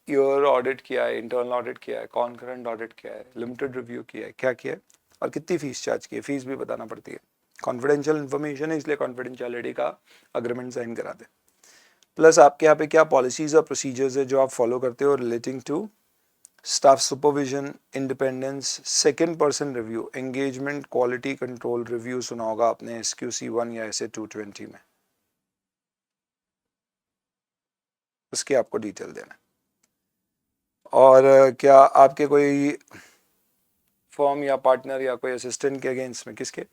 ईयर ऑडिट किया है, इंटरनल ऑडिट किया है, कॉन्करेंट ऑडिट किया है, लिमिटेड रिव्यू किया है, क्या किया है और कितनी फीस चार्ज की है। फीस भी बताना पड़ती है, कॉन्फिडेंशियल इन्फॉर्मेशन है इसलिए कॉन्फिडेंशियलिटी का अग्रीमेंट साइन कराते। प्लस आपके यहाँ पे क्या पॉलिसीज और प्रोसीजर्स है जो आप फॉलो करते हो relating to staff supervision, independence, second person review, engagement, quality control review सुना होगा आपने SQC1 या SA 220 में, उसकी आपको डिटेल देना है। और क्या आपके कोई फर्म या पार्टनर या कोई असिस्टेंट के अगेंस्ट में, किसके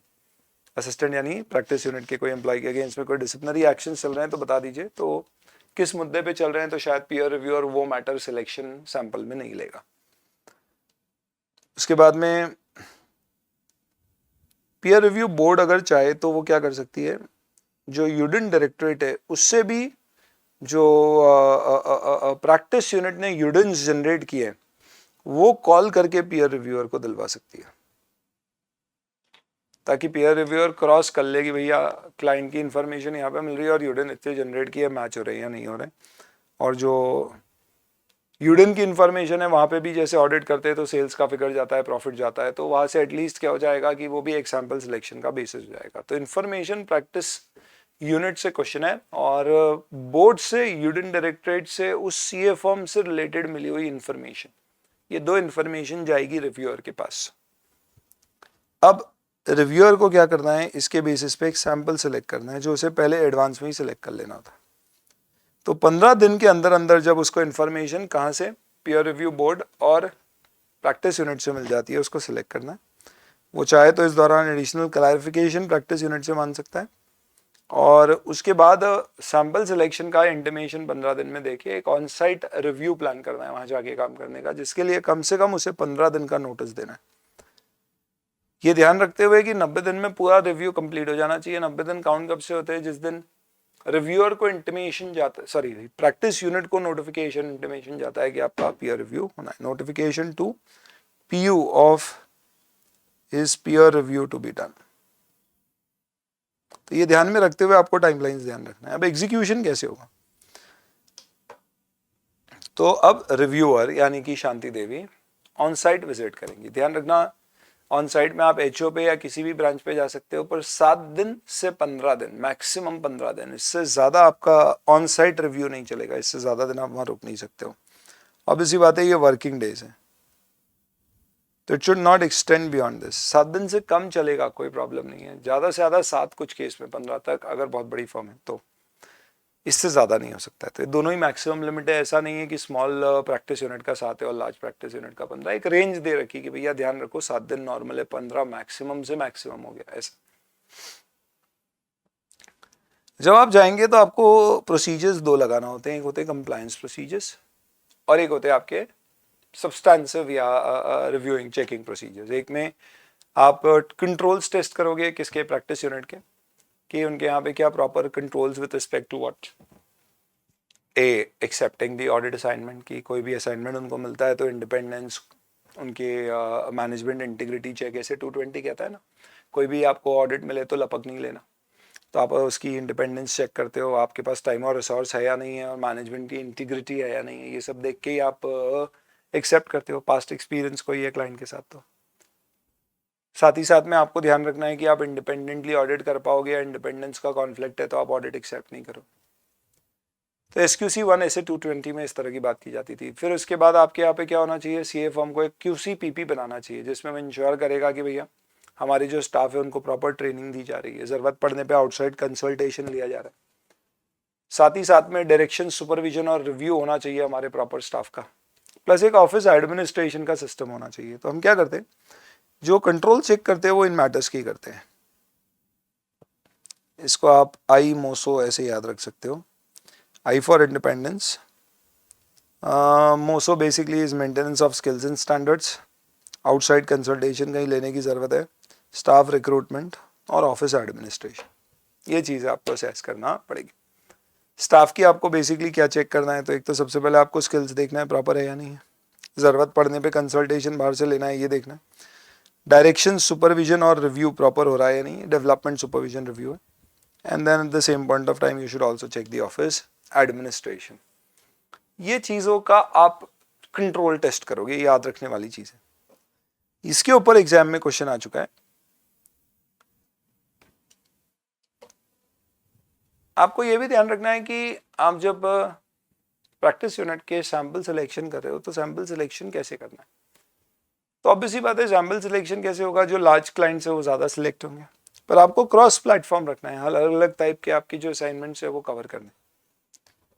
असिस्टेंट यानी प्रैक्टिस यूनिट के कोई एम्प्लॉय के अगेंस्ट में कोई डिसिप्लिनरी एक्शन चल रहे हैं तो बता दीजिए। तो किस मुद्दे पे चल रहे हैं, तो शायद पीयर रिव्यूअर वो मैटर सिलेक्शन सैंपल में नहीं लेगा। उसके बाद में पीयर रिव्यू बोर्ड अगर चाहे तो वो क्या कर सकती है, जो यूडेन डायरेक्टरेट है उससे भी जो प्रैक्टिस यूनिट ने यूडेंस जनरेट किए हैं वो कॉल करके पीयर रिव्यूअर को दिलवा सकती है, ताकि पीयर रिव्यूअर क्रॉस कर ले कि भैया क्लाइंट की इन्फॉर्मेशन यहाँ पे मिल रही है और यूडेन इतने जनरेट किए मैच हो रहे हैं या नहीं हो रहे, और जो यूडेन की इन्फॉर्मेशन है वहाँ पे भी जैसे ऑडिट करते हैं तो सेल्स का फिगर जाता है, प्रॉफिट जाता है, तो वहाँ से एटलीस्ट क्या हो जाएगा कि वो भी एक सैम्पल सिलेक्शन का बेसिस हो जाएगा। तो इन्फॉर्मेशन प्रैक्टिस यूनिट से क्वेश्चन है और बोर्ड से, यूडेन डायरेक्टरेट से, उस सीए फर्म से रिलेटेड मिली हुई इन्फॉर्मेशन, ये दो इन्फॉर्मेशन जाएगी रिव्यूअर के पास। अब रिव्यूअर को क्या करना है, इसके बेसिस पे एक सैंपल सेलेक्ट करना है जो उसे पहले एडवांस में ही सिलेक्ट कर लेना था। तो 15 दिन के अंदर अंदर जब उसको इन्फॉर्मेशन कहाँ से, पीयर रिव्यू बोर्ड और प्रैक्टिस यूनिट से मिल जाती है, उसको सिलेक्ट करना है। वो चाहे तो इस दौरान एडिशनल क्लैरिफिकेशन प्रैक्टिस यूनिट से मांग सकता है, और उसके बाद सैंपल सिलेक्शन का इंटीमेशन 15 दिन में देके एक ऑन साइट रिव्यू प्लान करना है वहाँ जाके काम करने का, जिसके लिए कम से कम उसे 15 दिन का नोटिस देना है। ये ध्यान रखते हुए कि 90 दिन में पूरा रिव्यू कंप्लीट हो जाना चाहिए। 90 दिन काउंट कब से होते हैं, जिस दिन रिव्यूअर को इंटीमेशन जाता है, सॉरी प्रैक्टिस यूनिट को नोटिफिकेशन इंटीमेशन जाता है कि आपका पीयर रिव्यू होना है। Notification to PU of his peer review to be done. तो ये ध्यान में रखते हुए आपको टाइमलाइंस ध्यान रखना है। अब एग्जीक्यूशन कैसे होगा, तो अब रिव्यूअर यानी कि Shanti Devi on site visit करेंगी। ध्यान रखना, ऑन साइट में आप एचओ पे या किसी भी ब्रांच पे जा सकते हो, पर 7 दिन से 15 दिन, मैक्सिमम 15 दिन, इससे ज़्यादा आपका ऑन साइट रिव्यू नहीं चलेगा, इससे ज़्यादा दिन आप वहाँ रुक नहीं सकते हो। अब इसी बात है, ये वर्किंग डेज है तो it should not extend beyond this. 7 दिन से कम चलेगा, कोई प्रॉब्लम नहीं है, ज़्यादा से ज़्यादा 7 कुछ केस में 15 तक अगर बहुत बड़ी फर्म है तो, इससे ज़्यादा नहीं हो सकता है। तो दोनों ही मैक्सिमम लिमिट है, ऐसा नहीं है कि स्मॉल प्रैक्टिस यूनिट का 7 है और लार्ज प्रैक्टिस यूनिट का 15। एक रेंज दे रखी कि भैया ध्यान रखो 7 दिन नॉर्मल है, 15 मैक्सिमम से मैक्सिमम हो गया ऐसा। जब आप जाएंगे तो आपको प्रोसीजर्स 2 लगाना होते हैं, एक होते हैं कंप्लायंस प्रोसीजर्स और एक होते हैं आपके सब्सटेंसिव या रिव्यूइंग चेकिंग प्रोसीजर्स। एक में आप कंट्रोल्स टेस्ट करोगे किसके, प्रैक्टिस यूनिट के, कि उनके यहाँ पे क्या proper controls with respect to what, accepting the audit assignment की, कोई भी असाइनमेंट उनको मिलता है तो इंडिपेंडेंस, उनके मैनेजमेंट इंटीग्रिटी चेक, ऐसे 220 कहता है ना, कोई भी आपको ऑडिट मिले तो लपक नहीं लेना, तो आप उसकी इंडिपेंडेंस चेक करते हो, आपके पास टाइम और रिसोर्स है या नहीं है, और मैनेजमेंट की इंटीग्रिटी है या नहीं है, ये सब देख के ही आप एक्सेप्ट करते हो। पास्ट एक्सपीरियंस कोई है क्लाइंट के साथ तो साथ ही साथ में आपको ध्यान रखना है कि आप इंडिपेंडेंटली ऑडिट कर पाओगे, या इंडिपेंडेंस का कॉन्फ्लिक्ट है तो आप ऑडिट एक्सेप्ट नहीं करो। तो SQC1 ऐसे 220 में इस तरह की बात की जाती थी। फिर उसके बाद आपके यहाँ पे क्या होना चाहिए, सीए फर्म को एक QCPP बनाना चाहिए, जिसमें वो इंश्योर करेगा कि भैया हमारे जो स्टाफ है उनको प्रॉपर ट्रेनिंग दी जा रही है, ज़रूरत पड़ने पे आउटसाइड कंसल्टेशन लिया जा रहा है, साथ ही साथ में डायरेक्शन, सुपरविजन और रिव्यू होना चाहिए हमारे प्रॉपर स्टाफ का, प्लस एक ऑफिस एडमिनिस्ट्रेशन का सिस्टम होना चाहिए। तो हम क्या करते हैं, जो कंट्रोल चेक करते हैं वो इन मैटर्स की करते हैं। इसको आप IMOSO ऐसे याद रख सकते हो, I for independence, MOSO basically is maintenance of skills and standards, outside consultation कहीं लेने की ज़रूरत है, स्टाफ रिक्रूटमेंट और ऑफिस एडमिनिस्ट्रेशन, ये चीज़ें आपको असेस करना पड़ेगी। स्टाफ की आपको बेसिकली क्या चेक करना है, तो एक तो सबसे पहले आपको स्किल्स देखना है प्रॉपर है या नहीं है, ज़रूरत पड़ने पे कंसल्टेशन बाहर से लेना है ये देखना है, डायरेक्शन, सुपरविजन और रिव्यू प्रॉपर हो रहा है या नहीं, डेवलपमेंट सुपरविजन रिव्यू है, and then at the same point of time you should also check the office administration. ये चीज़ों का आप कंट्रोल टेस्ट करोगे, याद रखने वाली चीज़ है। इसके ऊपर एग्जाम में क्वेश्चन आ चुका है, आपको ये भी ध्यान रखना है कि आप जब प्रैक्टिस यूनिट के सैंपल सिलेक्शन कर रहे हो तो सैंपल सिलेक्शन कैसे करना है। तो ऑब्वियसली बात है सैंपल सिलेक्शन कैसे होगा, जो लार्ज क्लाइंट्स है वो ज़्यादा सिलेक्ट होंगे, पर आपको क्रॉस प्लेटफॉर्म रखना है, अलग अलग टाइप के आपकी जो असाइनमेंट्स है वो कवर करने।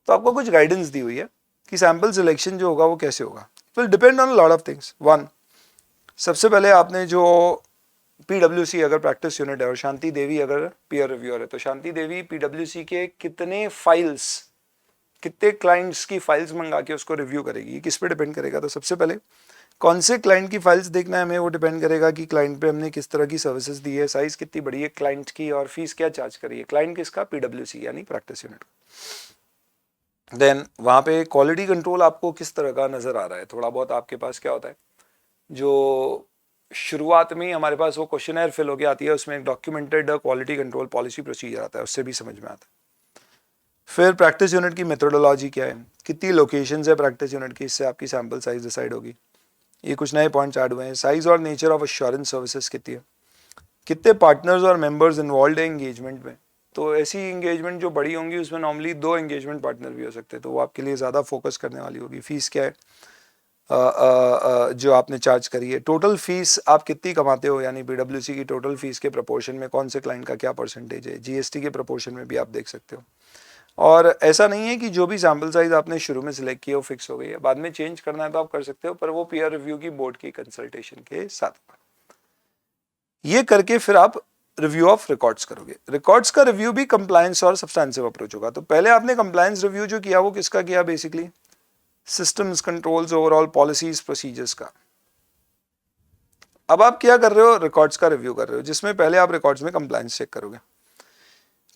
तो आपको कुछ गाइडेंस दी हुई है कि सैंपल सिलेक्शन जो होगा वो कैसे होगा। Will depend on lot of things. One, सबसे पहले आपने जो पीडब्ल्यूसी अगर प्रैक्टिस यूनिट है और शांति देवी अगर पीयर रिव्यूअर है, तो शांति देवी पीडब्ल्यूसी के कितने फाइल्स, कितने क्लाइंट्स की फाइल्स मंगा के उसको रिव्यू करेगी, किस पे डिपेंड करेगा। तो सबसे पहले कौन से क्लाइंट की फाइल्स देखना है हमें, वो डिपेंड करेगा कि क्लाइंट पे हमने किस तरह की सर्विसेज दी है, साइज कितनी बड़ी है क्लाइंट की, और फीस क्या चार्ज करी है। क्लाइंट किसका, पीडब्ल्यूसी यानी प्रैक्टिस यूनिट। देन वहाँ पे क्वालिटी कंट्रोल आपको किस तरह का नजर आ रहा है। थोड़ा बहुत आपके पास क्या होता है, जो शुरुआत में ही हमारे पास वो क्वेश्चनर फिल होकर आती है, उसमें एक documented quality control policy procedure आता है, उससे भी समझ में आता है। फिर प्रैक्टिस यूनिट की मेथोडोलॉजी क्या है, कितनी लोकेशंस है प्रैक्टिस यूनिट की, इससे आपकी सैंपल साइज डिसाइड होगी। ये कुछ नए पॉइंट्स ऐड हुए हैं। साइज और नेचर ऑफ एश्योरेंस सर्विसेज कितनी है, कितने पार्टनर्स और मेंबर्स इन्वॉल्व है एंगेजमेंट में। तो ऐसी एंगेजमेंट जो बड़ी होंगी उसमें नॉर्मली 2 एंगेजमेंट पार्टनर भी हो सकते हैं, तो वो आपके लिए ज़्यादा फोकस करने वाली होगी। फीस क्या है जो आपने चार्ज करी है, टोटल फीस आप कितनी कमाते हो, यानी पीडब्ल्यूसी की टोटल फीस के प्रपोर्शन में कौन से क्लाइंट का क्या परसेंटेज है, जीएसटी के प्रपोर्शन में भी आप देख सकते हो। और ऐसा नहीं है कि जो भी सैम्पल साइज आपने शुरू में सिलेक्ट किया वो फिक्स हो गई है, बाद में चेंज करना है तो आप कर सकते हो, पर वो पीयर रिव्यू की बोर्ड की कंसल्टेशन के साथ। ये करके फिर आप रिव्यू ऑफ रिकॉर्ड्स करोगे। रिकॉर्ड्स का रिव्यू भी कंप्लायंस और सब्सटेंसिव अप्रोच होगा। तो पहले आपने कंप्लायंस रिव्यू जो किया वो किसका किया, basically systems, controls, overall policies, procedures का। अब आप क्या कर रहे हो, रिकॉर्ड्स का रिव्यू कर रहे हो, जिसमें पहले आप रिकॉर्ड्स में कंप्लायंस चेक करोगे।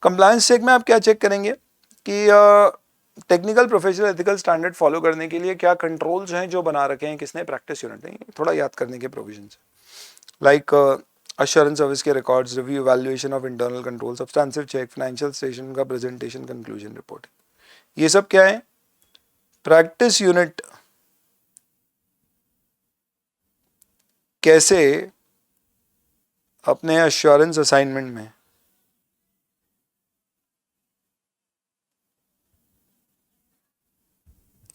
कंप्लायंस चेक में आप क्या चेक करेंगे कि technical, professional, ethical standard follow करने के लिए क्या कंट्रोल्स हैं जो बना रखे हैं किसने, प्रैक्टिस यूनिट ने। थोड़ा याद करने के प्रोविजंस लाइक assurance सर्विस के records, review, evaluation of internal control, substantive check, financial statement का प्रेजेंटेशन, कंक्लूजन रिपोर्ट, ये सब क्या है, प्रैक्टिस यूनिट कैसे अपने एश्योरेंस असाइनमेंट में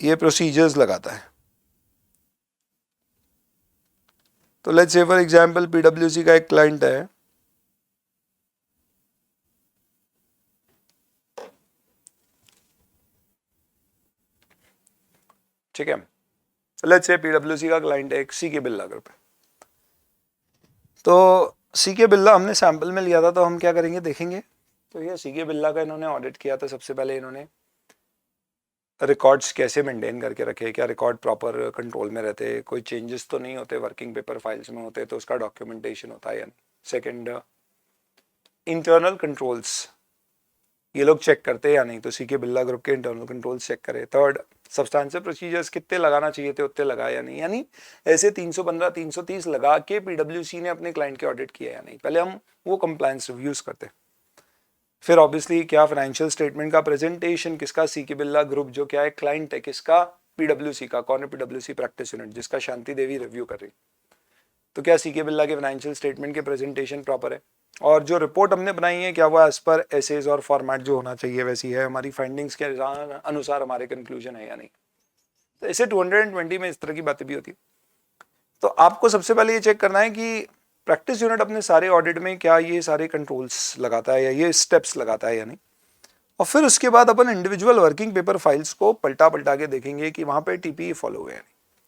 ये प्रोसीजर्स लगाता है। तो लेट्स से फॉर एग्जांपल पीडब्ल्यूसी का एक क्लाइंट है, ठीक है, लेट्स से पीडब्ल्यूसी का क्लाइंट है एक सीके बिरला ग्रुप है। तो सीके बिरला हमने सैंपल में लिया था, तो हम क्या करेंगे देखेंगे। तो ये सीके बिरला का इन्होंने ऑडिट किया था। सबसे पहले इन्होंने रिकॉर्ड्स कैसे मेंटेन करके रखे, क्या रिकॉर्ड प्रॉपर कंट्रोल में रहते, कोई चेंजेस तो नहीं होते, वर्किंग पेपर फाइल्स में होते तो उसका डॉक्यूमेंटेशन होता है या नहीं। सेकेंड, इंटरनल कंट्रोल्स ये लोग चेक करते हैं या नहीं, तो सीके बिरला ग्रुप के इंटरनल कंट्रोल्स चेक करे। थर्ड, सब्सटेंशियल प्रोसीजर्स कितने लगाना चाहिए थे उतने लगाए या नहीं, यानी ऐसे 315 330 लगा के पीडब्ल्यूसी ने अपने क्लाइंट के ऑडिट किया या नहीं। पहले हम वो कंप्लायंस रिव्यूज करते हैं। फिर ऑब्वियसली क्या फाइनेंशियल स्टेटमेंट का प्रेजेंटेशन किसका, सीके बिरला ग्रुप जो क्या है क्लाइंट है किसका, पीडब्ल्यूसी का। कौन है पीडब्ल्यूसी, प्रैक्टिस यूनिट, जिसका शांति देवी रिव्यू कर रही। तो क्या सीके बिरला के फाइनेंशियल स्टेटमेंट के प्रेजेंटेशन प्रॉपर है, और जो रिपोर्ट हमने बनाई है क्या वो एज पर एसेज और फॉर्मेट जो होना चाहिए वैसी है, हमारी फाइंडिंग्स के अनुसार हमारे कंक्लूजन है या नहीं। तो ऐसे 220 में इस तरह की बातें भी होती है। तो आपको सबसे पहले ये चेक करना है कि प्रैक्टिस यूनिट अपने सारे ऑडिट में क्या ये सारे कंट्रोल्स लगाता है या ये स्टेप्स लगाता है या नहीं। और फिर उसके बाद अपन इंडिविजुअल वर्किंग पेपर फाइल्स को पलटा पलटा के देखेंगे कि वहाँ पे टीपीई फॉलो हुए हैं,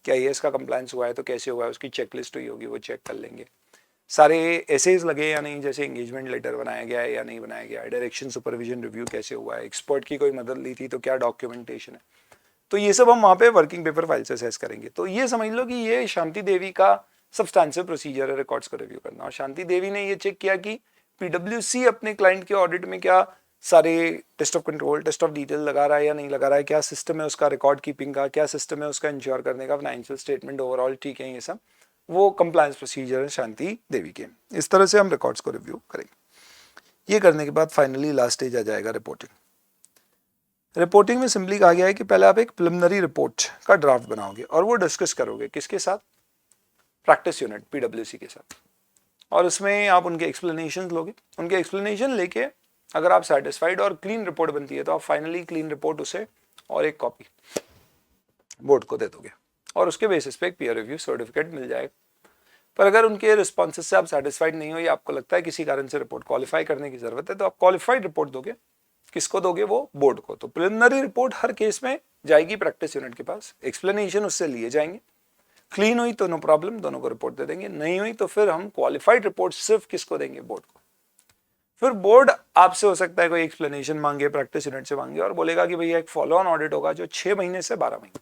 क्या ये इसका कंप्लायंस हुआ है तो कैसे हुआ है, उसकी चेकलिस्ट हुई होगी वो चेक कर लेंगे। सारे एसेज लगे या नहीं, जैसे एंगेजमेंट लेटर बनाया गया है या नहीं बनाया गया है, डायरेक्शन सुपरविजन रिव्यू कैसे हुआ है, एक्सपर्ट की कोई मदद ली थी तो क्या डॉक्यूमेंटेशन है। तो ये सब हम वहाँ पे वर्किंग पेपर फाइल से असेस करेंगे। तो ये समझ लो कि ये शांति देवी का सब्सटेंसिव प्रोसीजर है रिकॉर्ड्स का रिव्यू करना। और शांति देवी ने ये चेक किया कि पीडब्ल्यूसी अपने क्लाइंट के ऑडिट में क्या सारे test of control, test of detail लगा रहा है या नहीं लगा रहा है, क्या सिस्टम है उसका रिकॉर्ड कीपिंग का, क्या सिस्टम है उसका इंश्योर करने का, फाइनेंशियल स्टेटमेंट ओवरऑल ठीक है, ये सब वो कंप्लायंस प्रोसीजर है शांति देवी के। इस तरह से हम रिकॉर्ड्स को रिव्यू करेंगे। ये करने के बाद फाइनली लास्ट स्टेज आ जाएगा रिपोर्टिंग। रिपोर्टिंग में सिंपली कहा गया है कि पहले आप एक प्रिलिमिनरी रिपोर्ट का ड्राफ्ट बनाओगे और वो डिस्कस करोगे किसके साथ, प्रैक्टिस यूनिट पीडब्ल्यूसी के साथ। और उसमें आप उनके एक्सप्लेनेशन लोगे, उनके एक्सप्लेनेशन लेके अगर आप सेटिस्फाइड और क्लीन रिपोर्ट बनती है तो आप फाइनली क्लीन रिपोर्ट उसे और एक कॉपी बोर्ड को दे दोगे और उसके बेसिस पे एक पीयर रिव्यू सर्टिफिकेट मिल जाएगा। पर अगर उनके रिस्पॉन्सेस से आप सेटिस्फाइड नहीं हो या आपको लगता है किसी कारण से रिपोर्ट क्वालिफाई करने की जरूरत है तो आप क्वालिफाइड रिपोर्ट दोगे। किसको दोगे? वो बोर्ड को। तो प्रिलिमिनरी रिपोर्ट हर केस में जाएगी प्रैक्टिस यूनिट के पास, एक्सप्लेनेशन उससे लिए जाएंगे। क्लीन हुई तो नो प्रॉब्लम, दोनों को रिपोर्ट दे देंगे। नहीं हुई तो फिर हम क्वालिफाइड रिपोर्ट सिर्फ किसको देंगे? बोर्ड को। फिर बोर्ड आपसे हो सकता है कोई एक्सप्लेनेशन मांगे, प्रैक्टिस यूनिट से मांगे और बोलेगा कि भैया एक फॉलो ऑन ऑडिट होगा जो 6 महीने से 12 महीने,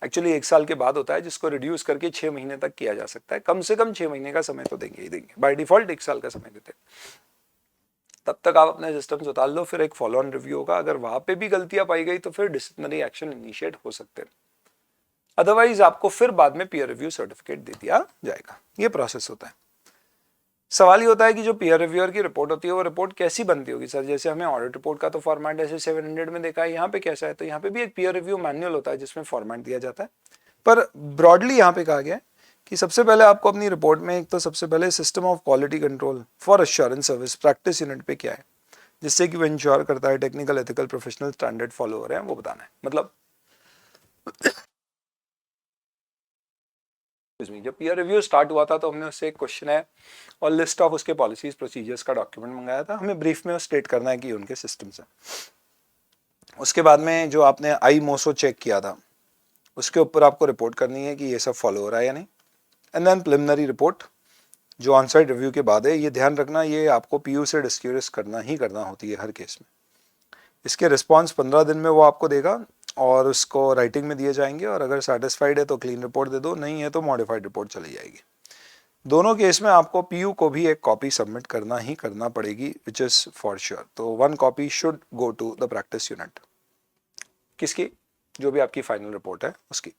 एक्चुअली 1 साल के बाद होता है, जिसको रिड्यूस करके 6 महीने तक किया जा सकता है। कम से कम 6 महीने का समय तो देंगे ही देंगे, बाय डिफॉल्ट 1 साल का समय देते हैं। तब तक आप अपने सिस्टम से उतार लो, फिर एक फॉलो ऑन रिव्यू होगा। अगर वहां पे भी गलतियां पाई गई तो फिर डिसिप्लिनरी एक्शन इनिशिएट हो सकते हैं। अदरवाइज आपको फिर बाद में पीयर रिव्यू सर्टिफिकेट दे दिया जाएगा। ये प्रोसेस होता है। सवाल ये होता है कि जो पीयर रिव्यूअर की रिपोर्ट होती है वो रिपोर्ट कैसी बनती होगी सर? जैसे हमें ऑडिट रिपोर्ट का तो फॉर्मेट ऐसे 700 में देखा है, यहाँ पे कैसा है? तो यहाँ पे भी एक पीयर रिव्यू मैनुअल होता है जिसमें फॉर्मेट दिया जाता है। पर ब्रॉडली यहाँ पे कहा गया है कि सबसे पहले आपको अपनी रिपोर्ट में एक तो सबसे पहले system of quality control for assurance service practice unit पे क्या है, जिससे कि वो इंश्योर करता है technical ethical professional standard follow हो रहे हैं, वो बताना है। मतलब जब पीयर रिव्यू स्टार्ट हुआ था तो हमने उससे एक क्वेश्चन है और लिस्ट ऑफ उसके पॉलिसीज प्रोसीजर्स का डॉक्यूमेंट मंगाया था। हमें ब्रीफ में स्टेट करना है कि उनके सिस्टम्स हैं। उसके बाद में जो आपने आई मोसो चेक किया था उसके ऊपर आपको रिपोर्ट करनी है कि ये सब फॉलो हो रहा है या नहीं। एंड देन प्रिलिमिनरी रिपोर्ट जो ऑन साइट रिव्यू के बाद है। ये ध्यान रखना, ये आपको पीयू से डिस्क्यूरियस करना ही करना होती है हर केस में। इसके रिस्पॉन्स 15 दिन में वो आपको देगा और उसको राइटिंग में दिए जाएंगे और अगर सेटिस्फाइड है तो क्लीन रिपोर्ट दे दो, नहीं है तो मॉडिफाइड रिपोर्ट चली जाएगी। दोनों केस में आपको पीयू को भी एक कॉपी सबमिट करना ही करना पड़ेगी, विच इज फॉर श्योर। तो 1 copy should go to the practice unit. किसकी? जो भी आपकी फाइनल रिपोर्ट है उसकी।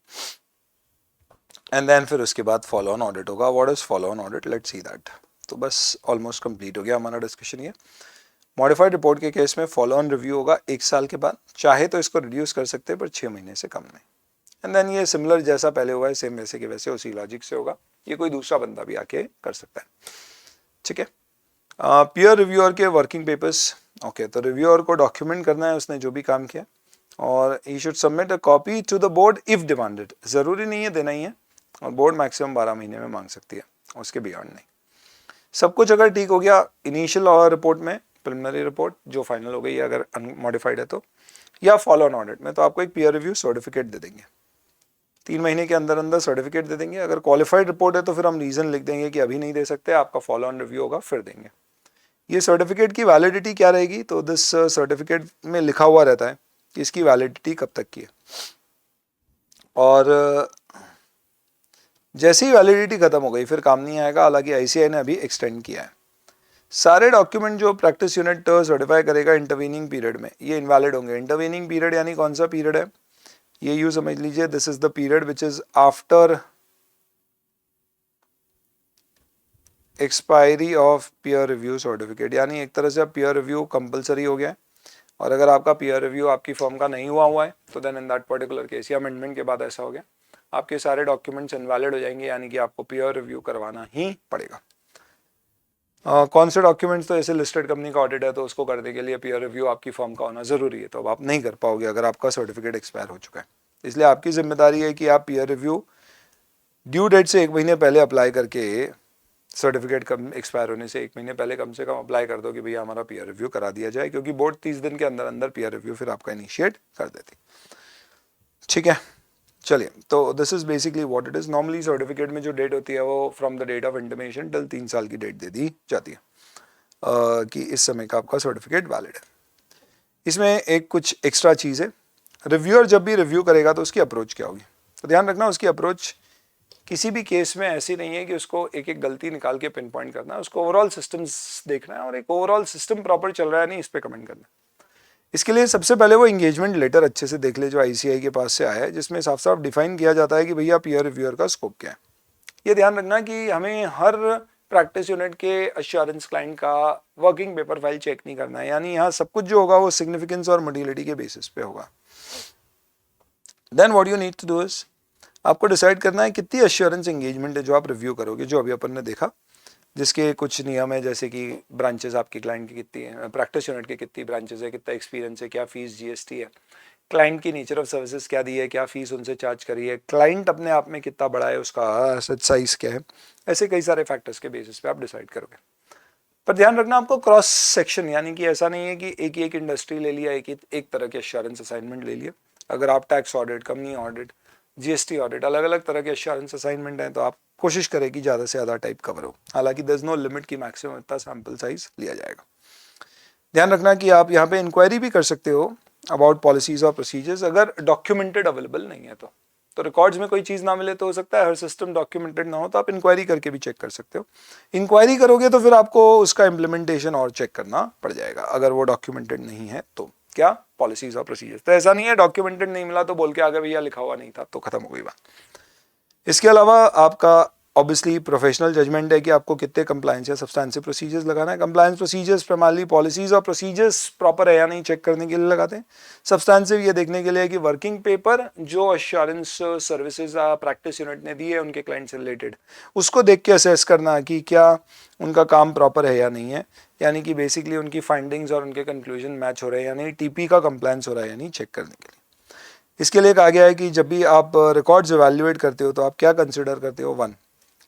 एंड देन फिर उसके बाद फॉलो ऑन ऑडिट होगा। What is follow on audit? Let's see that. तो बस ऑलमोस्ट कंप्लीट हो गया हमारा डिस्कशन। ये मॉडिफाइड रिपोर्ट के केस में फॉलो ऑन रिव्यू होगा 1 साल के बाद। चाहे तो इसको रिड्यूस कर सकते हैं पर 6 महीने से कम नहीं। एंड देन ये सिमिलर जैसा पहले हुआ है सेम वैसे के वैसे उसी लॉजिक से होगा। ये कोई दूसरा बंदा भी आके कर सकता है। ठीक है। पीयर रिव्यूअर के वर्किंग पेपर्स। ओके, तो रिव्यूअर को डॉक्यूमेंट करना है उसने जो भी काम किया और he should submit a copy to the board if demanded. जरूरी नहीं है देना ही है और बोर्ड मैक्सिमम 12 महीने में मांग सकती है, उसके बियॉन्ड नहीं। सब कुछ अगर ठीक हो गया इनिशियल रिपोर्ट में, प्रिलिमिनरी रिपोर्ट जो फाइनल हो गई अगर अनमॉडिफाइड है तो, या फॉलो ऑन ऑडिट में, तो आपको एक पीयर रिव्यू सर्टिफिकेट दे देंगे। 3 महीने के अंदर अंदर सर्टिफिकेट दे देंगे। अगर क्वालिफाइड रिपोर्ट है तो फिर हम रीजन लिख देंगे कि अभी नहीं दे सकते, आपका फॉलो ऑन रिव्यू होगा फिर देंगे। ये सर्टिफिकेट की वैलिडिटी क्या रहेगी? तो दिस सर्टिफिकेट में लिखा हुआ रहता है कि इसकी वैलिडिटी कब तक की है और जैसे ही वैलिडिटी खत्म हो गई फिर काम नहीं आएगा। हालांकि आईसीआई ने अभी एक्सटेंड किया है। सारे डॉक्यूमेंट जो प्रैक्टिस यूनिट सर्टिफाई करेगा इंटरवीनिंग पीरियड में ये इनवैलिड होंगे। इंटरवीनिंग पीरियड यानी कौन सा पीरियड है? ये यूं समझ लीजिए, this is the period which is after expiry of peer review certificate. यानी एक तरह से अब पीयर रिव्यू कंपलसरी हो गया है और अगर आपका पीयर रिव्यू आपकी फर्म का नहीं हुआ है तो then in that particular case या अमेंडमेंट के बाद ऐसा हो गया, आपके सारे डॉक्यूमेंट्स इनवैलिड हो जाएंगे, यानी कि आपको पीयर रिव्यू करवाना ही पड़ेगा। कौन से डॉक्यूमेंट्स? तो ऐसे लिस्टेड कंपनी का ऑडिट है तो उसको करने के लिए पीयर रिव्यू आपकी फर्म का होना जरूरी है, तो अब आप नहीं कर पाओगे अगर आपका सर्टिफिकेट एक्सपायर हो चुका है। इसलिए आपकी जिम्मेदारी है कि आप पीयर रिव्यू ड्यू डेट से 1 महीने पहले अप्लाई करके, सर्टिफिकेट कम एक्सपायर होने से 1 महीने पहले कम से कम अप्लाई कर दो कि भैया हमारा पीयर रिव्यू करा दिया जाए, क्योंकि बोर्ड 30 दिन के अंदर अंदर पीयर रिव्यू फिर आपका इनिशिएट कर देती। ठीक है, चलिए, तो this is basically what it is. Normally certificate में जो डेट होती है वो from the date of intimation till 3 साल की डेट दे दी जाती है कि इस समय का आपका सर्टिफिकेट वैलिड है। इसमें एक कुछ एक्स्ट्रा चीज़ है, रिव्यूअर जब भी रिव्यू करेगा तो उसकी अप्रोच क्या होगी? तो ध्यान रखना उसकी अप्रोच किसी भी केस में ऐसी नहीं है कि उसको एक एक गलती निकाल के पिन पॉइंट करना है। उसको ओवरऑल सिस्टम्स देखना है और एक ओवरऑल सिस्टम प्रॉपर चल रहा है नहीं इस पर कमेंट करना है। इसके लिए सबसे पहले वो एंगेजमेंट लेटर अच्छे से देख ले जो आईसीआई के पास से आया है, जिसमें साफ साफ डिफाइन किया जाता है कि भैया पीयर रिव्यूअर का स्कोप क्या है। ये ध्यान रखना कि हमें हर प्रैक्टिस यूनिट के अश्योरेंस क्लाइंट का वर्किंग पेपर फाइल चेक नहीं करना है, यानी यहाँ सब कुछ जो होगा वो सिग्निफिकेंस और मॉड्यूलिटी के बेसिस पे होगा। Then what you need to do is, आपको डिसाइड करना है कितनी अश्योरेंस एंगेजमेंट है जो आप रिव्यू करोगे। जो अभी अपन ने देखा जिसके कुछ नियम है, जैसे कि ब्रांचेस आपकी क्लाइंट की कितनी है, प्रैक्टिस यूनिट की कितनी ब्रांचेस है, कितना एक्सपीरियंस है, क्या फीस जीएसटी है, क्लाइंट की नेचर ऑफ सर्विसेज क्या दी है, क्या फीस उनसे चार्ज करी है, क्लाइंट अपने आप में कितना बड़ा है, उसका एसेट साइज क्या है, ऐसे कई सारे फैक्टर्स के बेसिस पे आप डिसाइड करोगे। पर ध्यान रखना आपको क्रॉस सेक्शन, यानी कि ऐसा नहीं है कि एक ही एक इंडस्ट्री ले लिया, एक तरह के एश्योरेंस असाइनमेंट ले लिया। अगर आप tax audit, company audit, GST audit, अलग अलग तरह के एश्योरेंस असाइनमेंट हैं, तो आप कोशिश करें कि ज़्यादा से ज़्यादा टाइप कवर हो। हालांकि देयर इज नो लिमिट कि मैक्सिमम इतना सैम्पल साइज लिया जाएगा। ध्यान रखना कि आप यहाँ पे इंक्वायरी भी कर सकते हो अबाउट पॉलिसीज और प्रोसीजर्स, अगर डॉक्यूमेंटेड अवेलेबल नहीं है तो रिकॉर्ड्स में कोई चीज़ ना मिले तो हो सकता है हर सिस्टम डॉक्यूमेंटेड ना हो, तो आप इंक्वायरी करके भी चेक कर सकते हो। इंक्वायरी करोगे तो फिर आपको उसका इम्प्लीमेंटेशन और चेक करना पड़ जाएगा, अगर वो डॉक्यूमेंटेड नहीं है तो। क्या? पॉलिसीज और प्रोसीजर्स। तो ऐसा नहीं है डॉक्यूमेंटेड नहीं मिला तो बोल के आगे भैया लिखा हुआ नहीं था, तो खत्म हो गई बात। इसके अलावा आपका ऑब्वियसली प्रोफेशनल जजमेंट है कि आपको कितने कंप्लायंस या सब्सटेंसिव प्रोसीजर्स लगाना है। कंप्लायंस प्रोसीजर्स प्राइमरली पॉलिसीज और प्रोसीजर्स प्रॉपर है या नहीं चेक करने के लिए लगाते हैं। सब्सटेंसिव ये देखने के लिए कि वर्किंग पेपर जो एश्योरेंस सर्विसेज प्रैक्टिस यूनिट ने दी है उनके क्लाइंट से रिलेटेड, उसको देख के असेस करना कि क्या उनका काम प्रॉपर है या नहीं है, यानी कि बेसिकली उनकी फाइंडिंग्स और उनके कंक्लूजन मैच हो रहे हैं या नहीं, टीपी का कंप्लायंस हो रहा है या नहीं, चेक करने के लिए। इसके लिए कहा गया है कि जब भी आप रिकॉर्ड्स इवैल्यूएट करते हो तो आप क्या कंसिडर करते हो। 1,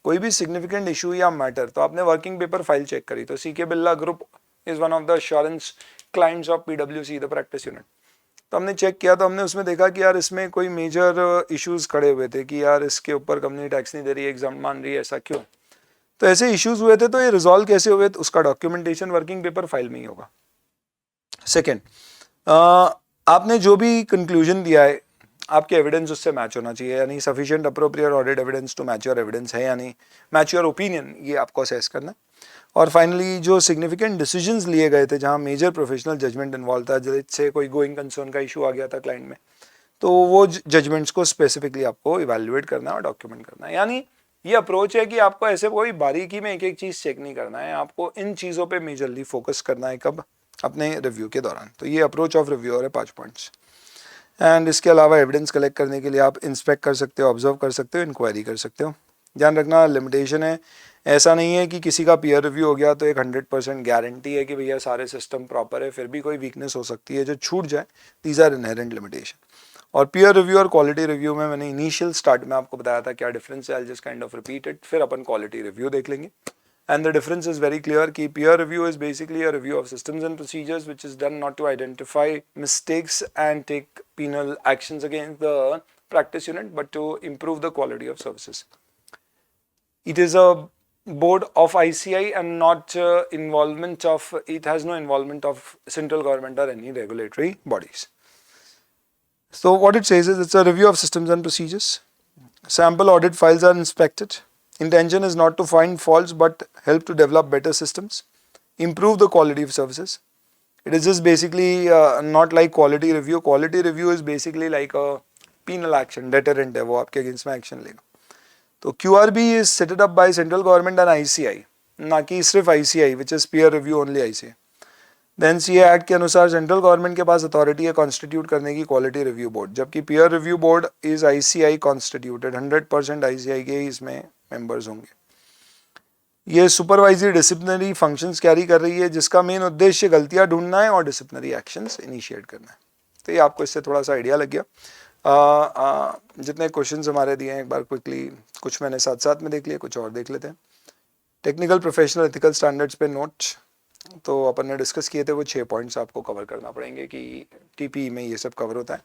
कोई भी सिग्निफिकेंट इशू या मैटर, तो आपने वर्किंग पेपर फाइल चेक करी, तो CK Birla group is one of the assurance clients of पीडब्ल्यूसी द प्रैक्टिस यूनिट। तो हमने चेक किया तो हमने उसमें देखा कि यार इसमें कोई मेजर इश्यूज खड़े हुए थे कि यार इसके ऊपर कंपनी टैक्स नहीं दे रही, एग्जाम मान रही है, ऐसा क्यों। तो ऐसे इश्यूज हुए थे, तो ये रिजॉल्व कैसे हुए, तो उसका डॉक्यूमेंटेशन वर्किंग पेपर फाइल में ही होगा। सेकेंड, आपने जो भी कंक्लूजन दिया है आपके एविडेंस उससे मैच होना चाहिए, यानी sufficient appropriate audit evidence to match your evidence है या नहीं, मैच योर ओपिनियन, ये आपको असेस करना है। और फाइनली जो सिग्निफिकेंट डिसीजंस लिए गए थे जहां मेजर प्रोफेशनल जजमेंट इन्वॉल्व था, जैसे कोई गोइंग कंसर्न का इशू आ गया था क्लाइंट में, तो वो जजमेंट्स को स्पेसिफिकली आपको इवैल्यूएट करना है और डॉक्यूमेंट करना है। यानी ये अप्रोच है कि आपको ऐसे कोई बारीकी में एक एक चीज़ चेक नहीं करना है, आपको इन चीज़ों पे मेजरली फोकस करना है। कब? अपने रिव्यू के दौरान। तो ये अप्रोच ऑफ रिव्यूअर है, 5 पॉइंट्स। एंड इसके अलावा एविडेंस कलेक्ट करने के लिए आप इंस्पेक्ट कर सकते हो, ऑब्जर्व कर सकते हो, इंक्वायरी कर सकते हो। ध्यान रखना लिमिटेशन है, ऐसा नहीं है कि किसी का पीयर रिव्यू हो गया तो एक 100% गारंटी है कि भैया सारे सिस्टम प्रॉपर है, फिर भी कोई वीकनेस हो सकती है जो छूट जाए। These are inherent limitation. और पीयर रिव्यू और क्वालिटी रिव्यू में मैंने इनिशियल स्टार्ट में आपको बताया था क्या डिफरेंस है, I just kind of repeat it, फिर अपन क्वालिटी रिव्यू देख लेंगे। And the difference is very clear कि peer review is basically a review of systems and procedures which is done not to identify mistakes and take penal actions against the practice unit but to improve the quality of services. It is a board of ICI and not it has no involvement of central government or any regulatory bodies. So what it says is it's a review of systems and procedures. Sample audit files are inspected. Intention is not to find faults but help to develop better systems, improve the quality of services. It is just basically not like quality review. Quality review is basically like a penal action, deterrent है, वो आपके against में action लेगा। तो QRB is set up by central government and ICI, ना कि सिर्फ ICI which is peer review only ICI. Then CA act के अनुसार सेंट्रल गवर्नमेंट के पास अथॉरिटी है कॉन्स्टिट्यूट करने की क्वालिटी रिव्यू बोर्ड, जबकि peer review board is ICI constituted, 100% ICI के ही इसमें मेंबर्स होंगे। ये सुपरवाइजरी डिसिप्लिनरी फंक्शंस कैरी कर रही है जिसका मेन उद्देश्य गलतियां ढूंढना है और डिसिप्लिनरी एक्शंस इनिशिएट करना है। तो ये आपको इससे थोड़ा सा आइडिया लग गया। जितने क्वेश्चंस हमारे दिए हैं एक बार क्विकली कुछ मैंने साथ साथ में देख लिए, कुछ और देख लेते हैं। टेक्निकल प्रोफेशनल एथिकल स्टैंडर्ड्स पे नोट तो अपन ने डिस्कस किए थे, वो 6 पॉइंट्स आपको कवर करना पड़ेंगे कि TPE में ये सब कवर होता है।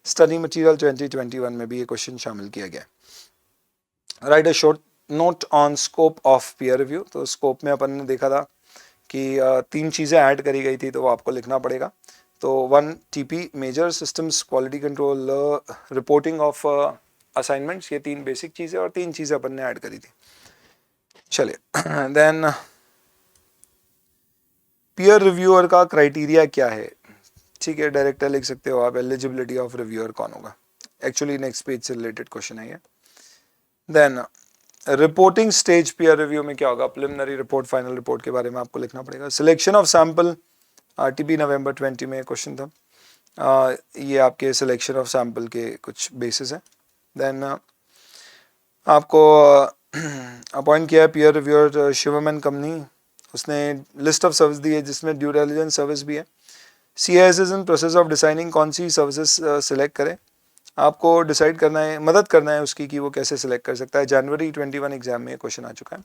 स्टडी मटेरियल 2021 में भी ये क्वेश्चन शामिल किया गया है। Right a short note on scope of peer review. तो स्कोप में अपन ने देखा था कि 3 चीज़ें ऐड करी गई थी, तो वो आपको लिखना पड़ेगा। तो 1 TP major systems, quality control, reporting of assignments, ये 3 बेसिक चीज़ें और 3 चीज़ें अपन ने ऐड करी थी। चलिए देन पीयर रिव्यूअर का क्राइटेरिया क्या है, ठीक है, डायरेक्टर लिख सकते हो आप। एलिजिबिलिटी ऑफ रिव्यूअर कौन होगा, एक्चुअली नेक्स्ट पेज से रिलेटेड क्वेश्चन है ये। देन रिपोर्टिंग स्टेज पीयर रिव्यू में क्या होगा, प्रिलिमिनरी रिपोर्ट, फाइनल रिपोर्ट के बारे में आपको लिखना पड़ेगा। सिलेक्शन ऑफ सैंपल, RTP नवंबर 20 में क्वेश्चन था, ये आपके सिलेक्शन ऑफ सैंपल के कुछ बेसिस हैं। देन आपको अपॉइंट किया है peer reviewer Shivam and company, उसने लिस्ट ऑफ सर्विस दी है जिसमें ड्यू डिलिजेंस सर्विस भी है। CIS is in process of deciding कौन सी सर्विसेज सिलेक्ट करें, आपको डिसाइड करना है, मदद करना है उसकी कि वो कैसे सिलेक्ट कर सकता है। जनवरी 21 एग्जाम में क्वेश्चन आ चुका है,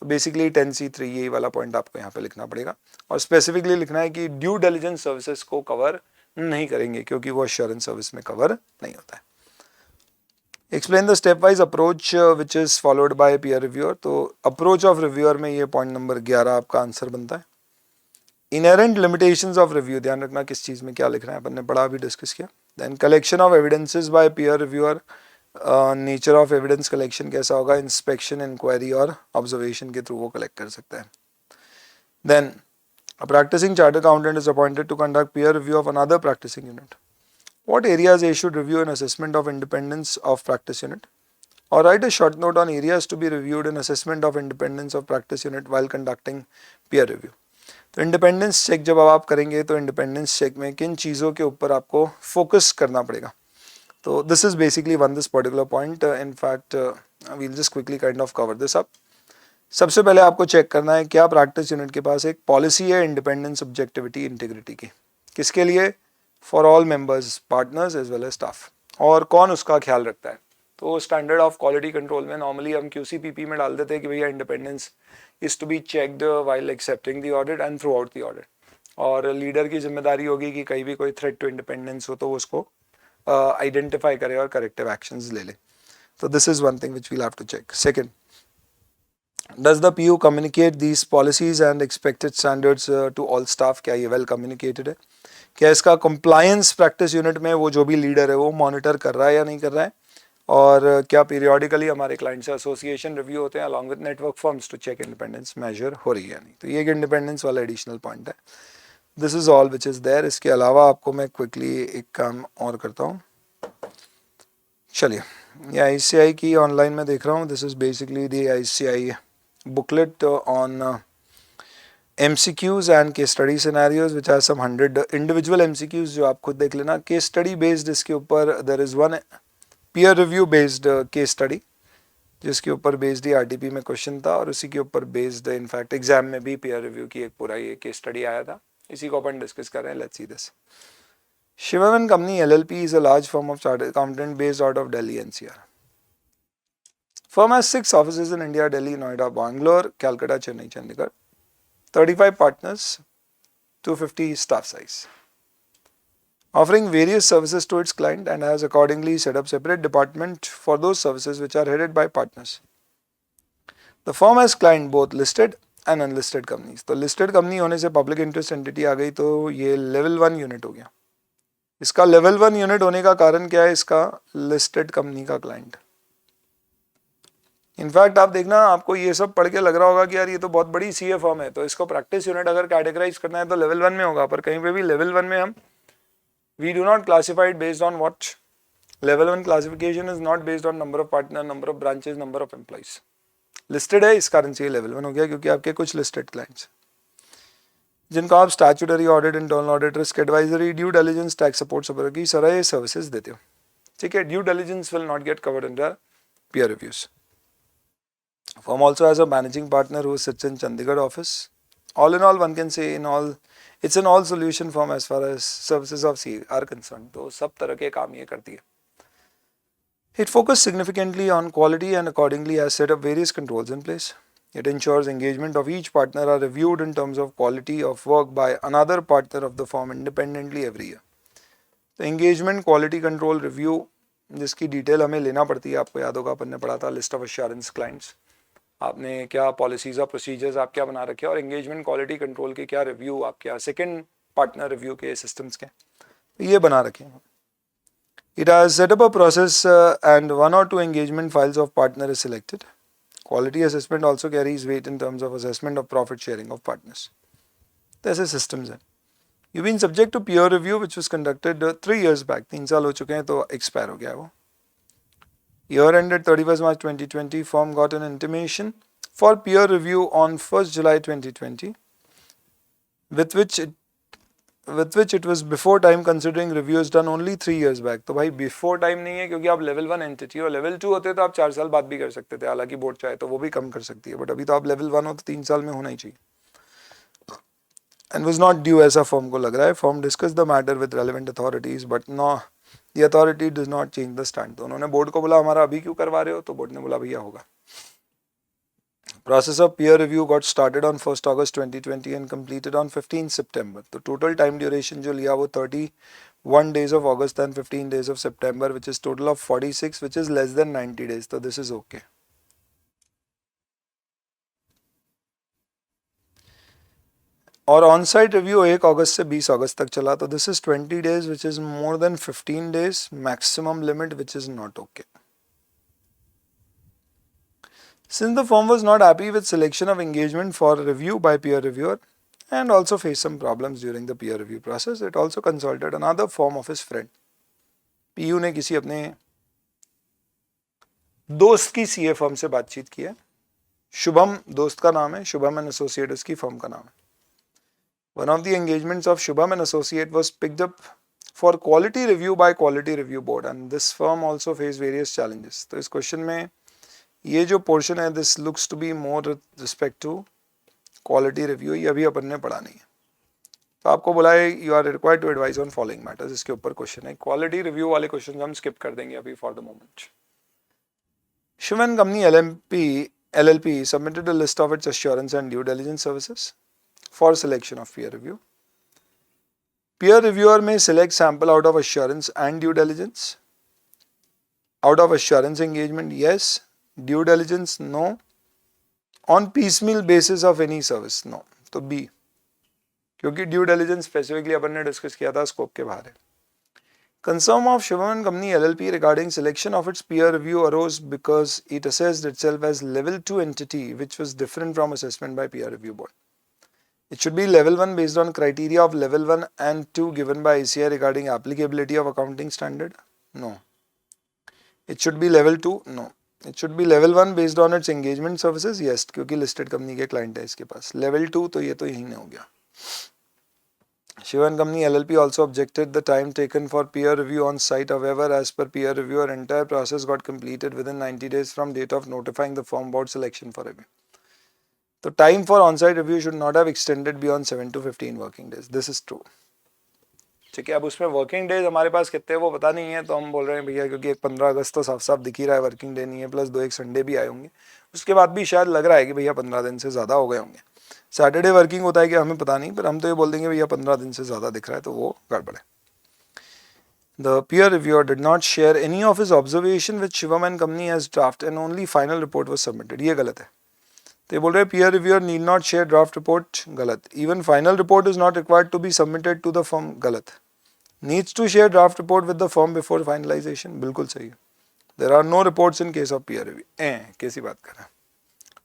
तो बेसिकली 10C3 यही वाला पॉइंट आपको यहाँ पे लिखना पड़ेगा और स्पेसिफिकली लिखना है कि ड्यू डिलिजेंस सर्विसेज को कवर नहीं करेंगे क्योंकि वो एश्योरेंस सर्विस में कवर नहीं होता है। Explain the step wise approach which is followed by peer reviewer, तो अप्रोच ऑफ रिव्यूअर में ये पॉइंट नंबर 11 आपका आंसर बनता है। इनहेरेंट लिमिटेशंस ऑफ रिव्यू, ध्यान रखना किस चीज़ में क्या लिखना है, अपन ने पढ़ा भी डिस्कस किया। Then collection of evidences by peer reviewer, nature of evidence collection कैसा होगा, इंस्पेक्शन, इंक्वायरी और ऑब्जर्वेशन के थ्रू वो कलेक्ट कर सकता है। Then a practicing chartered accountant is appointed to conduct peer review of another practicing unit. What areas they should review an assessment of independence of practice unit, or write a short note on areas to be reviewed in assessment of independence of practice unit while conducting peer review. तो independence check जब आप करेंगे तो independence check में किन चीज़ों के ऊपर आपको फोकस करना पड़ेगा, तो this is basically one this particular point. In fact we'll just quickly kind of cover this up. सबसे पहले आपको चेक करना है क्या प्रैक्टिस यूनिट के पास एक पॉलिसी है इंडिपेंडेंस, ऑब्जेक्टिविटी, इंटीग्रिटी की, किसके लिए, for all members, partners as well as staff, और कौन उसका ख्याल रखता है। तो स्टैंडर्ड ऑफ क्वालिटी कंट्रोल में नॉर्मली हम QCPP में डाल देते हैं कि भैया independence is to be checked while accepting the audit and throughout the audit, और लीडर की जिम्मेदारी होगी कि कहीं भी कोई थ्रेट टू इंडिपेंडेंस हो तो उसको आइडेंटिफाई करे और करेक्टिव एक्शंस ले ले। तो this is one thing which we'll have to check. Second, does the PU communicate these policies and expected standards to all staff, क्या ये well communicated है, क्या इसका compliance practice unit में वो जो भी leader है वो monitor कर रहा है या नहीं कर रहा है, और क्या periodically हमारे client से association review होते हैं along with network firms to check independence measure हो रही है या नहीं। तो ये एक independence वाला additional point है। This is all which is there। इसके अलावा आपको मैं quickly एक काम और करता हूँ। चलिए, ये ICI की ऑनलाइन में देख रहा हूँ, this is basically the ICI booklet on MCQs and case study scenarios which has some 100 individual MCQs जो आप खुद देख लेना। case study based इसके ऊपर there is one peer review based case study जिसके ऊपर based ही RTP में क्वेश्चन था, और उसी के ऊपर based in fact एग्जाम में भी peer review की एक पूरा ये case study आया था, इसी को अपन डिस्कस कर रहे हैं। Let's see this। Shivam and Company LLP is a large firm of chartered accountant based out of Delhi NCR. Firm has 6 offices in India, Delhi, Noida, Bangalore, Calcutta, Chennai, Chandigarh. 35 partners, 250 staff size. Offering various services to its client and has accordingly set up separate department for those services which are headed by partners. The firm has client both listed and unlisted companies. तो listed company होने से public interest entity आ गई तो ये level 1 unit हो गया। इसका level 1 unit होने का कारण क्या है, इसका listed company का client। इनफैक्ट आप देखना, आपको ये सब पढ़ के लग रहा होगा कि यार ये तो बहुत बड़ी CA फर्म है, तो इसको प्रैक्टिस यूनिट अगर कैटेगराइज करना है तो लेवल 1 में होगा, पर कहीं पे भी लेवल 1 में हम we do not classified based on what, level 1 classification is not based on number of partner, number of branches, number of employees. Listed है इस कारण से ये लेवल 1 हो गया क्योंकि आपके कुछ लिस्टेड क्लाइंट्स जिनको आप statutory audit, internal audit, risk advisory, due diligence, tax support सब की सारे सर्विसेज देते हो, ठीक है। Due diligence will not get covered under peer reviews. Firm also has a managing partner who sits in Chandigarh office. All in all, one can say it's an all solution firm as far as services of CA are concerned. तो सब तरह के काम ये करती है। It focuses significantly on quality and accordingly has set up various controls in place. It ensures engagement of each partner are reviewed in terms of quality of work by another partner of the firm independently every year. तो engagement, quality control, review जिसकी detail हमें लेना पड़ती है, आपको याद होगा अपन ने पढ़ा था लिस्ट ऑफ एश्योरेंस क्लाइंट्स, आपने क्या पॉलिसीज और प्रोसीजर्स आप क्या बना रखे, और एंगेजमेंट क्वालिटी कंट्रोल के क्या रिव्यू, आप क्या सेकंड पार्टनर रिव्यू के सिस्टम्स के ये बना रखे हैं। It has set up a process and 1 or 2 engagement files of partner is selected. Quality assessment also carries weight in terms of assessment of profit sharing of partners. तो ऐसे systems हैं। You been subject to peer review which was conducted 3 years बैक, 3 साल हो चुके हैं तो expire हो गया वो। Year ended 31st March 2020, firm got an intimation for peer review on 1st July 2020, with which it with which it was before time considering review is done only 3 years back. तो भाई before time नहीं है क्योंकि आप level 1 entity हो, level 2 होते तो आप 4 साल बाद भी कर सकते थे, हालांकि बोर्ड चाहे तो वो भी कम कर सकती है, बट अभी तो आप level 1 हो तो 3 साल में होना ही चाहिए. And was not due ऐसा फॉर्म को लग रहा है. Form discuss the matter with relevant authorities but know the authority does not change the stand. तो उन्होंने बोर्ड को बोला हमारा अभी क्यों करवा रहे हो, तो बोर्ड ने बोला भैया होगा. Process of peer review got started on 1st August 2020 and completed on 15 September. तो total time duration जो लिया वो 31 days of August and 15 days of September, which is total of 46, which is less than 90 days. तो this is okay. और on site review 1 अगस्त से 20 अगस्त तक चला, तो this is 20 days, which is more than 15 days maximum limit, which is not okay. Since the firm was not happy with selection of engagement for review by peer reviewer and also faced some problems during the peer review process, it also consulted another firm of his friend. PU ने किसी अपने दोस्त की CA firm से बातचीत की है. शुभम दोस्त का नाम है, शुभम एंड एसोसिएट उसकी फर्म का नाम है. One of the engagements of Shubham and Associate was picked up for quality review by quality review board, and this firm also faced various challenges. तो इस क्वेश्चन में ये जो पोर्शन है, this looks to be more respect to quality review, ये अभी अपन ने पढ़ा नहीं है. तो आपको बोला है you are required to advise on following matters, इसके ऊपर क्वेश्चन है. क्वालिटी रिव्यू वाले क्वेश्चन हम स्किप कर देंगे अभी for the moment. Shivan company LLP submitted a list of its assurance and due diligence services for selection of peer review. Peer reviewer may select sample out of assurance and due diligence. Out of assurance engagement, yes. Due diligence, no. On piecemeal basis of any service, no. तो B, क्योंकि due diligence specifically अपन ने discuss किया था, scope के बाहर है. Concern of Shivam Company LLP regarding selection of its peer review arose because it assessed itself as level 2 entity, which was different from assessment by peer review board. It should be level 1 based on criteria of level 1 and 2 given by ICAI regarding applicability of accounting standard. No. It should be level 2. No. It should be level 1 based on its engagement services. Yes, क्योंकि listed company के client है इसके पास. Level 2 तो ये तो यही नहीं हो गया. Shivan Company LLP also objected the time taken for peer review on site. However, as per peer reviewer, entire process got completed within 90 days from date of notifying the firm board selection for review. So time for on-site review should not have extended beyond 7 to 15 working days. This is true. ठीक है, अब उसमें working days हमारे पास कितने हैं वो पता नहीं है, तो हम बोल रहे हैं भैया क्योंकि एक 15 अगस्त तो साफ साफ दिख ही रहा है वर्किंग डे नहीं है, प्लस 2 एक संडे भी आए होंगे, उसके बाद भी शायद लग रहा है कि भैया 15 दिन से ज़्यादा हो गए होंगे. सैटरडे वर्किंग होता है कि हमें पता नहीं, पर हम तो ये बोल देंगे भैया 15 दिन से ज़्यादा दिख रहा है, तो वो गड़बड़ है. The peer reviewer did not share any of his observation with Shivam and Company as draft and only final report was submitted. ये गलत है. तो ये बोल रहे हैं peer reviewer need not share draft report, गलत. Even final report is not required to be submitted to the firm, गलत. Needs to share draft report with the firm before finalization, बिल्कुल सही है. There are no reports in case of peer review. कैसी बात कर रहे हैं.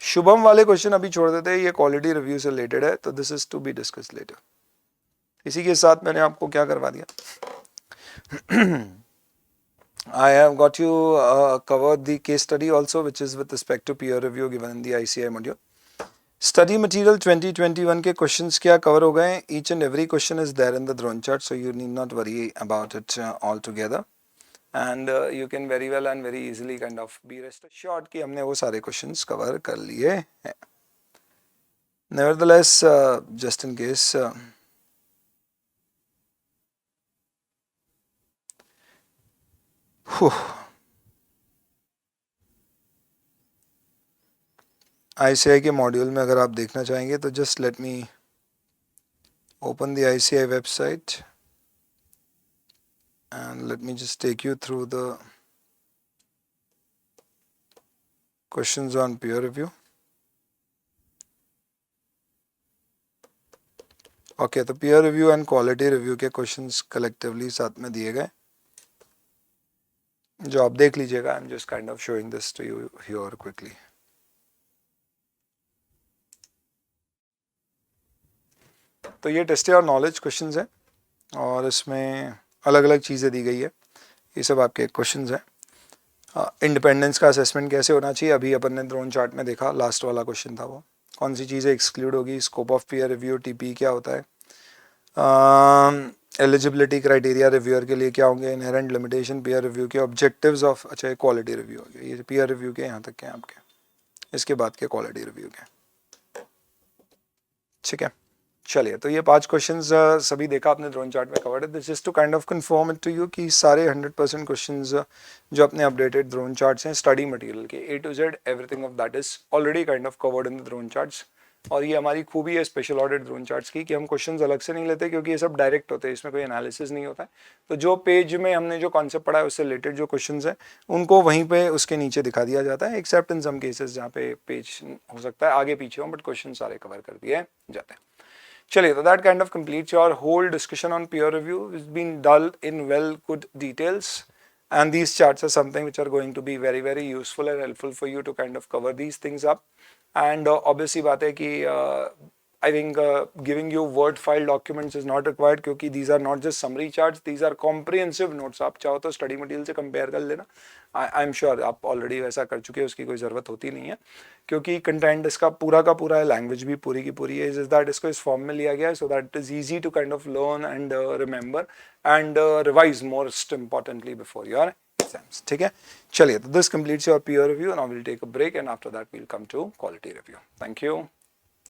शुभम वाले क्वेश्चन अभी छोड़ देते हैं, ये क्वालिटी रिव्यू से रिलेटेड है, तो this is to be discuss later. इसी के साथ मैंने आपको क्या करवा दिया. I have got you covered the case study also, which is with respect to peer review given in the ICAI module. Study material 2021 के questions क्या cover हो गए. Each and every question is there in the drone chart, so you need not worry about it altogether. And you can very well and very easily kind of be rest assured कि हमने वो सारे questions cover कर लिए हैं. Nevertheless, just in case, ICAI के module में अगर आप देखना चाहेंगे तो just let me open the ICAI website and let me just take you through the questions on peer review. Okay, तो peer review and quality review के questions collectively साथ में दिए गए, जो आप देख लीजिएगा. I'm just kind of showing this to you here quickly. तो ये टेस्ट और नॉलेज क्वेश्चंस हैं और इसमें अलग अलग चीज़ें दी गई है. ये सब आपके क्वेश्चंस हैं. इंडिपेंडेंस का असेसमेंट कैसे होना चाहिए, अभी अपन ने ड्रोन चार्ट में देखा, लास्ट वाला क्वेश्चन था वो. कौन सी चीज़ें एक्सक्लूड होगी, scope of peer review, TP क्या होता है, एलिजिबिलिटी क्राइटेरिया रिव्यूअर के लिए क्या होंगे, इनहेरेंट लिमिटेशन, पीयर रिव्यू के ऑब्जेक्टिव्स ऑफ, अच्छा ये क्वालिटी रिव्यू हो गया, ये पीयर रिव्यू के यहाँ तक के आपके, इसके बाद के क्वालिटी रिव्यू के, ठीक है। चलिए, तो ये 5 क्वेश्चंस सभी देखा आपने ड्रोन चार्ट में कवर्ड है। This is to kind of confirm it to you कि सारे 100% क्वेश्चंस जो अपने अपडेटेड ड्रोन चार्ट्स हैं स्टडी मटेरियल के A to Z everything of that is already kind of covered in the drone charts. और ये हमारी खूबी है स्पेशल ऑडिट ड्रोन चार्ट्स की कि हम क्वेश्चंस अलग से नहीं लेते, क्योंकि ये सब डायरेक्ट होते हैं, इसमें कोई एनालिसिस नहीं होता है। तो जो पेज में हमने जो कॉन्सेप्ट पढ़ा है उससे रिलेटेड जो क्वेश्चंस है उनको वहीं पे उसके नीचे दिखा दिया जाता है, एक्सेप्ट इन सम केसेस जहाँ पे पेज हो सकता है आगे पीछे हो, बट क्वेश्चन सारे कवर कर दिए जाते हैं। चलिए, तो that kind of completes your whole discussion on peer review. It's been done in well good details, and these charts are something which are going to be very very useful and helpful for you to kind of cover these things up. And obviously बात है कि I think giving you word file documents is not required, क्योंकि these are not just summary charts, these are comprehensive notes. आप चाहो तो study material से compare कर लेना। आई एम श्योर आप ऑलरेडी वैसा कर चुके हैं, उसकी कोई ज़रूरत होती नहीं है, क्योंकि कंटेंट इसका पूरा का पूरा है, लैंग्वेज भी पूरी की पूरी है, इज दैट इसको इस फॉर्म में लिया गया है so that it is easy to kind of learn and remember and revise most importantly before your exams, ठीक है। चलिए, तो this completes your peer review, now will take a break and after that we'll come to quality review. Thank you.